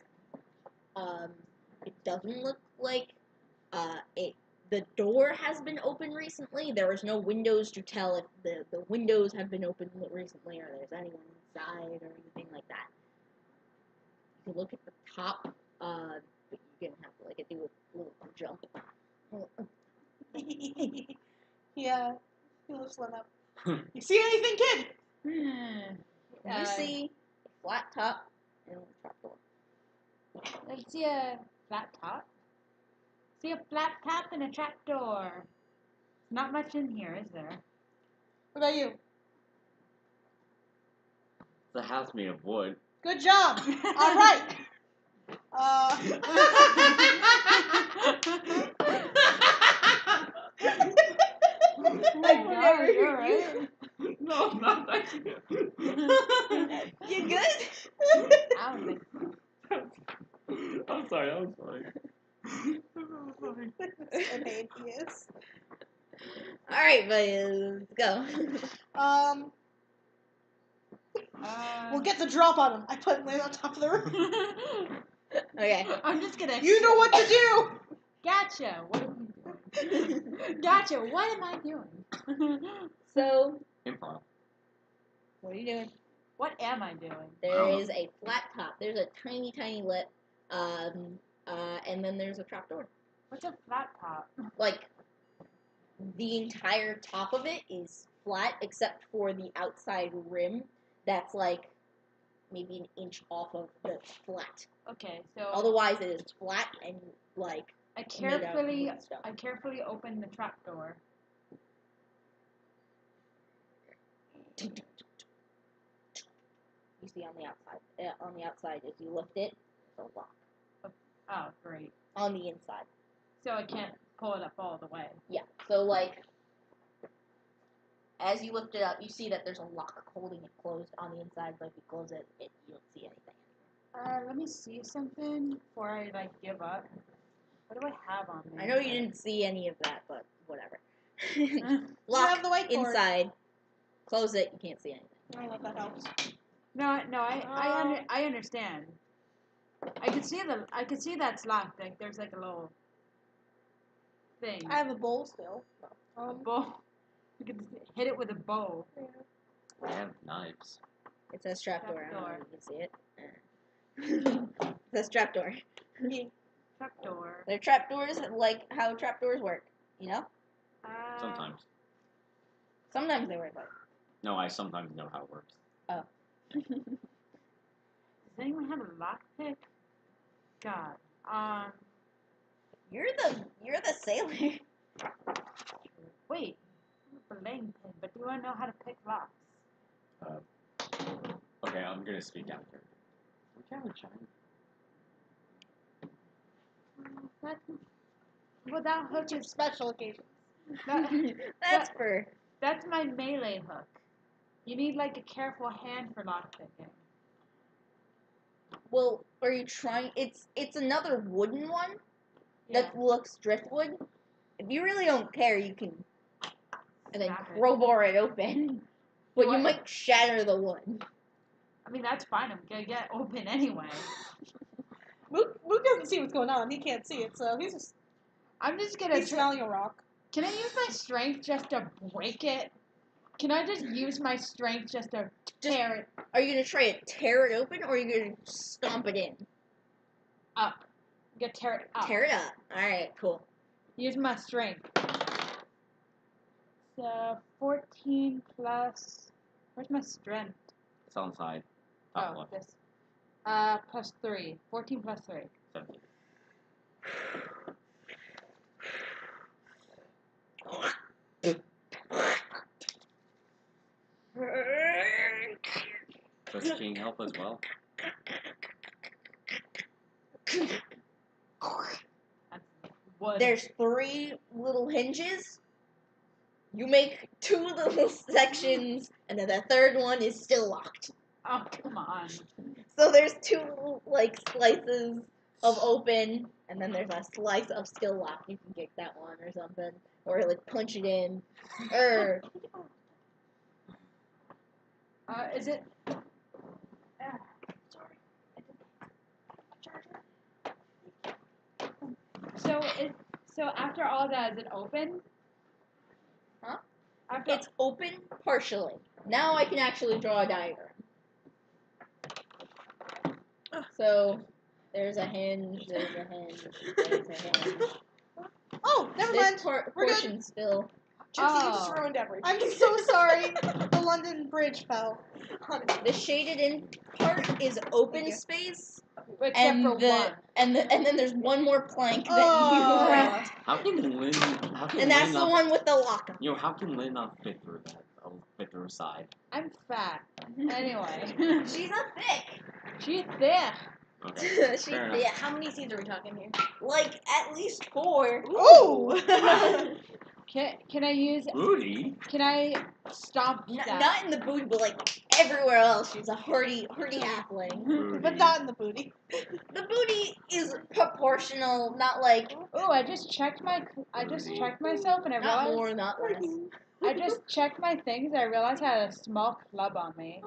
It doesn't look like the door has been opened recently. There is no windows to tell if the windows have been opened recently or there's anyone inside or anything like that. You can look at the top, but you're gonna have to like do a little jump. Yeah. You look slim up. You see anything, kid? You see a flat top and a trapdoor. Let's see a flat top. See a flat top and a trapdoor. Not much in here, is there? What about you? It's a house made of wood. Good job. All right. God, you're right. No, not that you. You good? I don't think so. I'm sorry, that was funny. An atheist. Alright, buddy, let's go. We'll get the drop on him. I put him on top of the roof. Okay. I'm just gonna. You know what to do. Gotcha. What am I doing? Gotcha. What am I doing? So, Improv. what are you doing? What am I doing? There is a flat top. There's a tiny, tiny lip. And then there's a trapdoor. What's a flat top? Like, the entire top of it is flat, except for the outside rim that's, like, maybe an inch off of the flat. Okay, so Otherwise, it is flat and, like, I made out of carefully wood stuff. open the trapdoor. You see on the outside, if you lift it, it's a lock. Oh, great. On the inside. So I can't pull it up all the way. Yeah, so, like, as you lift it up, you see that there's a lock holding it closed on the inside, but if you close it, you don't see anything. Let me see something before I, like, give up. What do I have on me? I know you didn't see any of that, but whatever. You Lock have the whiteboard. inside, close it, you can't see anything. I don't know if that helps. No, I understand. I can see that's locked. Like there's like a little thing. I have a bowl still. A bow. You can hit it with a bow. I have knives. It says trapdoor. I don't know Trapdoor. if you can see it. It says trapdoor. Trapdoor. They're trapdoors like how trapdoors work, you know? Sometimes. Sometimes they work like. No, I sometimes know how it works. Does anyone have a lockpick? God. You're the sailor. Wait. I have a belaying pin, but do I know how to pick locks? Okay, I'm gonna speak out here. We have a giant. That hook To is special occasions. That's my melee hook. You need like a careful hand for lockpicking. Well, are you trying? It's another wooden one Yeah. that looks driftwood. If you really don't care, you can and then Snap it. crowbar it open. But you What? might shatter the wood. I mean, that's fine. I'm gonna get open anyway. Luke doesn't see what's going on. He can't see it, so he's gonna smelling a rock. Can I use my strength just to break it? Can I just use my strength just to tear it Are you gonna try to tear it open, or are you gonna stomp it in? up? I'm gonna tear it up. Tear it up. All right, cool. Use my strength. So 14 plus. Where's my strength? It's on the side. Top Oh, left. this. Plus 3. 14 plus 3. 17. Does King help as well? Wood. There's 3 little hinges. You make 2 little sections, and then the third one is still locked. Oh, come on. So there's 2 like slices of open, and then there's a slice of still locked. You can kick that one or something, or like punch it in, or Is it? So after all that, is it open? Huh? After it's open partially. Now I can actually draw a diagram. So there's a hinge, there's a hinge, there's a hinge. Oh, never This mind. We're good. portion still. Gypsy, you just ruined everything. I'm so sorry. The London Bridge fell. The shaded in part is open space, except and for one. and then there's one more plank that Oh. you ripped, How can Lynn? How can and that's Lynn the not, one with the lock. You know, how can Lynn not fit through that? Fit through her side. I'm fat. Anyway. She's not thick. She's there. Okay. She's Fair thick. enough. How many seeds are we talking here? Like at least 4. Ooh. Can I use? Booty. Can I stomp that? Not in the booty, but like everywhere else. She's a hardy halfling. Booty. But not in the booty. The booty is proportional, not like Oh, I just checked myself and I not realized more, not less. I just checked my things and I realized I had a small club on me.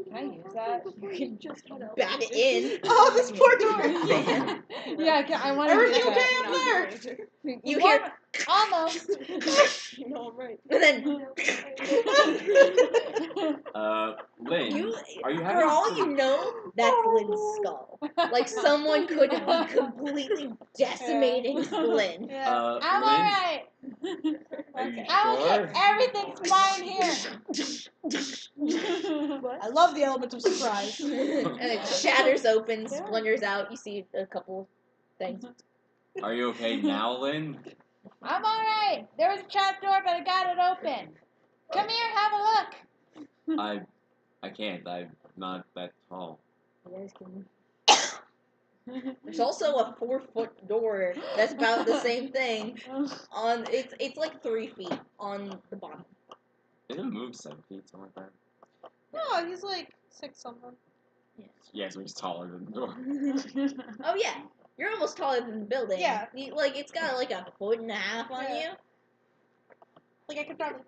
Can I use that? You can just bat it in. Oh, this poor dwarf. Yeah, I want to use Everything that. okay up there? You hear, Almost. You know I'm right. and then Lynn, are you for having? all you know, that's Lynn's skull. Like someone could be completely decimating Lynn. Yeah. I'm Lynn, alright. are you I'm sure? okay. Everything's fine here. I love the element of surprise. And it shatters open, splinters out. You see a couple things. Are you okay now, Lynn? I'm alright. There was a trap door, but I got it open. Come here, have a look. I can't. I'm not that tall. You guys can. There's also a 4-foot door that's about the same thing. It's like 3 feet on the bottom. It didn't move 7 feet, something like that. No, he's like 6 something. Yeah, so he's taller than the door. Oh yeah, you're almost taller than the building. Yeah. It's got like a 1.5 on you. Like I could probably.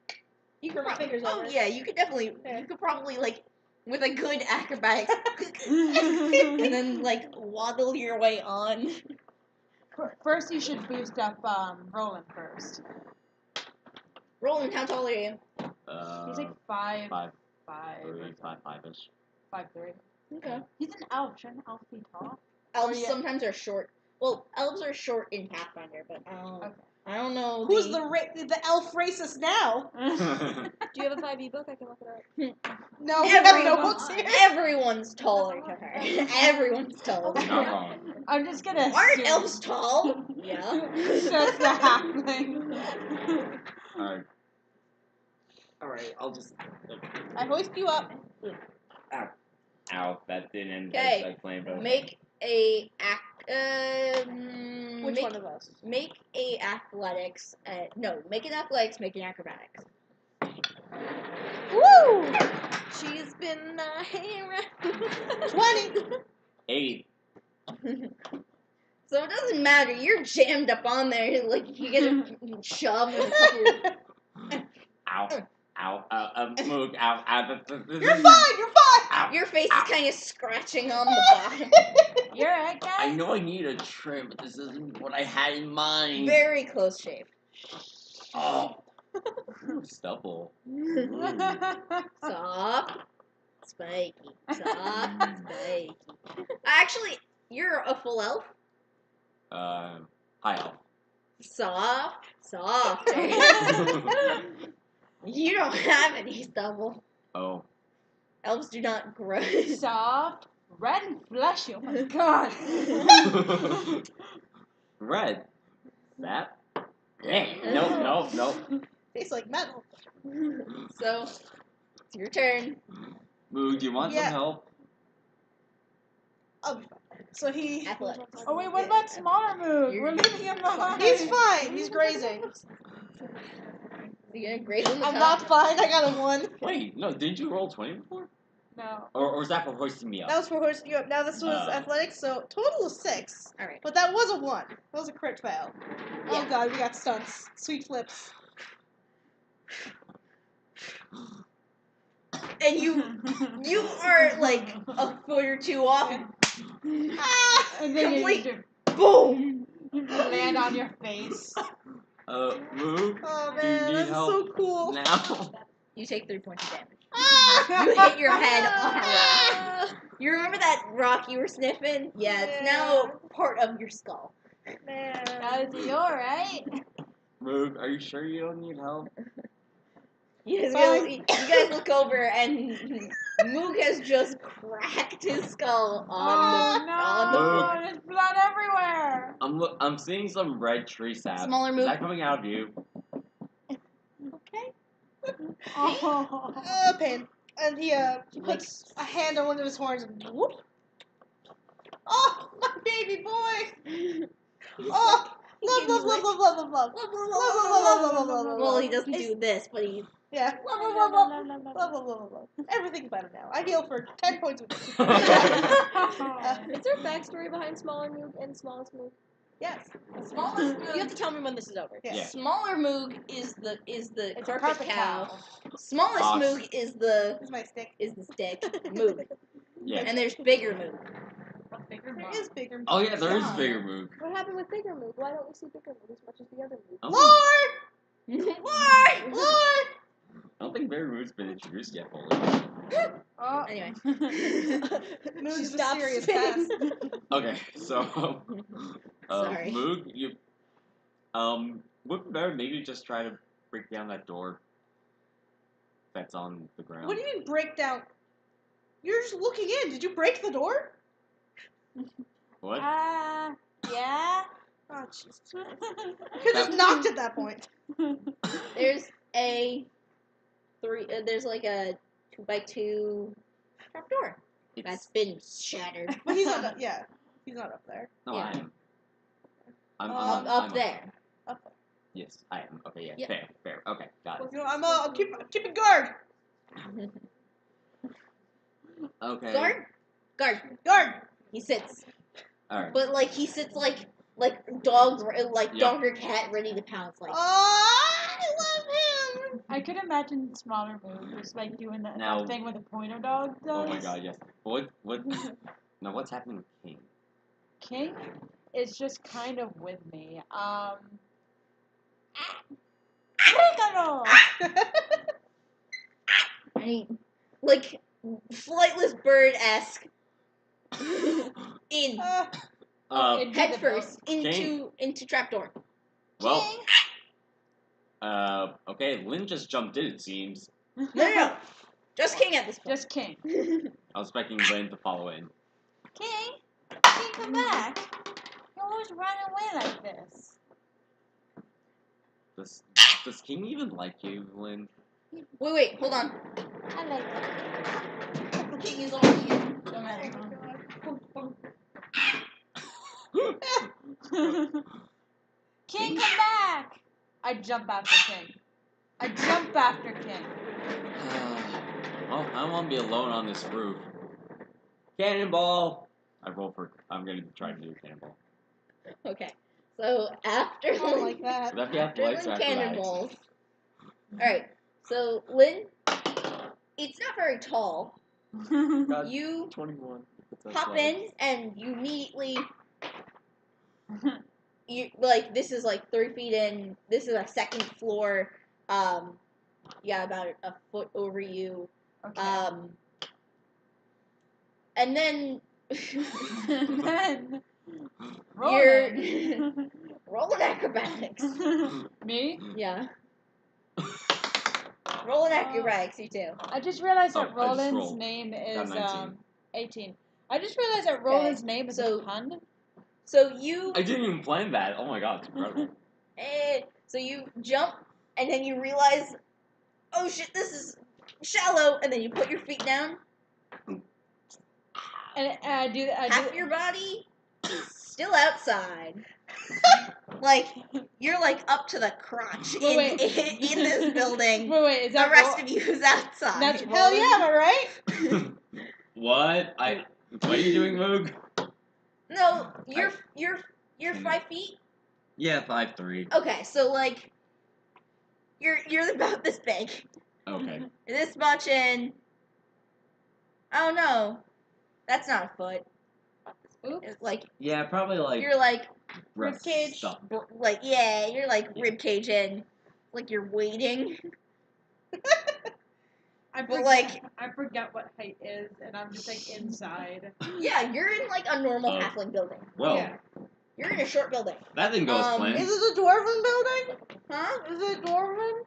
You could my fingers Oh over. yeah, you could definitely. Yeah. You could probably like with a good acrobatics, and then like waddle your way on. First, you should boost up Roland first. Roland, how tall are you? He's like 5. 5. 5 or 3, 5-ish. 5'3". Okay. He's an elf. Shouldn't elves be tall? Elves yeah. sometimes are short. Well, elves are short in Pathfinder, but I don't know. Who's the elf racist now? Do you have a 5e book? I can look it up. No, we have no books here. Everyone's taller to her. Everyone's taller. Not wrong. I'm just gonna Aren't assume. elves tall? Yeah. That's the happening. Alright. Alright, I'll just. I hoist you up. Ow, that didn't. Okay. I playing both. Make a Which make, one of us? Make a athletics. Make an athletics. Make an acrobatics. Woo! She's been hanging around. 20. 8. So it doesn't matter. You're jammed up on there. Like you get a shove and a couple. Ow. Ow. Move. Ow. You're fine. You're fine. Ow. Your face Ow. is kind of scratching on the bottom. You're right, guys. I know I need a trim, but this isn't what I had in mind. Very close shave. Oh. Stubble. Soft, spiky. Soft, spiky. Actually, you're a full elf. High elf. Soft. You don't have any stubble. Oh. Elves do not grow. Soft, red, and fleshy. Oh my god. Red. That? No. Tastes like metal. So, it's your turn. Moo, do you want some help? I'll be fine. So he. Athletics. Oh wait, what about smaller move? We're leaving him behind. He's fine. He's grazing. You gonna graze on the I'm top? not fine. I got a 1. Wait, no, didn't you roll 20 before? No. Or was that for hoisting me up? That was for hoisting you up. Now this was athletics, so total of 6. All right. But that was a 1. That was a crit fail. Oh Yeah. god, we got stunts. Sweet flips. And you are like a foot or two off. Ah! And then Complete- you Boom! land on your face. Moo, Oh do you man, need that's help so cool. now? You take 3 points of damage. Ah! You hit your head on a rock. You remember that rock you were sniffing? Yeah, it's now part of your skull. Man. That was you, right? Moo, are you sure you don't need help? You Fine. guys look over and Moog has just cracked his skull on Oh the no! floor. There's blood everywhere. I'm seeing some red tree sap. Smaller Is Moog. that coming out of you? Okay. Oh. Pain. And he puts a hand on one of his horns and whoop. Oh, my baby boy. Oh, love. Well, he doesn't do this, but he. Yeah. Love. Everything's better now. I heal for 10 points of Is there a backstory behind Smaller Moog and Smallest Moog? Yes. Smallest Moog. You have to tell me when this is over. Yeah. Smaller Moog is the It's a carpet cow. Smallest Awesome. Moog is the Here's my stick. stick Moog. Yeah. And there's bigger Moog. Bigger There mom. is bigger. Oh yeah, there is Yeah. bigger Moo. What happened with Bigger Moog? Why don't we see Bigger Moog as much as the other Moog? Lord! I don't think bigger Moo's been introduced yet fully. Oh. Anyway. Moog's a Stop serious spinning. pass. Okay, so Sorry. Moog, you would be better maybe just try to break down that door that's on the ground. What do you mean break down? You're just looking in. Did you break the door? What? Yeah. Oh, Jesus. You could have just knocked at that point. There's a there's like a 2x2 trapdoor that's been shattered. But he's not. Yeah, he's not up there. No, Yeah. I am. I'm Up I'm there. Up there. Yes, I am. Okay, yeah, Yeah. fair. Okay, got it. You know, I'm keeping guard. Okay. Guard. He sits, All right. but like he sits like dogs, like Yeah. dog or cat ready to pounce. Like Oh, I love him. I could imagine smaller Moog just like doing that Now- thing with a pointer dog does. Oh my god, yes. What? Now, what's happening with King? King is just kind of with me. Oregano! and like flightless bird-esque in Into head the first King. into trapdoor. Well, King. okay, Lynn just jumped in, it seems. No. Just King at this point. Just King. I was expecting Lynn to follow in. King, come back. You always run away like this. Does King even like you, Lynn? Wait, hold on. I like it. King is already in. Don't matter. King, come back! I jump after King. Well, I don't want to be alone on this roof. Cannonball! I'm gonna try to do cannonball. Okay. So after I don't like that. Would that be athletics or Lynn acrobatics? cannonballs. Alright. So Lynn, it's not very tall. God, You 21. That's hop athletics. in and you immediately this is like 3 feet in. This is a second floor. Yeah, about a foot over you. Okay. And then Then you're rolling. rolling acrobatics. Me? Yeah. Rolling acrobatics, you too. I just realized that I just Roland's rolled. name Got is 19. 18. I just realized that Roland's name is so- a pun. So you I didn't even plan that. Oh my god, it's incredible. so you jump and then you realize, oh shit, this is shallow, and then you put your feet down. And I do Half your body still outside. Like you're like up to the crotch in this building. Wait, is The that rest of you is outside. That's Hell yeah, am I right? What? What are you doing, Moog? No, you're 5 feet. Yeah, 5'3". Okay, so like you're about this big. Okay. This much in. Oh no, that's not a foot. Oops. It's like Yeah, probably like you're like breast ribcage. stuff. You're like rib cage in. Like you're waiting. I forget what height is, and I'm just like inside. Yeah, you're in like a normal Oh. halfling building. Well, Yeah. You're in a short building. that didn't go as Is planned. Is this a dwarven building? Huh? Is it dwarven?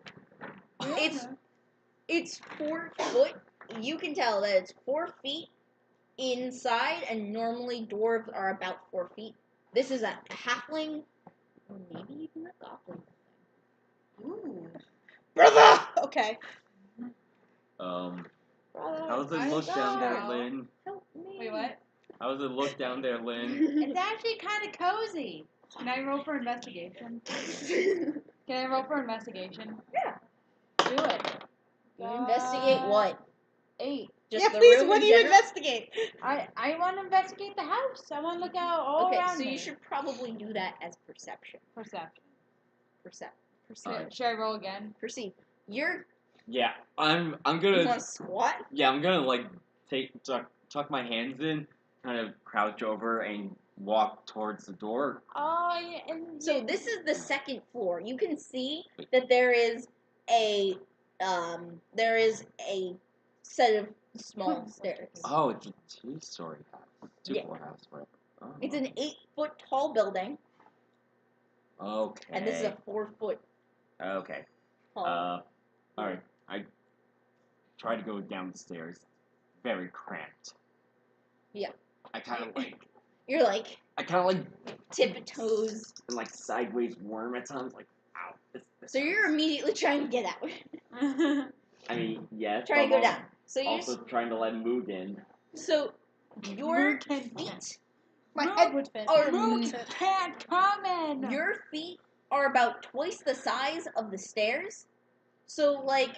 It's 4 foot. You can tell that it's 4 feet inside, and normally dwarves are about 4 feet. This is a halfling, or maybe even a goblin. Ooh. Brother! Okay. How does it I look down there, know. Lynn? Help me. Wait, what? How does it look down there, Lynn? It's actually kind of cozy. Can I roll for investigation? Can I roll for investigation? Yeah. Do it. You investigate what? 8. Just Yeah, the please, room what in do you general? investigate? I want to investigate the house. I want to look out all Okay, around so me. you should probably do that as perception. Perception. Perceive. Should I roll again? Perceive. You're. Yeah, I'm You gonna. want to squat? Yeah, I'm gonna like tuck my hands in, kind of crouch over and walk towards the door. Oh, yeah. And So this is the second floor. You can see that there is a set of small stairs. Oh, it's a 2-story house, Yeah. 2-floor house, whatever. Oh. It's an 8-foot tall building, Okay. and this is a 4-foot Okay. tall. All right. I try to go down the stairs. Very cramped. Yeah. I kind of like. You're like tiptoes. And like sideways worm at times. Like, ow. So you're immediately trying to get out. I mean, yes. Trying to but go I'm down. So you Also trying to let Moog in. so your Moog can- feet My head would fit. are Can't come in. your feet are about twice the size of the stairs. So like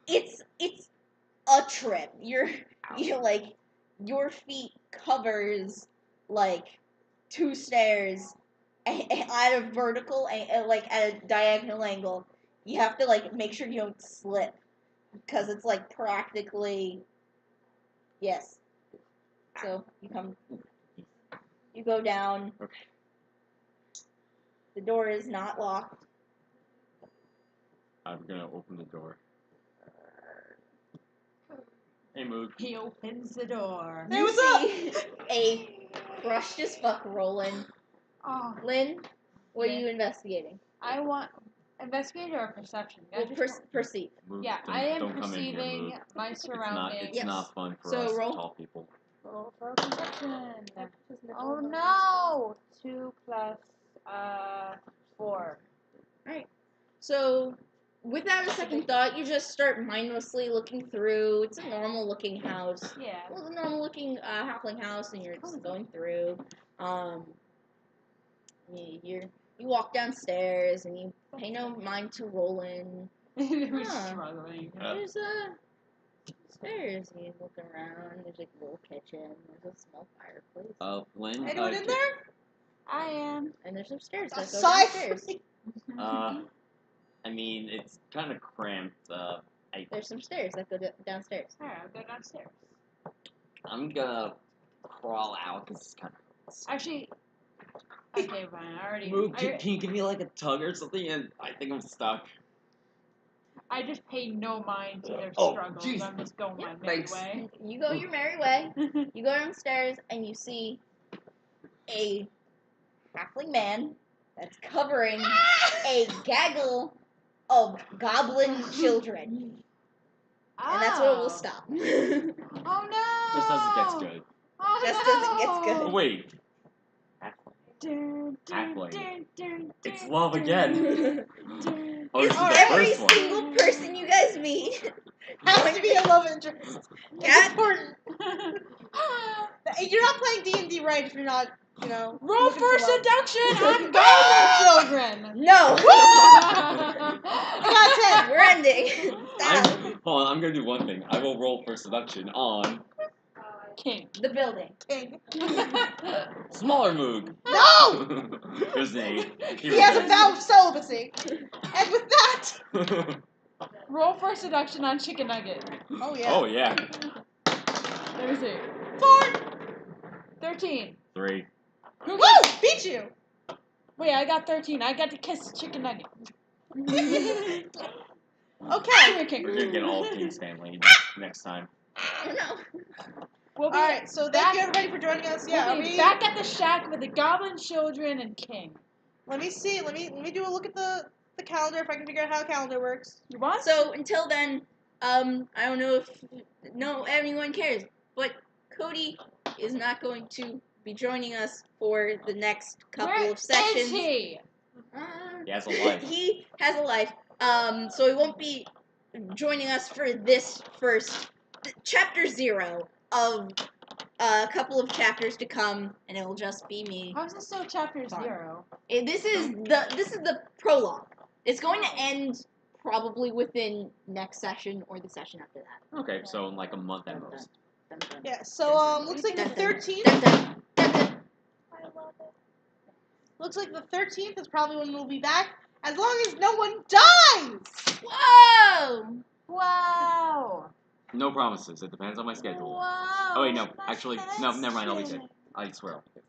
it's a trip. You're like your feet covers like 2 stairs at a vertical and like at a diagonal angle. You have to like make sure you don't slip because it's like practically yes. So you go down. Okay. The door is not locked. I'm gonna open the door. Hey, Moog. He opens the door. Hey, You what's up? see a crushed as fuck Roland. Oh, Lynn, what are Lynn. you investigating? I want investigate or perception. Well, perceive. Moog, Yeah, don't- I am don't come in here, perceiving Moog. my surroundings. It's Yes. not fun for So us roll. tall people. Roll for perception. Oh no! 2 plus 4. So, without a second thought, you just start mindlessly looking through. It's a normal looking house. Yeah. Well, it's a normal looking halfling house, and you're just going through. You walk downstairs, and you pay no mind to Roland. Who's Huh. struggling? There's stairs. You look around. There's like a little kitchen. There's a small fireplace. Lynn. Anyone in there? I am. And there's some stairs that go Aside downstairs. I mean, it's kind of cramped. There's some stairs that go downstairs. Alright, I'll go downstairs. I'm gonna crawl out because it's kind of. Actually, okay, fine. I already. Moog, can you give me like a tug or something? And I think I'm stuck. I just pay no mind to their Oh, struggles. jeez. I'm just going my Yeah, merry thanks. way. You go your merry way. You go downstairs and you see a halfling man that's covering a gaggle of goblin children. And that's where we'll stop. Oh no! Just as it gets good. Oh, Just no! as it gets good. Oh, wait. Dun, dun, Halfling. dun, dun, It's dun, love dun, again. dun. Oh, this is the Every first one. single person you guys meet. Has to be a love interest. Yeah. It's important. You're not playing D&D right if you're not, you know. Roll looking for love. seduction on goblin children. No. I got 10. We're ending. Stop. Hold on, I'm gonna do one thing. I will roll for seduction on King. The building. King. smaller Moog. No! There's an 8. He has a vow of celibacy. And with that. Roll for seduction on chicken nugget. Oh, yeah. Oh yeah. There's 8. 4. 13. 3. Who Woo! Beat you. Wait, I got 13. I got to kiss chicken nugget. Okay. King. We're gonna get all of King's family next time. Oh no. We'll be Alright, so thank you everybody for joining us. Yeah, we'll be back at the shack with the goblin children and King. Let me see. Let me do a look at the calendar if I can figure out how a calendar works. You want? So until then, I don't know if anyone cares, but Cody is not going to be joining us for the next couple Where of sessions. is he? He has a life. He has a life. So he won't be joining us for this first chapter 0 of a couple of chapters to come, and it will just be me. How's this still chapter Fine. 0? This is the prologue. It's going to end probably within next session or the session after that. Okay, so in like a month at most. Dun, dun. Yeah, so looks like the 13th. Dun, dun, dun, dun. Looks like the 13th is probably when we'll be back, as long as no one dies. Whoa! Wow! No promises. It depends on my schedule. Wow! Oh wait, no. Actually, no. Never mind. I'll be good. I swear I'll be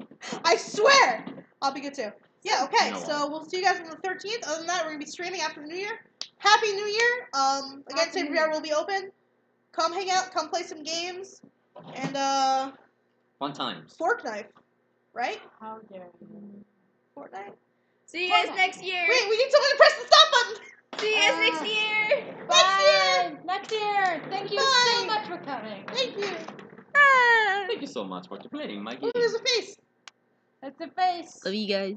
good. I swear, I'll be good too. Yeah, okay. You know So we'll see you guys on the 13th. Other than that, we're gonna be streaming after the New Year. Happy New Year! Again, Happy New SaberVR Year. will be open. Come hang out. Come play some games. And Fun times. fork knife, right? How dare you? Fortnite. See you guys next year. Wait, we need someone to press the stop button. See you guys next year. Bye! Next year! Thank you so Bye. much for coming. Thank you. Ah. Thank you so much for playing my game. Oh, there's a face. That's the face. Love you guys.